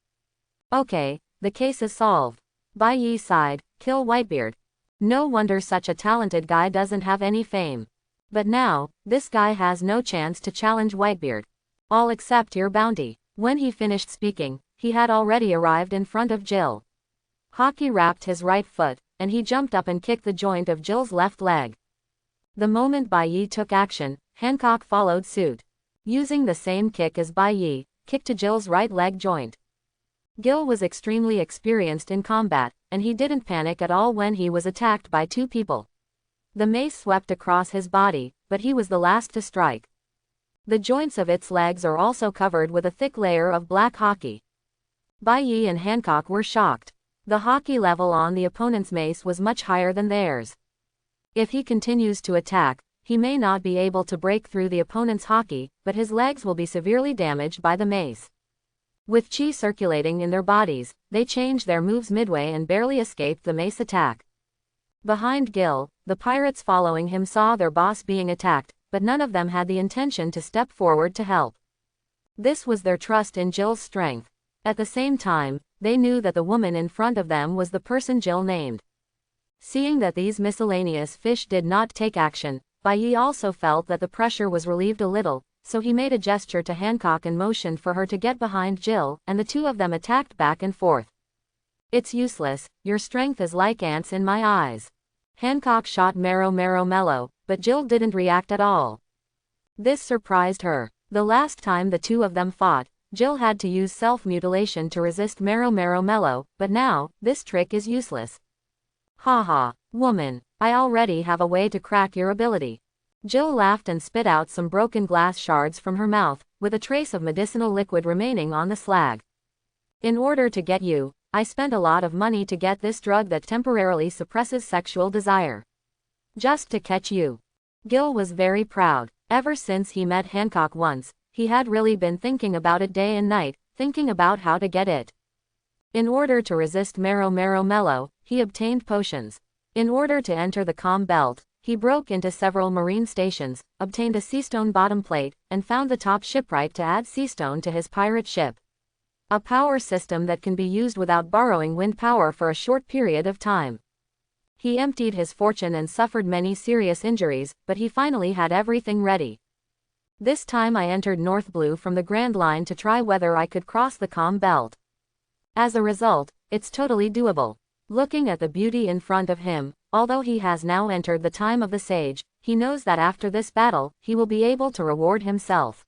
Okay, the case is solved. Bai Yi sighed, kill Whitebeard. No wonder such a talented guy doesn't have any fame. But now, this guy has no chance to challenge Whitebeard. I'll accept your bounty. When he finished speaking, he had already arrived in front of Jill. Hockey wrapped his right foot, and he jumped up and kicked the joint of Jill's left leg. The moment Bai Yi took action, Hancock followed suit. Using the same kick as Bai Yi, kicked to Jill's right leg joint. Gil was extremely experienced in combat, and he didn't panic at all when he was attacked by 2 people. The mace swept across his body, but he was the last to strike. The joints of its legs are also covered with a thick layer of black hockey. Bai Yi and Hancock were shocked. The hockey level on the opponent's mace was much higher than theirs. If he continues to attack, he may not be able to break through the opponent's hockey, but his legs will be severely damaged by the mace. With chi circulating in their bodies, they changed their moves midway and barely escaped the mace attack. Behind Gil, the pirates following him saw their boss being attacked, but none of them had the intention to step forward to help. This was their trust in Jill's strength. At the same time, they knew that the woman in front of them was the person Jill named. Seeing that these miscellaneous fish did not take action, Bai Yi also felt that the pressure was relieved a little, so he made a gesture to Hancock and motioned for her to get behind Jill, and the 2 of them attacked back and forth. It's useless, your strength is like ants in my eyes. Hancock shot Marrow Mellow, but Jill didn't react at all. This surprised her. The last time the 2 of them fought, Jill had to use self-mutilation to resist Marrow Mellow, but now, this trick is useless. Ha, woman, I already have a way to crack your ability. Jill laughed and spit out some broken glass shards from her mouth, with a trace of medicinal liquid remaining on the slag. In order to get you, I spent a lot of money to get this drug that temporarily suppresses sexual desire. Just to catch you. Gil was very proud. Ever since he met Hancock once, he had really been thinking about it day and night, thinking about how to get it. In order to resist Marrow Mellow, he obtained potions. In order to enter the calm belt, he broke into several marine stations, obtained a seastone bottom plate, and found the top shipwright to add seastone to his pirate ship. A power system that can be used without borrowing wind power for a short period of time. He emptied his fortune and suffered many serious injuries, but he finally had everything ready. This time I entered North Blue from the Grand Line to try whether I could cross the calm belt. As a result, it's totally doable. Looking at the beauty in front of him, although he has now entered the time of the sage, he knows that after this battle, he will be able to reward himself.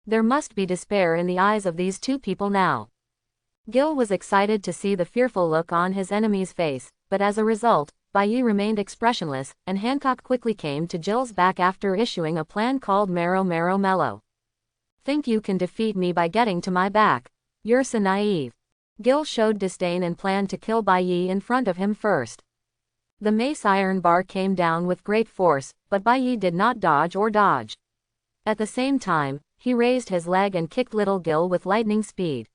There must be despair in the eyes of these 2 people now. Gil was excited to see the fearful look on his enemy's face, but as a result, Bai Yi remained expressionless, and Hancock quickly came to Jill's back after issuing a plan called Marrow Marrow Mellow. Think you can defeat me by getting to my back? You're so naive. Gil showed disdain and planned to kill Bai Yi in front of him first. The mace iron bar came down with great force, but Bai Yi did not dodge or dodge. At the same time, he raised his leg and kicked little Gil with lightning speed.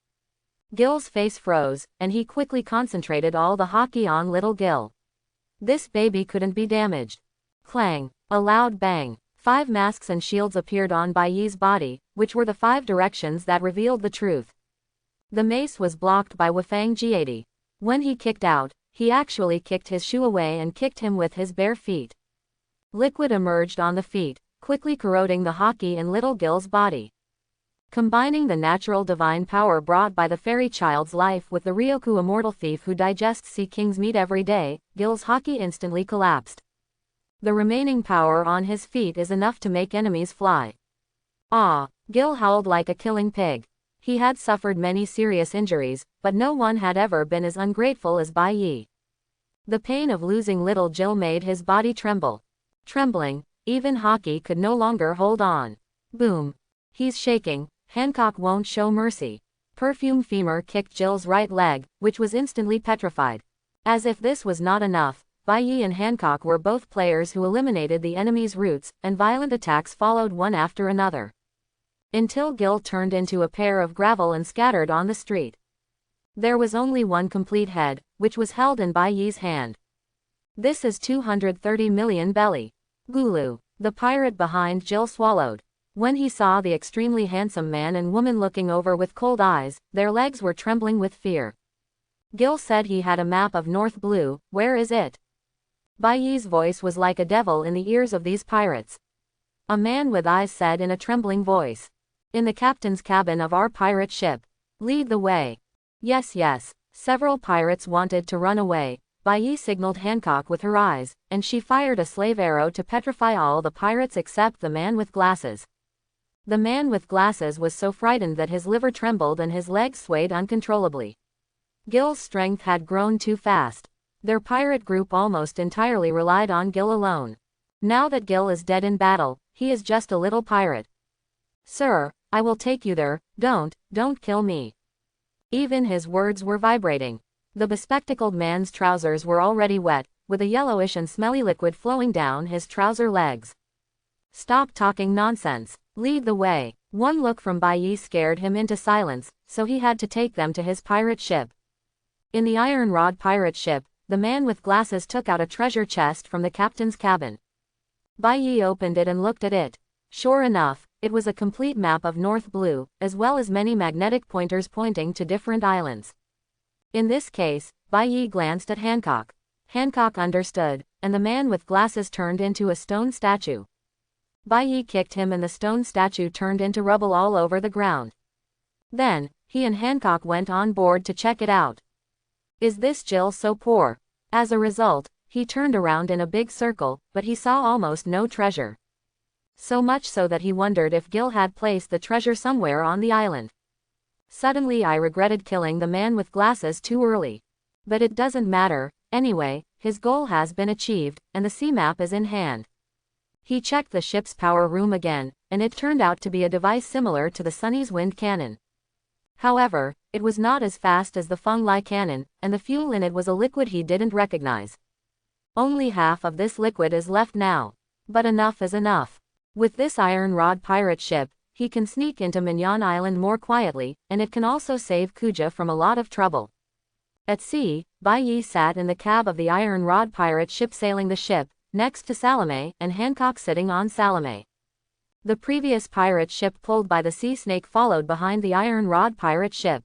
Gil's face froze, and he quickly concentrated all the hockey on little Gil. This baby couldn't be damaged. Clang! A loud bang. 5 masks and shields appeared on Bai Yi's body, which were the 5 directions that revealed the truth. The mace was blocked by Wafang G80. When he kicked out, he actually kicked his shoe away and kicked him with his bare feet. Liquid emerged on the feet, quickly corroding the hockey in little Gil's body. Combining the natural divine power brought by the fairy child's life with the Ryoku immortal thief who digests sea king's meat every day, Gil's hockey instantly collapsed. The remaining power on his feet is enough to make enemies fly. Ah! Gil howled like a killing pig. He had suffered many serious injuries, but no one had ever been as ungrateful as Bai Yi. The pain of losing little Jill made his body tremble. Trembling, even hockey could no longer hold on. Boom! He's shaking. Hancock won't show mercy. Perfume Femur kicked Jill's right leg, which was instantly petrified. As if this was not enough, Bai Yi and Hancock were both players who eliminated the enemy's roots, and violent attacks followed one after another. Until Gil turned into a pair of gravel and scattered on the street. There was only one complete head, which was held in Bai Yi's hand. This is 230 million belly. Gulu. The pirate behind Jill swallowed. When he saw the extremely handsome man and woman looking over with cold eyes, their legs were trembling with fear. Gil said he had a map of North Blue. Where is it? Bai Yi's voice was like a devil in the ears of these pirates. A man with eyes said in a trembling voice. In the captain's cabin of our pirate ship. Lead the way. Yes, yes. Several pirates wanted to run away. Bai Yi signaled Hancock with her eyes, and she fired a slave arrow to petrify all the pirates except the man with glasses. The man with glasses was so frightened that his liver trembled and his legs swayed uncontrollably. Gil's strength had grown too fast. Their pirate group almost entirely relied on Gil alone. Now that Gil is dead in battle, he is just a little pirate. Sir, I will take you there. Don't kill me. Even his words were vibrating. The bespectacled man's trousers were already wet, with a yellowish and smelly liquid flowing down his trouser legs. Stop talking nonsense. Lead the way. One look from Bai Yi scared him into silence, so he had to take them to his pirate ship. In the Iron Rod pirate ship, the man with glasses took out a treasure chest from the captain's cabin. Bai Yi opened it and looked at it. Sure enough, it was a complete map of North Blue, as well as many magnetic pointers pointing to different islands. In this case, Bai Yi glanced at Hancock. Hancock understood, and the man with glasses turned into a stone statue. Bai Yi kicked him and the stone statue turned into rubble all over the ground. Then, he and Hancock went on board to check it out. Is this Jill so poor? As a result, he turned around in a big circle, but he saw almost no treasure. So much so that he wondered if Gil had placed the treasure somewhere on the island. Suddenly I regretted killing the man with glasses too early. But it doesn't matter, anyway, his goal has been achieved, and the sea map is in hand. He checked the ship's power room again, and it turned out to be a device similar to the Sunny's wind cannon. However, it was not as fast as the Feng Lai cannon, and the fuel in it was a liquid he didn't recognize. Only half of this liquid is left now. But enough is enough. With this Iron Rod pirate ship, he can sneak into Mignon Island more quietly, and it can also save Kuja from a lot of trouble. At sea, Bai Yi sat in the cab of the Iron Rod pirate ship sailing the ship, next to Salome, and Hancock sitting on Salome. The previous pirate ship pulled by the Sea Snake followed behind the Iron Rod pirate ship.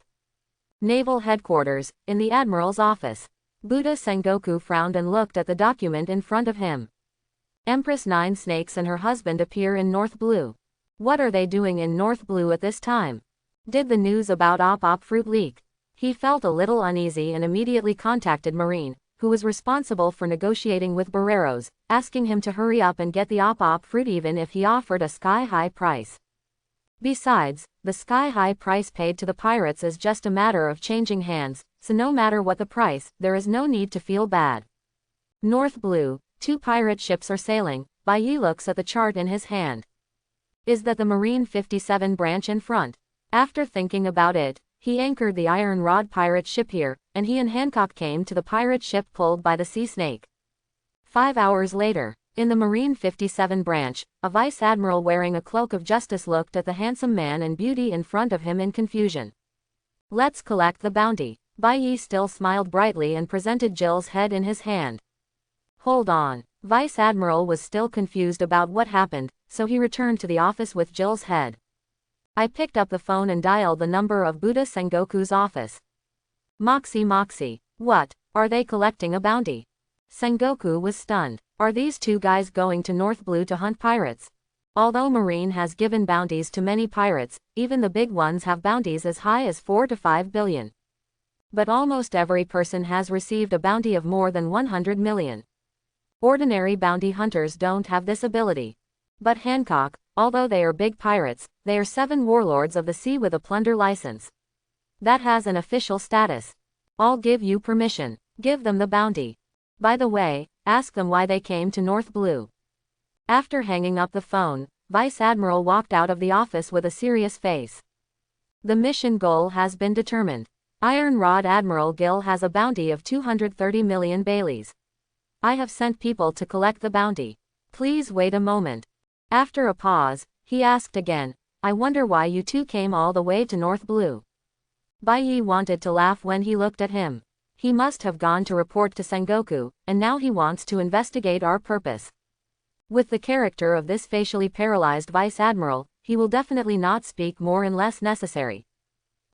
Naval Headquarters, in the Admiral's office. Buddha Sengoku frowned and looked at the document in front of him. Empress Nine Snakes and her husband appear in North Blue. What are they doing in North Blue at this time? Did the news about Op fruit leak? He felt a little uneasy and immediately contacted Marine, who was responsible for negotiating with Barreros, asking him to hurry up and get the op fruit even if he offered a sky-high price. Besides, the sky-high price paid to the pirates is just a matter of changing hands, so no matter what the price, there is no need to feel bad. North Blue, 2 pirate ships are sailing. Bai Yi looks at the chart in his hand. Is that the Marine 57 branch in front? After thinking about it, he anchored the Iron Rod pirate ship here, and he and Hancock came to the pirate ship pulled by the Sea Snake. 5 hours later, in the Marine 57 branch, a vice admiral wearing a cloak of justice looked at the handsome man and beauty in front of him in confusion. Let's collect the bounty. Bai Yi still smiled brightly and presented Jill's head in his hand. Hold on. Vice Admiral was still confused about what happened, so he returned to the office with Jill's head. I picked up the phone and dialed the number of Buddha Sengoku's office. Moxie. What? Are they collecting a bounty? Sengoku was stunned. Are these 2 guys going to North Blue to hunt pirates? Although Marine has given bounties to many pirates, even the big ones have bounties as high as 4 to 5 billion. But almost every person has received a bounty of more than 100 million. Ordinary bounty hunters don't have this ability. But Hancock, although they are big pirates, they are 7 warlords of the sea with a plunder license. That has an official status. I'll give you permission. Give them the bounty. By the way, ask them why they came to North Blue. After hanging up the phone, Vice Admiral walked out of the office with a serious face. The mission goal has been determined. Iron Rod Admiral Gill has a bounty of 230 million Baileys. I have sent people to collect the bounty. Please wait a moment. After a pause, he asked again, I wonder why you 2 came all the way to North Blue. Bai Yi wanted to laugh when he looked at him. He must have gone to report to Sengoku, and now he wants to investigate our purpose. With the character of this facially paralyzed Vice Admiral, he will definitely not speak more unless necessary.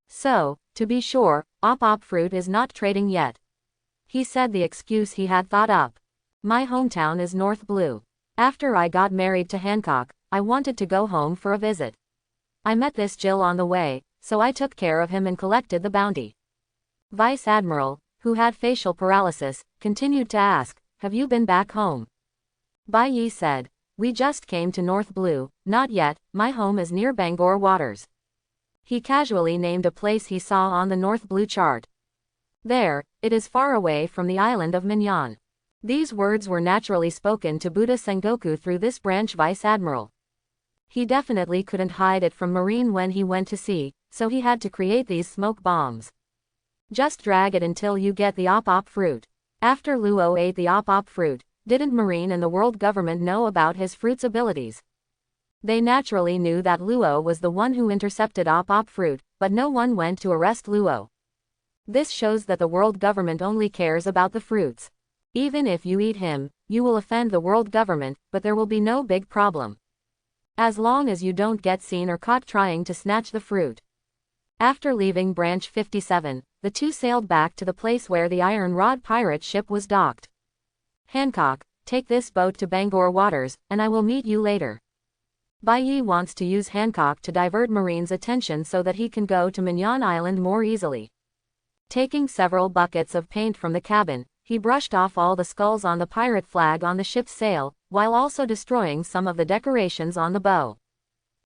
So, to be sure, Op Fruit is not trading yet. He said the excuse he had thought up. My hometown is North Blue. After I got married to Hancock, I wanted to go home for a visit. I met this Jill on the way, so I took care of him and collected the bounty. Vice Admiral, who had facial paralysis, continued to ask, have you been back home? Bai Yi said, we just came to North Blue, not yet, my home is near Bangor Waters. He casually named a place he saw on the North Blue chart. There, it is far away from the island of Mignon. These words were naturally spoken to Buddha Sengoku through this branch Vice Admiral. He definitely couldn't hide it from Marine when he went to sea, so he had to create these smoke bombs. Just drag it until you get the op fruit. After Luo ate the op fruit, didn't Marine and the world government know about his fruit's abilities? They naturally knew that Luo was the one who intercepted op fruit, but no one went to arrest Luo. This shows that the world government only cares about the fruits. Even if you eat him, you will offend the world government, but there will be no big problem. As long as you don't get seen or caught trying to snatch the fruit. After leaving Branch 57, the 2 sailed back to the place where the Iron Rod pirate ship was docked. Hancock, take this boat to Bangor Waters, and I will meet you later. Bai Yi wants to use Hancock to divert Marine's attention so that he can go to Mignon Island more easily. Taking several buckets of paint from the cabin, he brushed off all the skulls on the pirate flag on the ship's sail, while also destroying some of the decorations on the bow.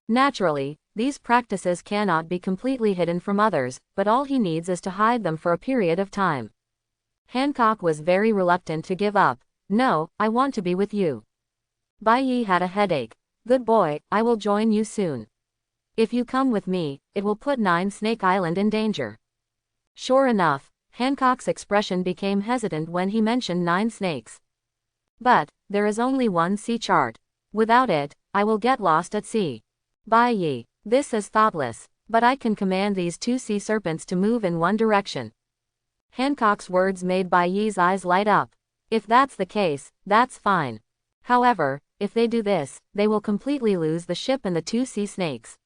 Naturally, these practices cannot be completely hidden from others, but all he needs is to hide them for a period of time. Hancock was very reluctant to give up. No, I want to be with you. Bai Yi had a headache. Good boy, I will join you soon. If you come with me, it will put 9 Snake Island in danger. Sure enough, Hancock's expression became hesitant when he mentioned 9 snakes. But, there is only one sea chart. Without it, I will get lost at sea. Bai Yi, this is thoughtless, but I can command these 2 sea serpents to move in one direction. Hancock's words made Bai Yi's eyes light up. If that's the case, that's fine. However, if they do this, they will completely lose the ship and the 2 sea snakes.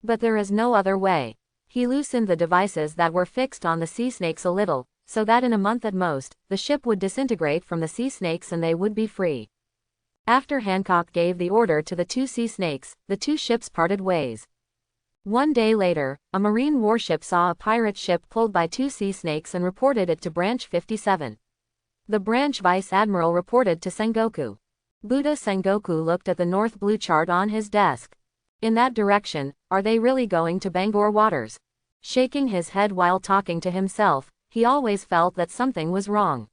But there is no other way. He loosened the devices that were fixed on the sea snakes a little, so that in a month at most, the ship would disintegrate from the sea snakes and they would be free. After Hancock gave the order to the 2 sea snakes, the 2 ships parted ways. One day later, a marine warship saw a pirate ship pulled by 2 sea snakes and reported it to Branch 57. The branch vice admiral reported to Sengoku. Buddha Sengoku looked at the North Blue chart on his desk. In that direction, are they really going to Bangor Waters? Shaking his head while talking to himself, he always felt that something was wrong.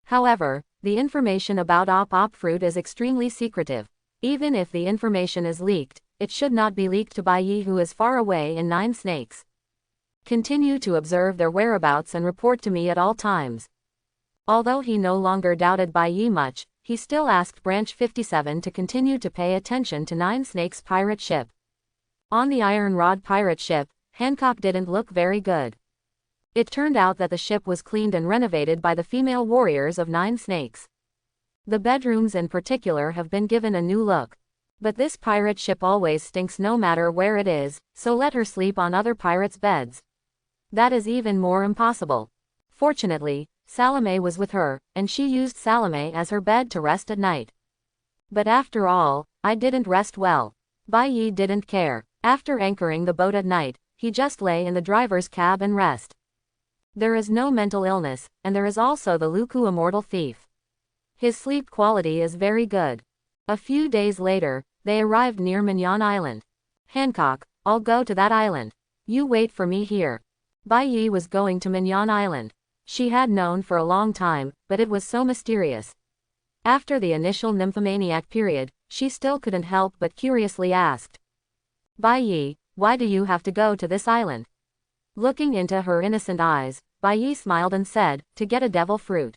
However, the information about op fruit is extremely secretive. Even if the information is leaked, it should not be leaked to Bai Yi, who is far away in Nine Snakes. Continue to observe their whereabouts and report to me at all times. Although he no longer doubted Bai Yi much, he still asked Branch 57 to continue to pay attention to Nine Snakes' pirate ship. On the Iron Rod pirate ship, Hancock didn't look very good. It turned out that the ship was cleaned and renovated by the female warriors of Nine Snakes. The bedrooms in particular have been given a new look. But this pirate ship always stinks no matter where it is, so let her sleep on other pirates' beds. That is even more impossible. Fortunately, Salome was with her, and she used Salome as her bed to rest at night. But after all, I didn't rest well. Bai Yi didn't care. After anchoring the boat at night, he just lay in the driver's cab and rest. There is no mental illness, and there is also the Luku immortal thief. His sleep quality is very good. A few days later, they arrived near Mignon Island. Hancock, I'll go to that island. You wait for me here. Bai Yi was going to Mignon Island. She had known for a long time, but it was so mysterious. After the initial nymphomaniac period, she still couldn't help but curiously asked, Bai Yi, why do you have to go to this island? Looking into her innocent eyes, Bai Yi smiled and said, to get a devil fruit.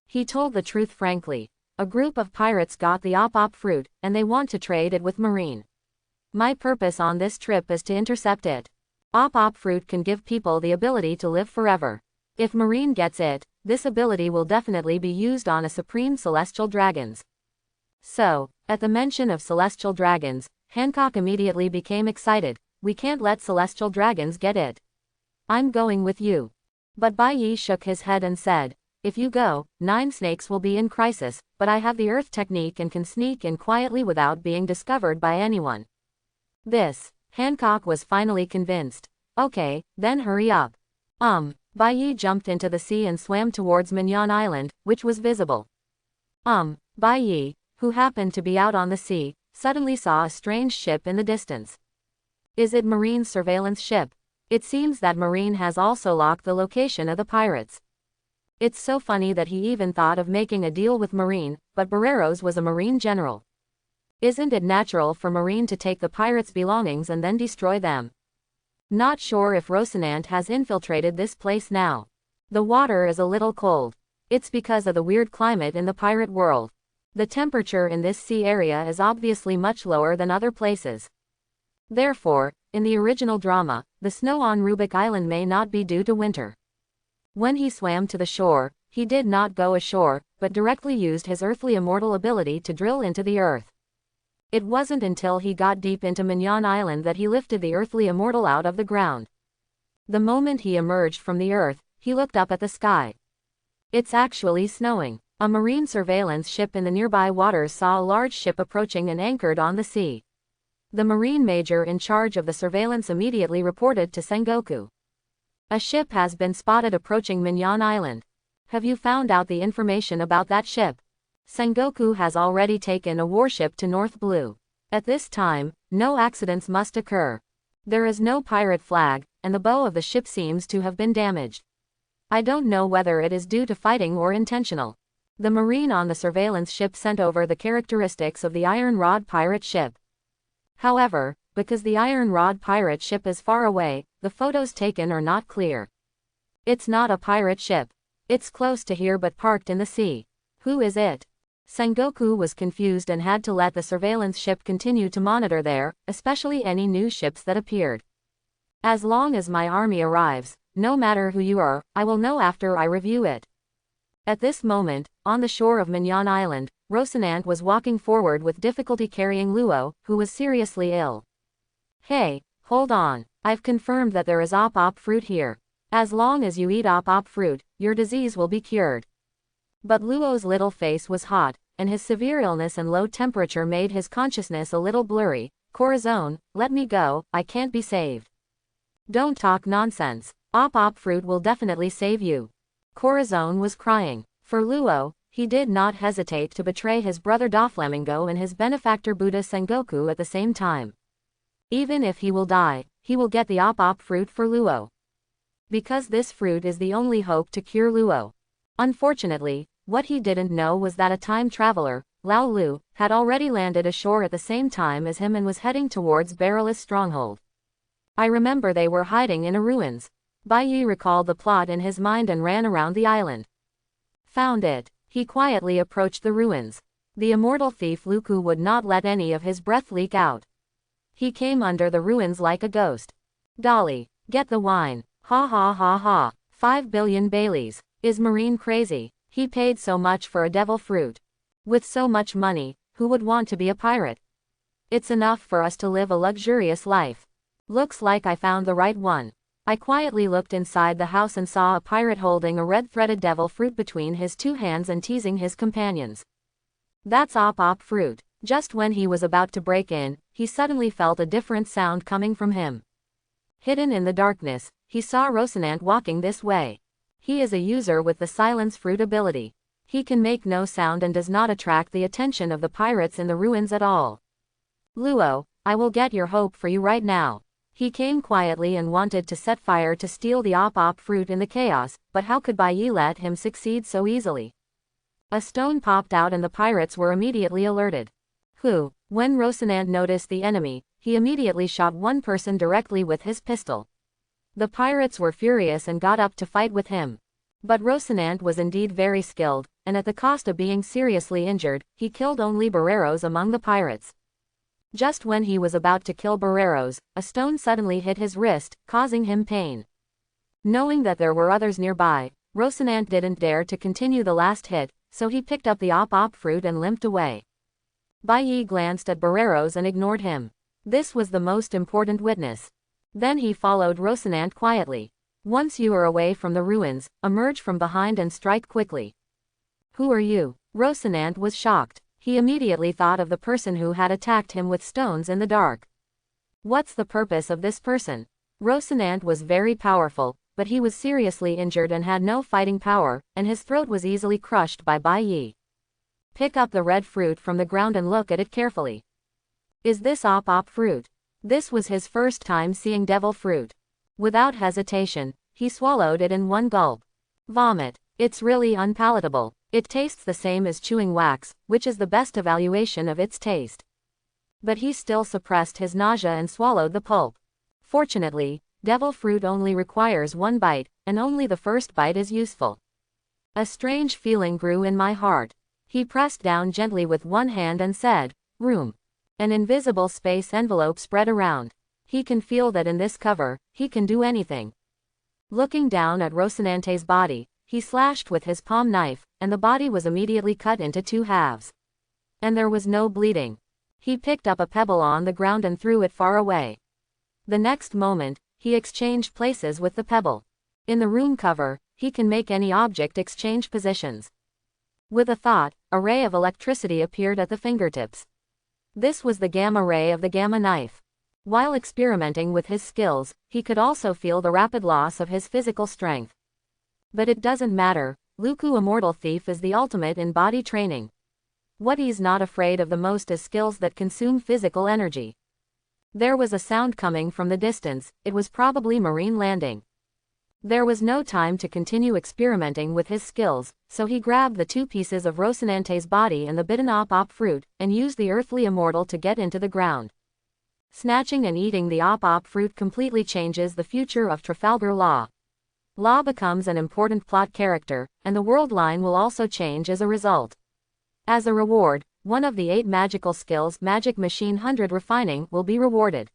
He told the truth frankly. A group of pirates got the op fruit, and they want to trade it with Marine. My purpose on this trip is to intercept it. Op fruit can give people the ability to live forever. If Marine gets it, this ability will definitely be used on a supreme celestial dragons. So, at the mention of celestial dragons, Hancock immediately became excited. We can't let celestial dragons get it. I'm going with you. But Bai Yi shook his head and said, if you go, Nine Snakes will be in crisis, but I have the earth technique and can sneak in quietly without being discovered by anyone. Hancock was finally convinced. Okay, then hurry up. Bai Yi jumped into the sea and swam towards Mignon Island, which was visible. Bai Yi, who happened to be out on the sea, suddenly saw a strange ship in the distance. Is it Marine's surveillance ship? It seems that Marine has also locked the location of the pirates. It's so funny that he even thought of making a deal with Marine, but Barreros was a Marine general. Isn't it natural for Marine to take the pirates' belongings and then destroy them? Not sure if Rocinante has infiltrated this place now. The water is a little cold. It's because of the weird climate in the pirate world. The temperature in this sea area is obviously much lower than other places. Therefore, in the original drama, the snow on Rubik Island may not be due to winter. When he swam to the shore, he did not go ashore, but directly used his earthly immortal ability to drill into the earth. It wasn't until he got deep into Mignon Island that he lifted the earthly immortal out of the ground. The moment he emerged from the earth, he looked up at the sky. It's actually snowing. A marine surveillance ship in the nearby waters saw a large ship approaching and anchored on the sea. The marine major in charge of the surveillance immediately reported to Sengoku. A ship has been spotted approaching Mignon Island. Have you found out the information about that ship? Sengoku has already taken a warship to North Blue. At this time, no accidents must occur. There is no pirate flag, and the bow of the ship seems to have been damaged. I don't know whether it is due to fighting or intentional. The Marine on the surveillance ship sent over the characteristics of the Iron Rod pirate ship. However, because the Iron Rod pirate ship is far away, the photos taken are not clear. It's not a pirate ship. It's close to here but parked in the sea. Who is it? Sengoku was confused and had to let the surveillance ship continue to monitor there, especially any new ships that appeared. As long as my army arrives, no matter who you are, I will know after I review it. At this moment, on the shore of Mignon Island, Rocinante was walking forward with difficulty carrying Luo, who was seriously ill. Hey, hold on. I've confirmed that there is op fruit here. As long as you eat op fruit, your disease will be cured. But Luo's little face was hot, and his severe illness and low temperature made his consciousness a little blurry. Corazon, let me go, I can't be saved. Don't talk nonsense. Op fruit will definitely save you. Corazon was crying. For Luo, he did not hesitate to betray his brother Doflamingo and his benefactor Buddha Sengoku at the same time. Even if he will die, he will get the op fruit for Luo. because this fruit is the only hope to cure Luo. Unfortunately, what he didn't know was that a time traveler, Lao Lu, had already landed ashore at the same time as him and was heading towards Barrel's stronghold. I remember they were hiding in a ruins. Bai Yi recalled the plot in his mind and ran around the island. Found it. He quietly approached the ruins. The immortal thief Luku would not let any of his breath leak out. He came under the ruins like a ghost. Dolly, get the wine. Ha ha ha ha. 5 billion Baileys. Is Marine crazy? He paid so much for a devil fruit. With so much money, who would want to be a pirate? It's enough for us to live a luxurious life. Looks like I found the right one. I quietly looked inside the house and saw a pirate holding a red-threaded devil fruit between his two hands and teasing his companions. That's op fruit. Just when he was about to break in, he suddenly felt a different sound coming from him. Hidden in the darkness, he saw Rocinante walking this way. He is a user with the silence fruit ability. He can make no sound and does not attract the attention of the pirates in the ruins at all. Luo, I will get your hope for you right now. He came quietly and wanted to set fire to steal the op fruit in the chaos, but how could Bai Yi let him succeed so easily? A stone popped out and the pirates were immediately alerted. When Rocinante noticed the enemy, he immediately shot one person directly with his pistol. The pirates were furious and got up to fight with him. But Rocinante was indeed very skilled, and at the cost of being seriously injured, he killed only Barreros among the pirates. Just when he was about to kill Barreros, a stone suddenly hit his wrist, causing him pain. Knowing that there were others nearby, Rocinante didn't dare to continue the last hit, so he picked up the op fruit and limped away. Bai Yi glanced at Barreros and ignored him. This was the most important witness. Then he followed Rocinante quietly. Once you are away from the ruins, emerge from behind and strike quickly. Who are you? Rocinante was shocked. He immediately thought of the person who had attacked him with stones in the dark. What's the purpose of this person? Rocinante was very powerful, but he was seriously injured and had no fighting power, and his throat was easily crushed by Bai Yi. Pick up the red fruit from the ground and look at it carefully. Is this op fruit? This was his first time seeing devil fruit. Without hesitation, he swallowed it in one gulp. Vomit. It's really unpalatable. It tastes the same as chewing wax, which is the best evaluation of its taste. But he still suppressed his nausea and swallowed the pulp. Fortunately, devil fruit only requires one bite, and only the first bite is useful. A strange feeling grew in my heart. He pressed down gently with one hand and said, "Room." An invisible space envelope spread around. He can feel that in this cover, he can do anything. Looking down at Rocinante's body, he slashed with his palm knife, and the body was immediately cut into two halves. And there was no bleeding. He picked up a pebble on the ground and threw it far away. The next moment, he exchanged places with the pebble. In the room cover, he can make any object exchange positions. With a thought, a ray of electricity appeared at the fingertips. This was the gamma ray of the gamma knife. While experimenting with his skills, he could also feel the rapid loss of his physical strength. But it doesn't matter, Luku Immortal Thief is the ultimate in body training. What he's not afraid of the most is skills that consume physical energy. There was a sound coming from the distance, it was probably Marine landing. There was no time to continue experimenting with his skills, so he grabbed the two pieces of Rocinante's body and the bitten op fruit, and used the earthly immortal to get into the ground. Snatching and eating the op fruit completely changes the future of Trafalgar Law. Law becomes an important plot character, and the world line will also change as a result. As a reward, one of the 8 magical skills, Magic Machine 100 Refining, will be rewarded.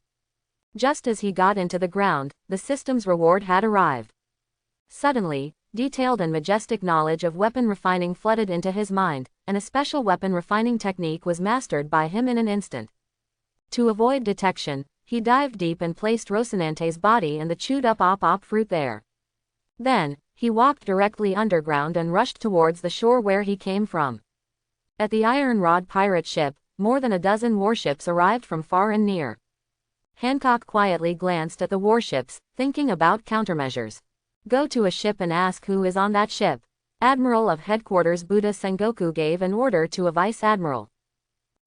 Just as he got into the ground, the system's reward had arrived. Suddenly, detailed and majestic knowledge of weapon refining flooded into his mind, and a special weapon refining technique was mastered by him in an instant. To avoid detection, he dived deep and placed Rocinante's body and the chewed-up op fruit there. Then, he walked directly underground and rushed towards the shore where he came from. At the Iron Rod pirate ship, more than a dozen warships arrived from far and near. Hancock quietly glanced at the warships, thinking about countermeasures. Go to a ship and ask who is on that ship. Admiral of Headquarters Buddha Sengoku gave an order to a vice admiral.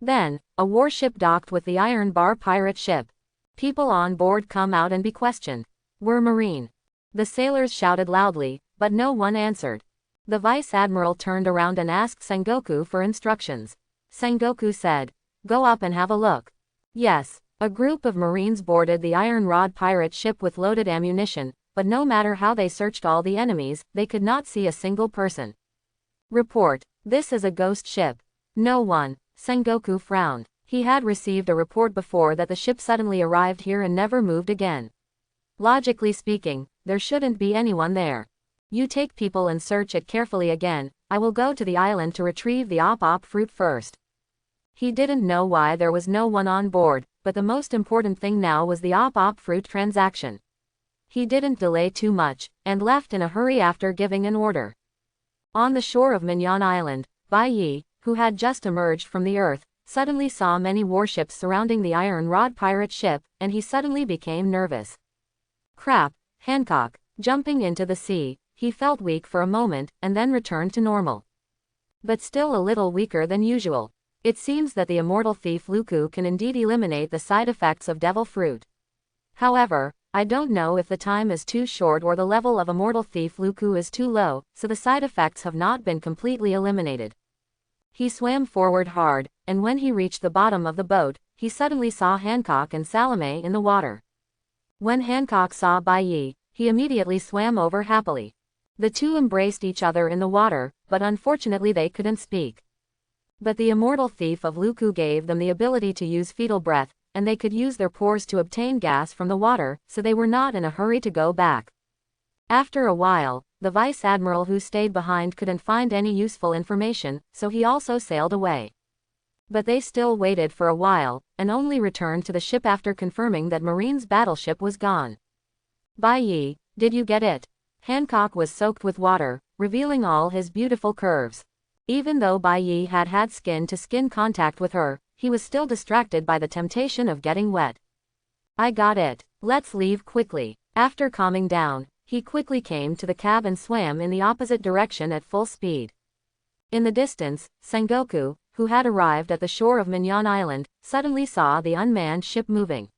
Then, a warship docked with the Iron Bar pirate ship. People on board come out and be questioned. We're Marine. The sailors shouted loudly, but no one answered. The vice admiral turned around and asked Sengoku for instructions. Sengoku said, "Go up and have a look." Yes. A group of Marines boarded the Iron Rod pirate ship with loaded ammunition, but no matter how they searched all the enemies, they could not see a single person. Report. This is a ghost ship. No one. Sengoku frowned. He had received a report before that the ship suddenly arrived here and never moved again. Logically speaking, there shouldn't be anyone there. You take people and search it carefully again. I will go to the island to retrieve the op fruit first. He didn't know why there was no one on board, but the most important thing now was the op fruit transaction. He didn't delay too much, and left in a hurry after giving an order. On the shore of Mignon Island, Bai Yi, who had just emerged from the earth, suddenly saw many warships surrounding the Iron Rod pirate ship, and he suddenly became nervous. Crap, Hancock. Jumping into the sea, he felt weak for a moment, and then returned to normal. But still a little weaker than usual. It seems that the immortal thief Luku can indeed eliminate the side effects of devil fruit. However, I don't know if the time is too short or the level of immortal thief Luku is too low, so the side effects have not been completely eliminated. He swam forward hard, and when he reached the bottom of the boat, he suddenly saw Hancock and Salome in the water. When Hancock saw Bai Yi, he immediately swam over happily. The two embraced each other in the water, but unfortunately they couldn't speak. But the immortal thief of Luku gave them the ability to use fetal breath, and they could use their pores to obtain gas from the water, so they were not in a hurry to go back. After a while, the vice admiral who stayed behind couldn't find any useful information, so he also sailed away. But they still waited for a while, and only returned to the ship after confirming that Marine's battleship was gone. Bai Yi, did you get it? Hancock was soaked with water, revealing all his beautiful curves. Even though Bai Yi had had skin-to-skin contact with her, he was still distracted by the temptation of getting wet. I got it. Let's leave quickly. After calming down, he quickly came to the cab and swam in the opposite direction at full speed. In the distance, Sengoku, who had arrived at the shore of Mignon Island, suddenly saw the unmanned ship moving.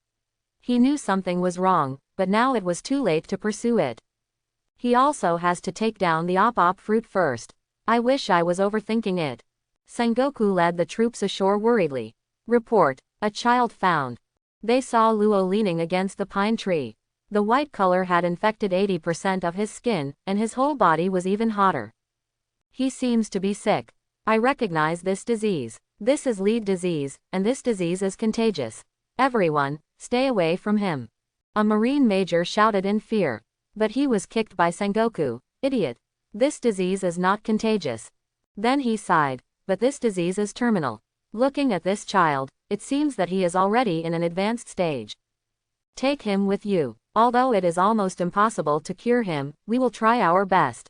He knew something was wrong, but now it was too late to pursue it. He also has to take down the op fruit first. I wish I was overthinking it. Sengoku led the troops ashore worriedly. Report. A child found. They saw Luo leaning against the pine tree. The white color had infected 80% of his skin, and his whole body was even hotter. He seems to be sick. I recognize this disease. This is lead disease, and this disease is contagious. Everyone, stay away from him. A Marine major shouted in fear. But he was kicked by Sengoku. Idiot. This disease is not contagious. Then he sighed. But this disease is terminal. Looking at this child, it seems that he is already in an advanced stage. Take him with you. Although it is almost impossible to cure him, we will try our best.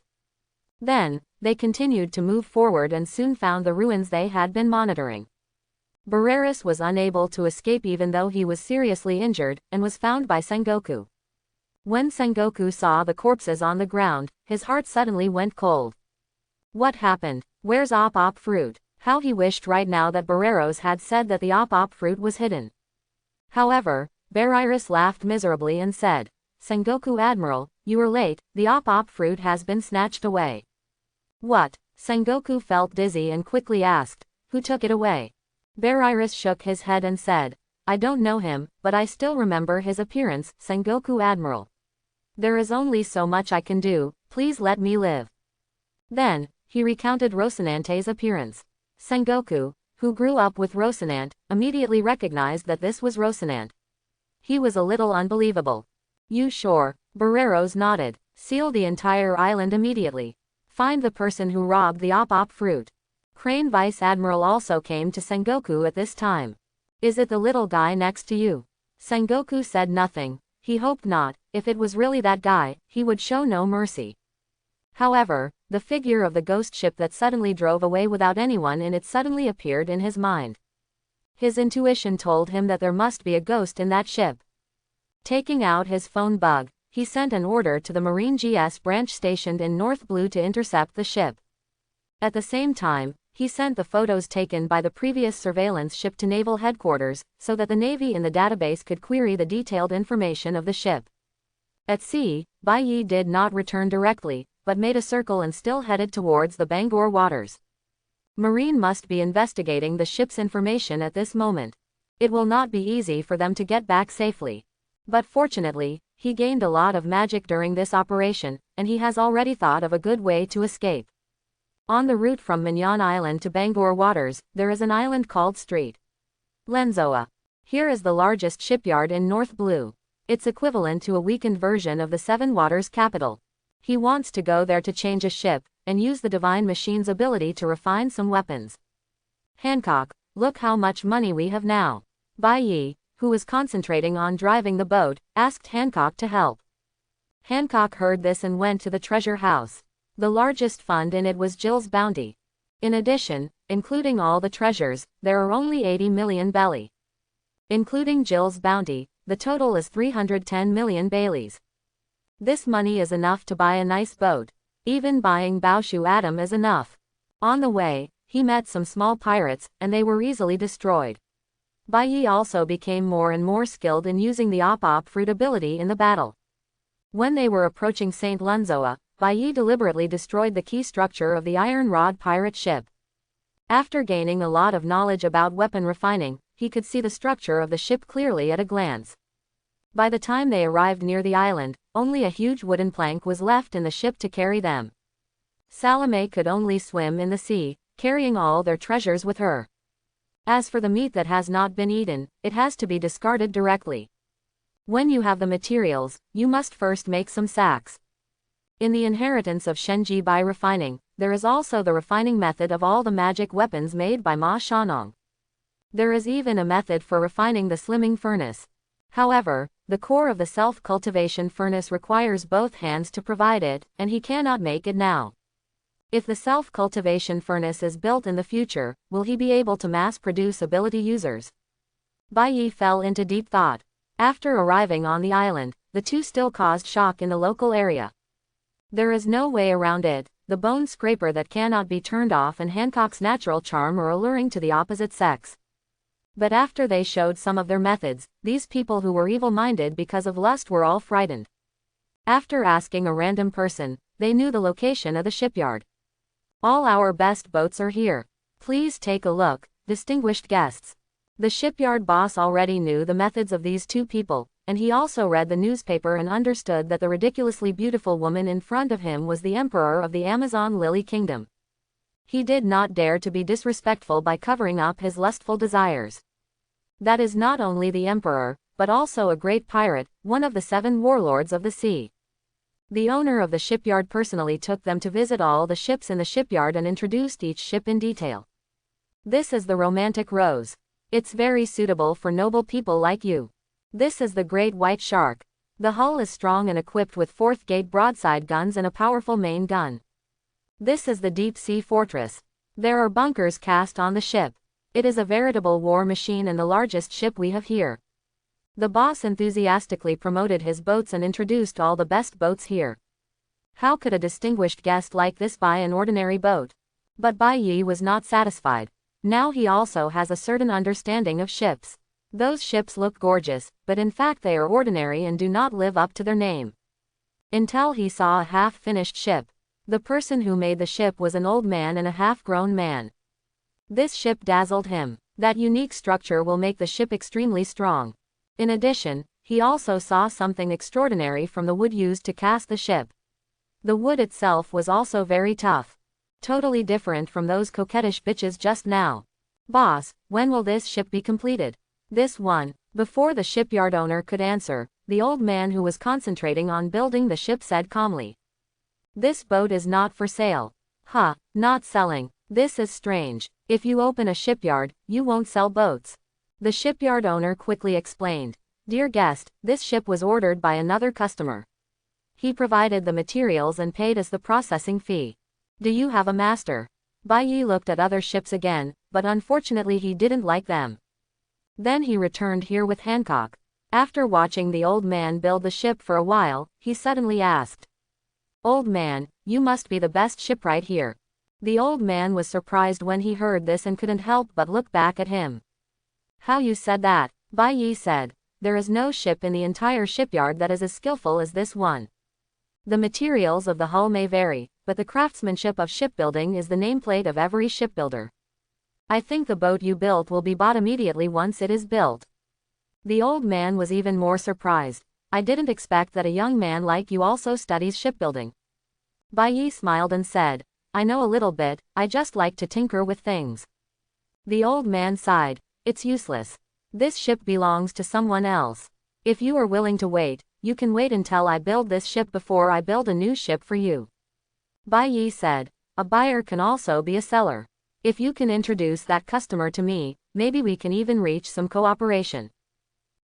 Then, they continued to move forward and soon found the ruins they had been monitoring. Barreras was unable to escape even though he was seriously injured, and was found by Sengoku. When Sengoku saw the corpses on the ground, his heart suddenly went cold. What happened? Where's op fruit? How he wished right now that Barreras had said that the op fruit was hidden. However, Barreras laughed miserably and said, Sengoku Admiral, you are late, the op fruit has been snatched away. What? Sengoku felt dizzy and quickly asked, who took it away? Barreras shook his head and said, I don't know him, but I still remember his appearance, Sengoku Admiral. There is only so much I can do, please let me live. Then, he recounted Rocinante's appearance. Sengoku, who grew up with Rocinante, immediately recognized that this was Rocinante. He was a little unbelievable. You sure? Barreras nodded. Seal the entire island immediately. Find the person who robbed the op fruit. Crane Vice Admiral also came to Sengoku at this time. Is it the little guy next to you? Sengoku said nothing. He hoped not. If it was really that guy, he would show no mercy. However, the figure of the ghost ship that suddenly drove away without anyone in it suddenly appeared in his mind. His intuition told him that there must be a ghost in that ship. Taking out his phone bug, he sent an order to the Marine GS branch stationed in North Blue to intercept the ship. At the same time, he sent the photos taken by the previous surveillance ship to Naval Headquarters, so that the Navy in the database could query the detailed information of the ship. At sea, Bai Yi did not return directly, but made a circle and still headed towards the Bangor waters. Marine must be investigating the ship's information at this moment. It will not be easy for them to get back safely. But fortunately, he gained a lot of magic during this operation, and he has already thought of a good way to escape. On the route from Mignon Island to Bangor waters, there is an island called Street Lenzoa. Here is the largest shipyard in North Blue. It's equivalent to a weakened version of the Seven Waters capital. He wants to go there to change a ship, and use the divine machine's ability to refine some weapons. Hancock, look how much money we have now. Bai Yi, who was concentrating on driving the boat, asked Hancock to help. Hancock heard this and went to the treasure house. The largest fund in it was Jill's bounty. In addition, including all the treasures, there are only 80 million belly. Including Jill's bounty, the total is 310 million Baileys. This money is enough to buy a nice boat. Even buying Baoshu Atom is enough. On the way, he met some small pirates, and they were easily destroyed. Bai Yi also became more and more skilled in using the op fruit ability in the battle. When they were approaching St. Lunzoa, Bai Yi deliberately destroyed the key structure of the Iron Rod pirate ship. After gaining a lot of knowledge about weapon refining, he could see the structure of the ship clearly at a glance. By the time they arrived near the island, only a huge wooden plank was left in the ship to carry them. Salome could only swim in the sea, carrying all their treasures with her. As for the meat that has not been eaten, it has to be discarded directly. When you have the materials, you must first make some sacks. In the inheritance of Shenji by refining, there is also the refining method of all the magic weapons made by Ma Shanong. There is even a method for refining the slimming furnace. However, the core of the self-cultivation furnace requires both hands to provide it, and he cannot make it now. If the self-cultivation furnace is built in the future, will he be able to mass-produce ability users? Bai Yi fell into deep thought. After arriving on the island, the two still caused shock in the local area. There is no way around it. The bone scraper that cannot be turned off and Hancock's natural charm are alluring to the opposite sex. But after they showed some of their methods, these people who were evil-minded because of lust were all frightened. After asking a random person, they knew the location of the shipyard. All our best boats are here. Please take a look, distinguished guests. The shipyard boss already knew the methods of these two people, and he also read the newspaper and understood that the ridiculously beautiful woman in front of him was the emperor of the Amazon Lily Kingdom. He did not dare to be disrespectful by covering up his lustful desires. That is not only the emperor, but also a great pirate, one of the 7 warlords of the sea. The owner of the shipyard personally took them to visit all the ships in the shipyard and introduced each ship in detail. This is the romantic rose. It's very suitable for noble people like you. This is the great white shark. The hull is strong and equipped with 4th gate broadside guns and a powerful main gun. This is the deep sea fortress. There are bunkers cast on the ship. It is a veritable war machine and the largest ship we have here. The boss enthusiastically promoted his boats and introduced all the best boats here. How could a distinguished guest like this buy an ordinary boat? But Bai Yi was not satisfied. Now he also has a certain understanding of ships. Those ships look gorgeous, but in fact they are ordinary and do not live up to their name. Until he saw a half-finished ship. The person who made the ship was an old man and a half-grown man. This ship dazzled him. That unique structure will make the ship extremely strong. In addition, he also saw something extraordinary from the wood used to cast the ship. The wood itself was also very tough. Totally different from those coquettish bitches just now. Boss, when will this ship be completed? This one. Before the shipyard owner could answer, the old man who was concentrating on building the ship said calmly. This boat is not for sale. Huh, not selling. This is strange. If you open a shipyard, you won't sell boats. The shipyard owner quickly explained. Dear guest, this ship was ordered by another customer. He provided the materials and paid us the processing fee. Do you have a master? Bai Yi looked at other ships again, but unfortunately he didn't like them. Then he returned here with Hancock. After watching the old man build the ship for a while, he suddenly asked. Old man, you must be the best shipwright here. The old man was surprised when he heard this and couldn't help but look back at him. How you said that? Bai Yi said. there is no ship in the entire shipyard that is as skillful as this one. The materials of the hull may vary, but the craftsmanship of shipbuilding is the nameplate of every shipbuilder. I think the boat you built will be bought immediately once it is built. The old man was even more surprised. I didn't expect that a young man like you also studies shipbuilding. Bai Yi smiled and said, I know a little bit, I just like to tinker with things. The old man sighed, it's useless. This ship belongs to someone else. If you are willing to wait, you can wait until I build this ship before I build a new ship for you. Bai Yi said, a buyer can also be a seller. If you can introduce that customer to me, maybe we can even reach some cooperation.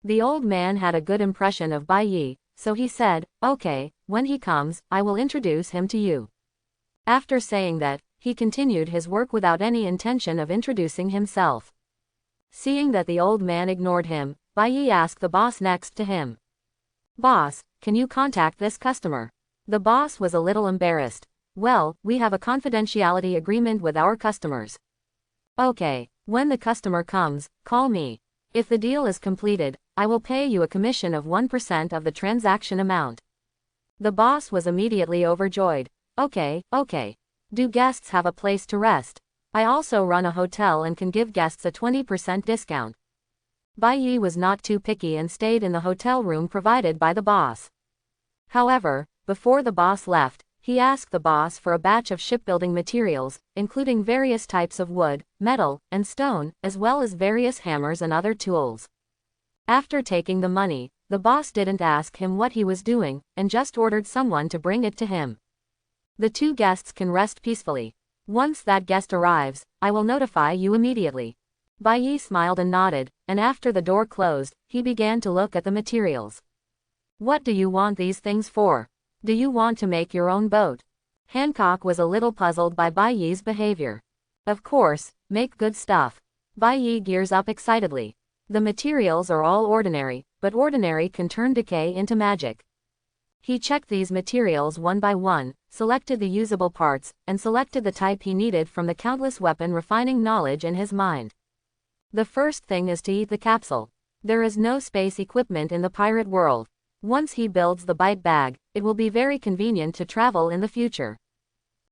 The old man had a good impression of Bai Yi, so he said, okay, when he comes, I will introduce him to you. After saying that, he continued his work without any intention of introducing himself. Seeing that the old man ignored him, Bai Yi asked the boss next to him. Boss, can you contact this customer? The boss was a little embarrassed. Well, we have a confidentiality agreement with our customers. Okay, when the customer comes, call me. If the deal is completed, I will pay you a commission of 1% of the transaction amount. The boss was immediately overjoyed. Okay. Do guests have a place to rest? I also run a hotel and can give guests a 20% discount. Bai Yi was not too picky and stayed in the hotel room provided by the boss. However, before the boss left, he asked the boss for a batch of shipbuilding materials, including various types of wood, metal, and stone, as well as various hammers and other tools. After taking the money, the boss didn't ask him what he was doing, and just ordered someone to bring it to him. The two guests can rest peacefully. Once that guest arrives, I will notify you immediately. Bai Yi smiled and nodded, and after the door closed, he began to look at the materials. What do you want these things for? Do you want to make your own boat? Hancock was a little puzzled by Bai Yi's behavior. Of course, make good stuff. Bai Yi gears up excitedly. The materials are all ordinary, but ordinary can turn decay into magic. He checked these materials one by one, selected the usable parts, and selected the type he needed from the countless weapon refining knowledge in his mind. The first thing is to eat the capsule. There is no space equipment in the pirate world. Once he builds the bite bag, it will be very convenient to travel in the future.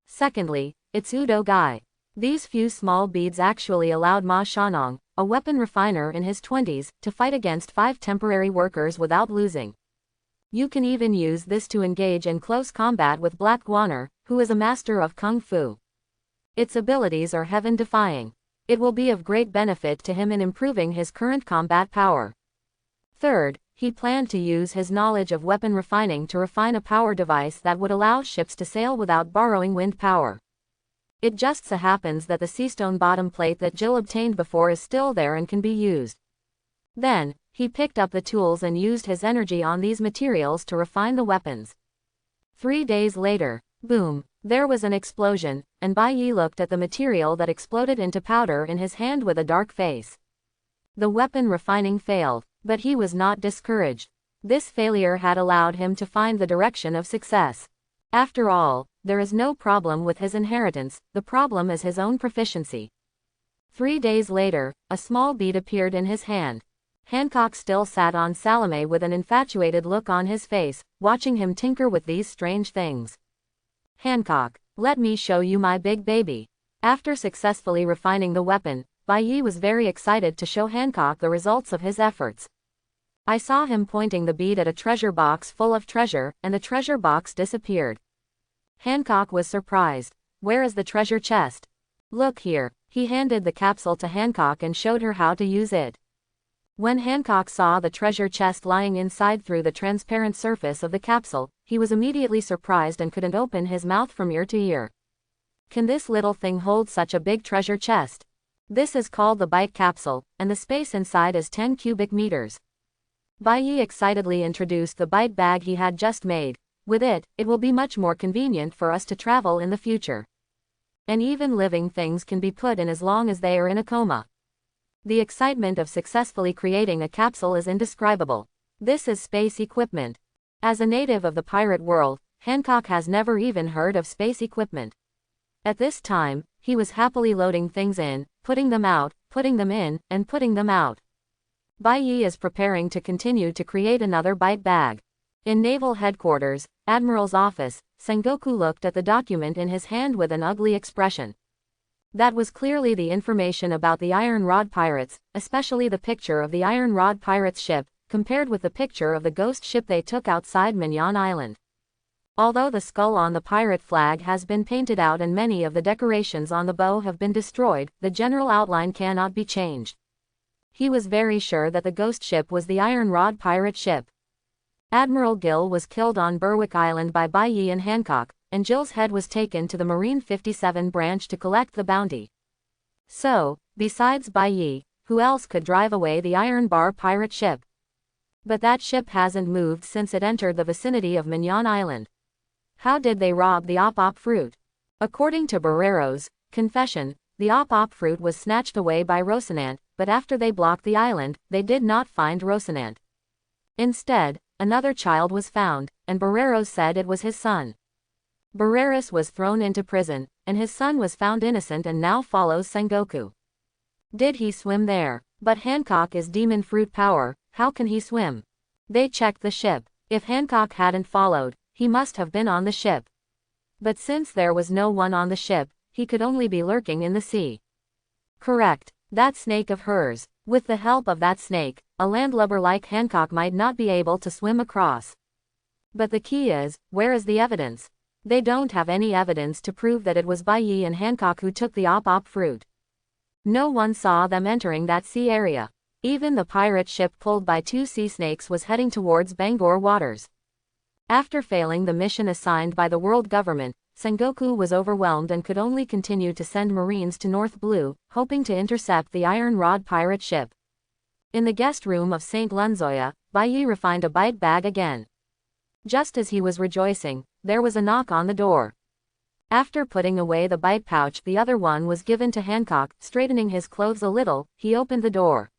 Secondly, it's Udo Gai. These few small beads actually allowed Ma Shanong, a weapon refiner in his 20s, to fight against 5 temporary workers without losing. You can even use this to engage in close combat with Black Guaner, who is a master of Kung Fu. Its abilities are heaven-defying. It will be of great benefit to him in improving his current combat power. Third, he planned to use his knowledge of weapon refining to refine a power device that would allow ships to sail without borrowing wind power. It just so happens that the seastone bottom plate that Jill obtained before is still there and can be used. Then, he picked up the tools and used his energy on these materials to refine the weapons. 3 days later, boom, there was an explosion, and Bai Yi looked at the material that exploded into powder in his hand with a dark face. The weapon refining failed, but he was not discouraged. This failure had allowed him to find the direction of success. After all, there is no problem with his inheritance, the problem is his own proficiency. 3 days later, a small bead appeared in his hand. Hancock still sat on Salome with an infatuated look on his face, watching him tinker with these strange things. Hancock, let me show you my big baby. After successfully refining the weapon, Bai Yi was very excited to show Hancock the results of his efforts. I saw him pointing the bead at a treasure box full of treasure, and the treasure box disappeared. Hancock was surprised. Where is the treasure chest? Look here. He handed the capsule to Hancock and showed her how to use it. When Hancock saw the treasure chest lying inside through the transparent surface of the capsule, he was immediately surprised and couldn't open his mouth from ear to ear. Can this little thing hold such a big treasure chest? This is called the bite capsule, and the space inside is 10 cubic meters. Bai Yi excitedly introduced the bite bag he had just made. With it, it will be much more convenient for us to travel in the future. And even living things can be put in as long as they are in a coma. The excitement of successfully creating a capsule is indescribable. This is space equipment. As a native of the pirate world, Hancock has never even heard of space equipment. At this time, he was happily loading things in, putting them out, putting them in, and putting them out. Bai Yi is preparing to continue to create another bite bag. In Naval Headquarters, Admiral's office, Sengoku looked at the document in his hand with an ugly expression. That was clearly the information about the Iron Rod pirates, especially the picture of the Iron Rod pirates ship, compared with the picture of the ghost ship they took outside Mignon Island. Although the skull on the pirate flag has been painted out and many of the decorations on the bow have been destroyed, the general outline cannot be changed. He was very sure that the ghost ship was the Iron Rod pirate ship. Admiral Gill was killed on Berwick Island by Bai Yi and Hancock, and Gill's head was taken to the Marine 57 branch to collect the bounty. So, besides Bai Yi, who else could drive away the Iron Bar pirate ship? But that ship hasn't moved since it entered the vicinity of Mignon Island. How did they rob the op fruit? According to Barrero's confession, the op fruit was snatched away by Rocinante, but after they blocked the island, they did not find Rocinante. Instead, another child was found, and Barreros said it was his son. Barreros was thrown into prison, and his son was found innocent and now follows Sengoku. Did he swim there? But Hancock is demon fruit power, how can he swim? They checked the ship. If Hancock hadn't followed, he must have been on the ship. But since there was no one on the ship, he could only be lurking in the sea. Correct. That snake of hers. With the help of that snake, a landlubber like Hancock might not be able to swim across. But the key is, where is the evidence? They don't have any evidence to prove that it was Bai Yi and Hancock who took the op fruit. No one saw them entering that sea area. Even the pirate ship pulled by two sea snakes was heading towards Bangor waters. After failing the mission assigned by the world government, Sengoku was overwhelmed and could only continue to send Marines to North Blue, hoping to intercept the Iron Rod pirate ship. In the guest room of St. Lunzoya, Bai Yi refined a bite bag again. Just as he was rejoicing, there was a knock on the door. After putting away the bite pouch, the other one was given to Hancock. Straightening his clothes a little, he opened the door.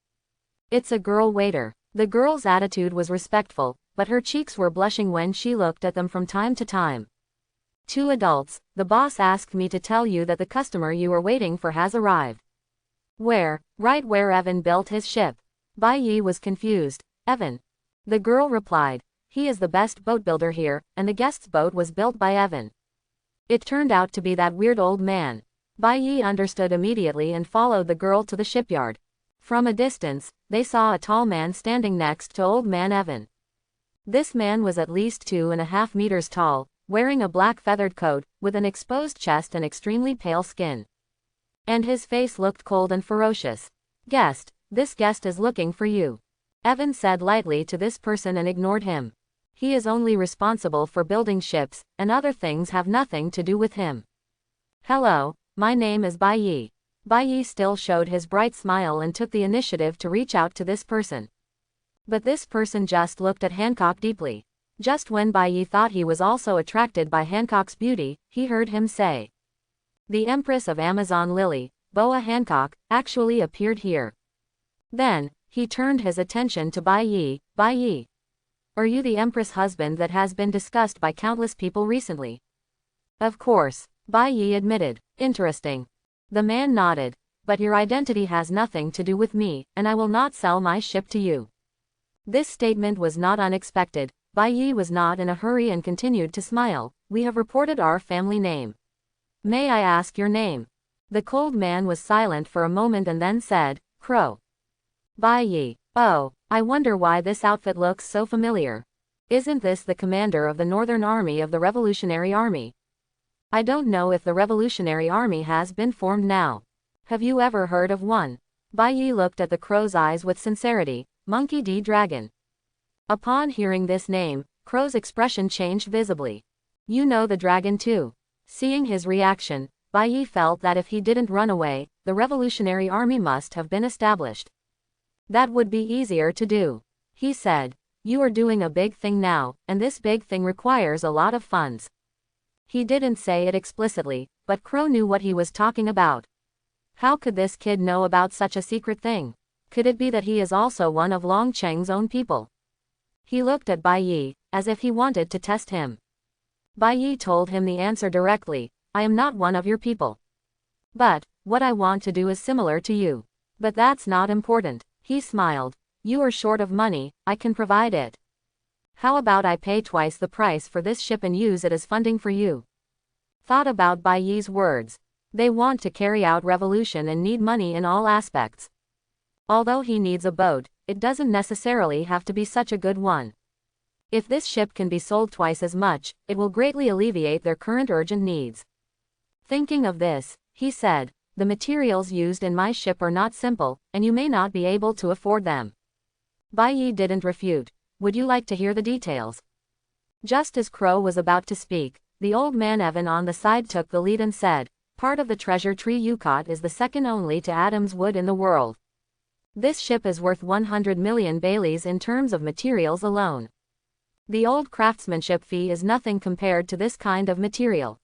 It's a girl waiter. The girl's attitude was respectful, but her cheeks were blushing when she looked at them from time to time. Two adults, the boss asked me to tell you that the customer you were waiting for has arrived. Where? Right where Evan built his ship. Bai Yi was confused. Evan. The girl replied. He is the best boat builder here, and the guest's boat was built by Evan. It turned out to be that weird old man. Bai Yi understood immediately and followed the girl to the shipyard. From a distance, they saw a tall man standing next to old man Evan. This man was at least 2.5 meters tall, wearing a black feathered coat, with an exposed chest and extremely pale skin. And his face looked cold and ferocious. Guest, this guest is looking for you. Evan said lightly to this person and ignored him. He is only responsible for building ships, and other things have nothing to do with him. Hello, my name is Bai Yi. Bai Yi still showed his bright smile and took the initiative to reach out to this person. But this person just looked at Hancock deeply. Just when Bai Yi thought he was also attracted by Hancock's beauty, he heard him say, "The Empress of Amazon Lily, Boa Hancock, actually appeared here." Then, he turned his attention to Bai Yi. Bai Yi. Are you the Empress husband that has been discussed by countless people recently? Of course, Bai Yi admitted. Interesting. The man nodded. But your identity has nothing to do with me, and I will not sell my ship to you. This statement was not unexpected. Bai Yi was not in a hurry and continued to smile. We have reported our family name. May I ask your name? The cold man was silent for a moment and then said, Crow. Bai Yi. Oh, I wonder why this outfit looks so familiar. Isn't this the commander of the Northern Army of the Revolutionary Army? I don't know if the Revolutionary Army has been formed now. Have you ever heard of one? Bai Yi looked at the crow's eyes with sincerity. Monkey D. Dragon. Upon hearing this name, Crow's expression changed visibly. You know the dragon too. Seeing his reaction, Bai Yi felt that if he didn't run away, the Revolutionary Army must have been established. That would be easier to do. He said, you are doing a big thing now, and this big thing requires a lot of funds. He didn't say it explicitly, but Crow knew what he was talking about. How could this kid know about such a secret thing? Could it be that he is also one of Long Cheng's own people? He looked at Bai Yi, as if he wanted to test him. Bai Yi told him the answer directly, I am not one of your people. But, what I want to do is similar to you. But that's not important. He smiled. You are short of money, I can provide it. How about I pay twice the price for this ship and use it as funding for you? Thought about Bai Yi's words. They want to carry out revolution and need money in all aspects. Although he needs a boat, it doesn't necessarily have to be such a good one. If this ship can be sold twice as much, it will greatly alleviate their current urgent needs. Thinking of this, he said, the materials used in my ship are not simple, and you may not be able to afford them. Bai Yi didn't refute. Would you like to hear the details? Just as Crow was about to speak, the old man Evan on the side took the lead and said, part of the treasure tree you caught is the second only to Adam's wood in the world. This ship is worth 100 million Baileys in terms of materials alone. The old craftsmanship fee is nothing compared to this kind of material.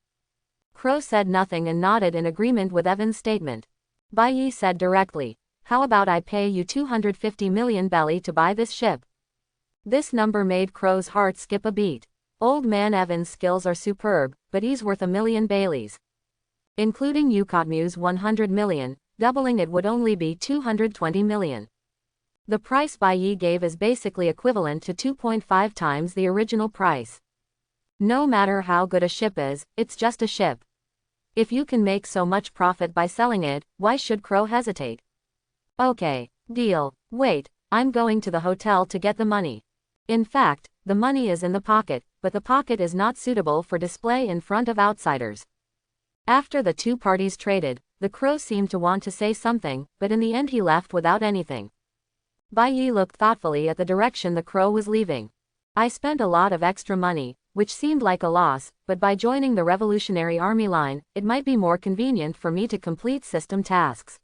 Crow said nothing and nodded in agreement with Evan's statement. Bai Yi said directly, how about I pay you 250 million belly to buy this ship? This number made Crow's heart skip a beat. Old man Evan's skills are superb, but he's worth 1 million Baileys. Including Yukotmu's 100 million, doubling it would only be 220 million. The price Bai Yi gave is basically equivalent to 2.5 times the original price. No matter how good a ship is, it's just a ship. If you can make so much profit by selling it, why should Crow hesitate? Okay, deal. Wait, I'm going to the hotel to get the money. In fact, the money is in the pocket, but the pocket is not suitable for display in front of outsiders. After the two parties traded, the Crow seemed to want to say something, but in the end he left without anything. Bai Yi looked thoughtfully at the direction the Crow was leaving. I spent a lot of extra money, which seemed like a loss, but by joining the Revolutionary Army line, it might be more convenient for me to complete system tasks.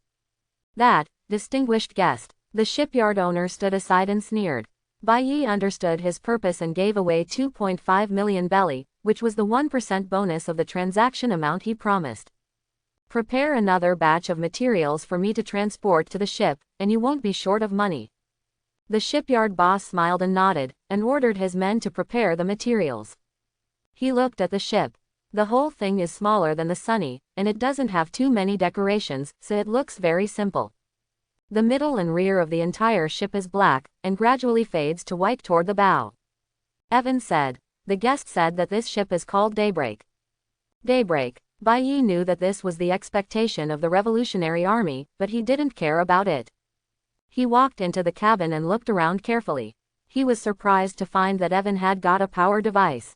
That, distinguished guest. The shipyard owner stood aside and sneered. Bai Yi understood his purpose and gave away 2.5 million belly, which was the 1% bonus of the transaction amount he promised. Prepare another batch of materials for me to transport to the ship, and you won't be short of money. The shipyard boss smiled and nodded, and ordered his men to prepare the materials. He looked at the ship. The whole thing is smaller than the Sunny, and it doesn't have too many decorations, so it looks very simple. The middle and rear of the entire ship is black, and gradually fades to white toward the bow. Evan said. The guest said that this ship is called Daybreak. Daybreak. Bai Yi knew that this was the expectation of the Revolutionary Army, but he didn't care about it. He walked into the cabin and looked around carefully. He was surprised to find that Evan had got a power device.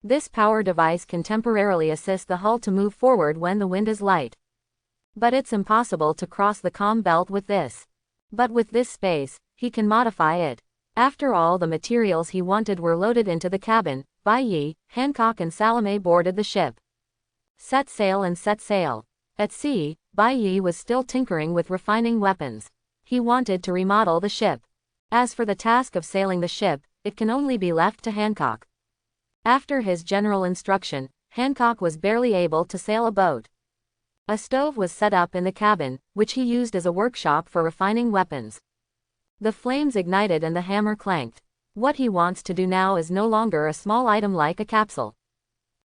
This power device can temporarily assist the hull to move forward when the wind is light. But it's impossible to cross the calm belt with this. But with this space, he can modify it. After all the materials he wanted were loaded into the cabin, Bai Yi, Hancock and Salome boarded the ship. Set sail and set sail. At sea, Bai Yi was still tinkering with refining weapons. He wanted to remodel the ship. As for the task of sailing the ship, it can only be left to Hancock. After his general instruction, Hancock was barely able to sail a boat. A stove was set up in the cabin, which he used as a workshop for refining weapons. The flames ignited and the hammer clanked. What he wants to do now is no longer a small item like a capsule.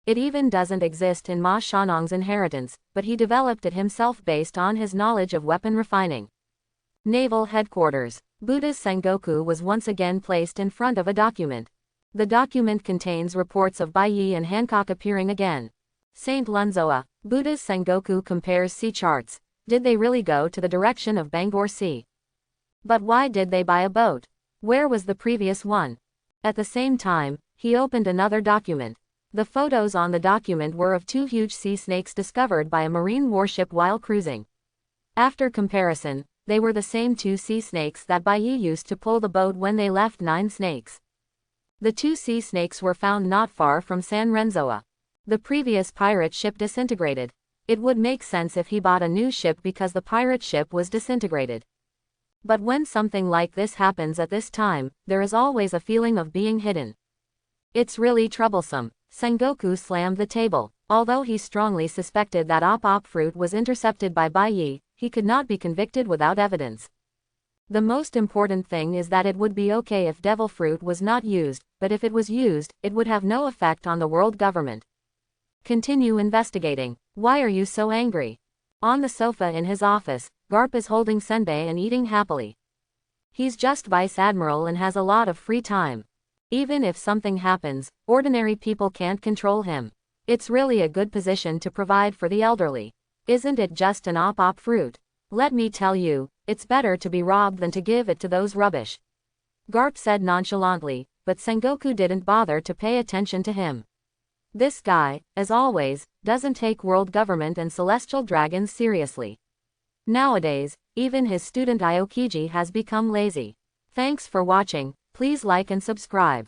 It even doesn't exist in Ma Shanong's inheritance, but he developed it himself based on his knowledge of weapon refining. Naval Headquarters. Buddha's Sengoku was once again placed in front of a document. The document contains reports of Bai Yi and Hancock appearing again. St. Lunzoa. Buddha's Sengoku compares sea charts. Did they really go to the direction of Bangor Sea? But why did they buy a boat? Where was the previous one? At the same time, he opened another document. The photos on the document were of two huge sea snakes discovered by a marine warship while cruising. After comparison, they were the same two sea snakes that Bai Yi used to pull the boat when they left 9 snakes. The two sea snakes were found not far from San Renzoa. The previous pirate ship disintegrated. It would make sense if he bought a new ship because the pirate ship was disintegrated. But when something like this happens at this time, there is always a feeling of being hidden. It's really troublesome. Sengoku slammed the table. Although he strongly suspected that op fruit was intercepted by Bai Yi, he could not be convicted without evidence. The most important thing is that it would be okay if devil fruit was not used, but if it was used, it would have no effect on the world government. Continue investigating. Why are you so angry? On the sofa in his office, Garp is holding senbei and eating happily. He's just vice admiral and has a lot of free time. Even if something happens, ordinary people can't control him. It's really a good position to provide for the elderly. Isn't it just an op fruit? Let me tell you, it's better to be robbed than to give it to those rubbish. Garp said nonchalantly, but Sengoku didn't bother to pay attention to him. This guy, as always, doesn't take world government and celestial dragons seriously. Nowadays, even his student Aokiji has become lazy. Thanks for watching, please like and subscribe.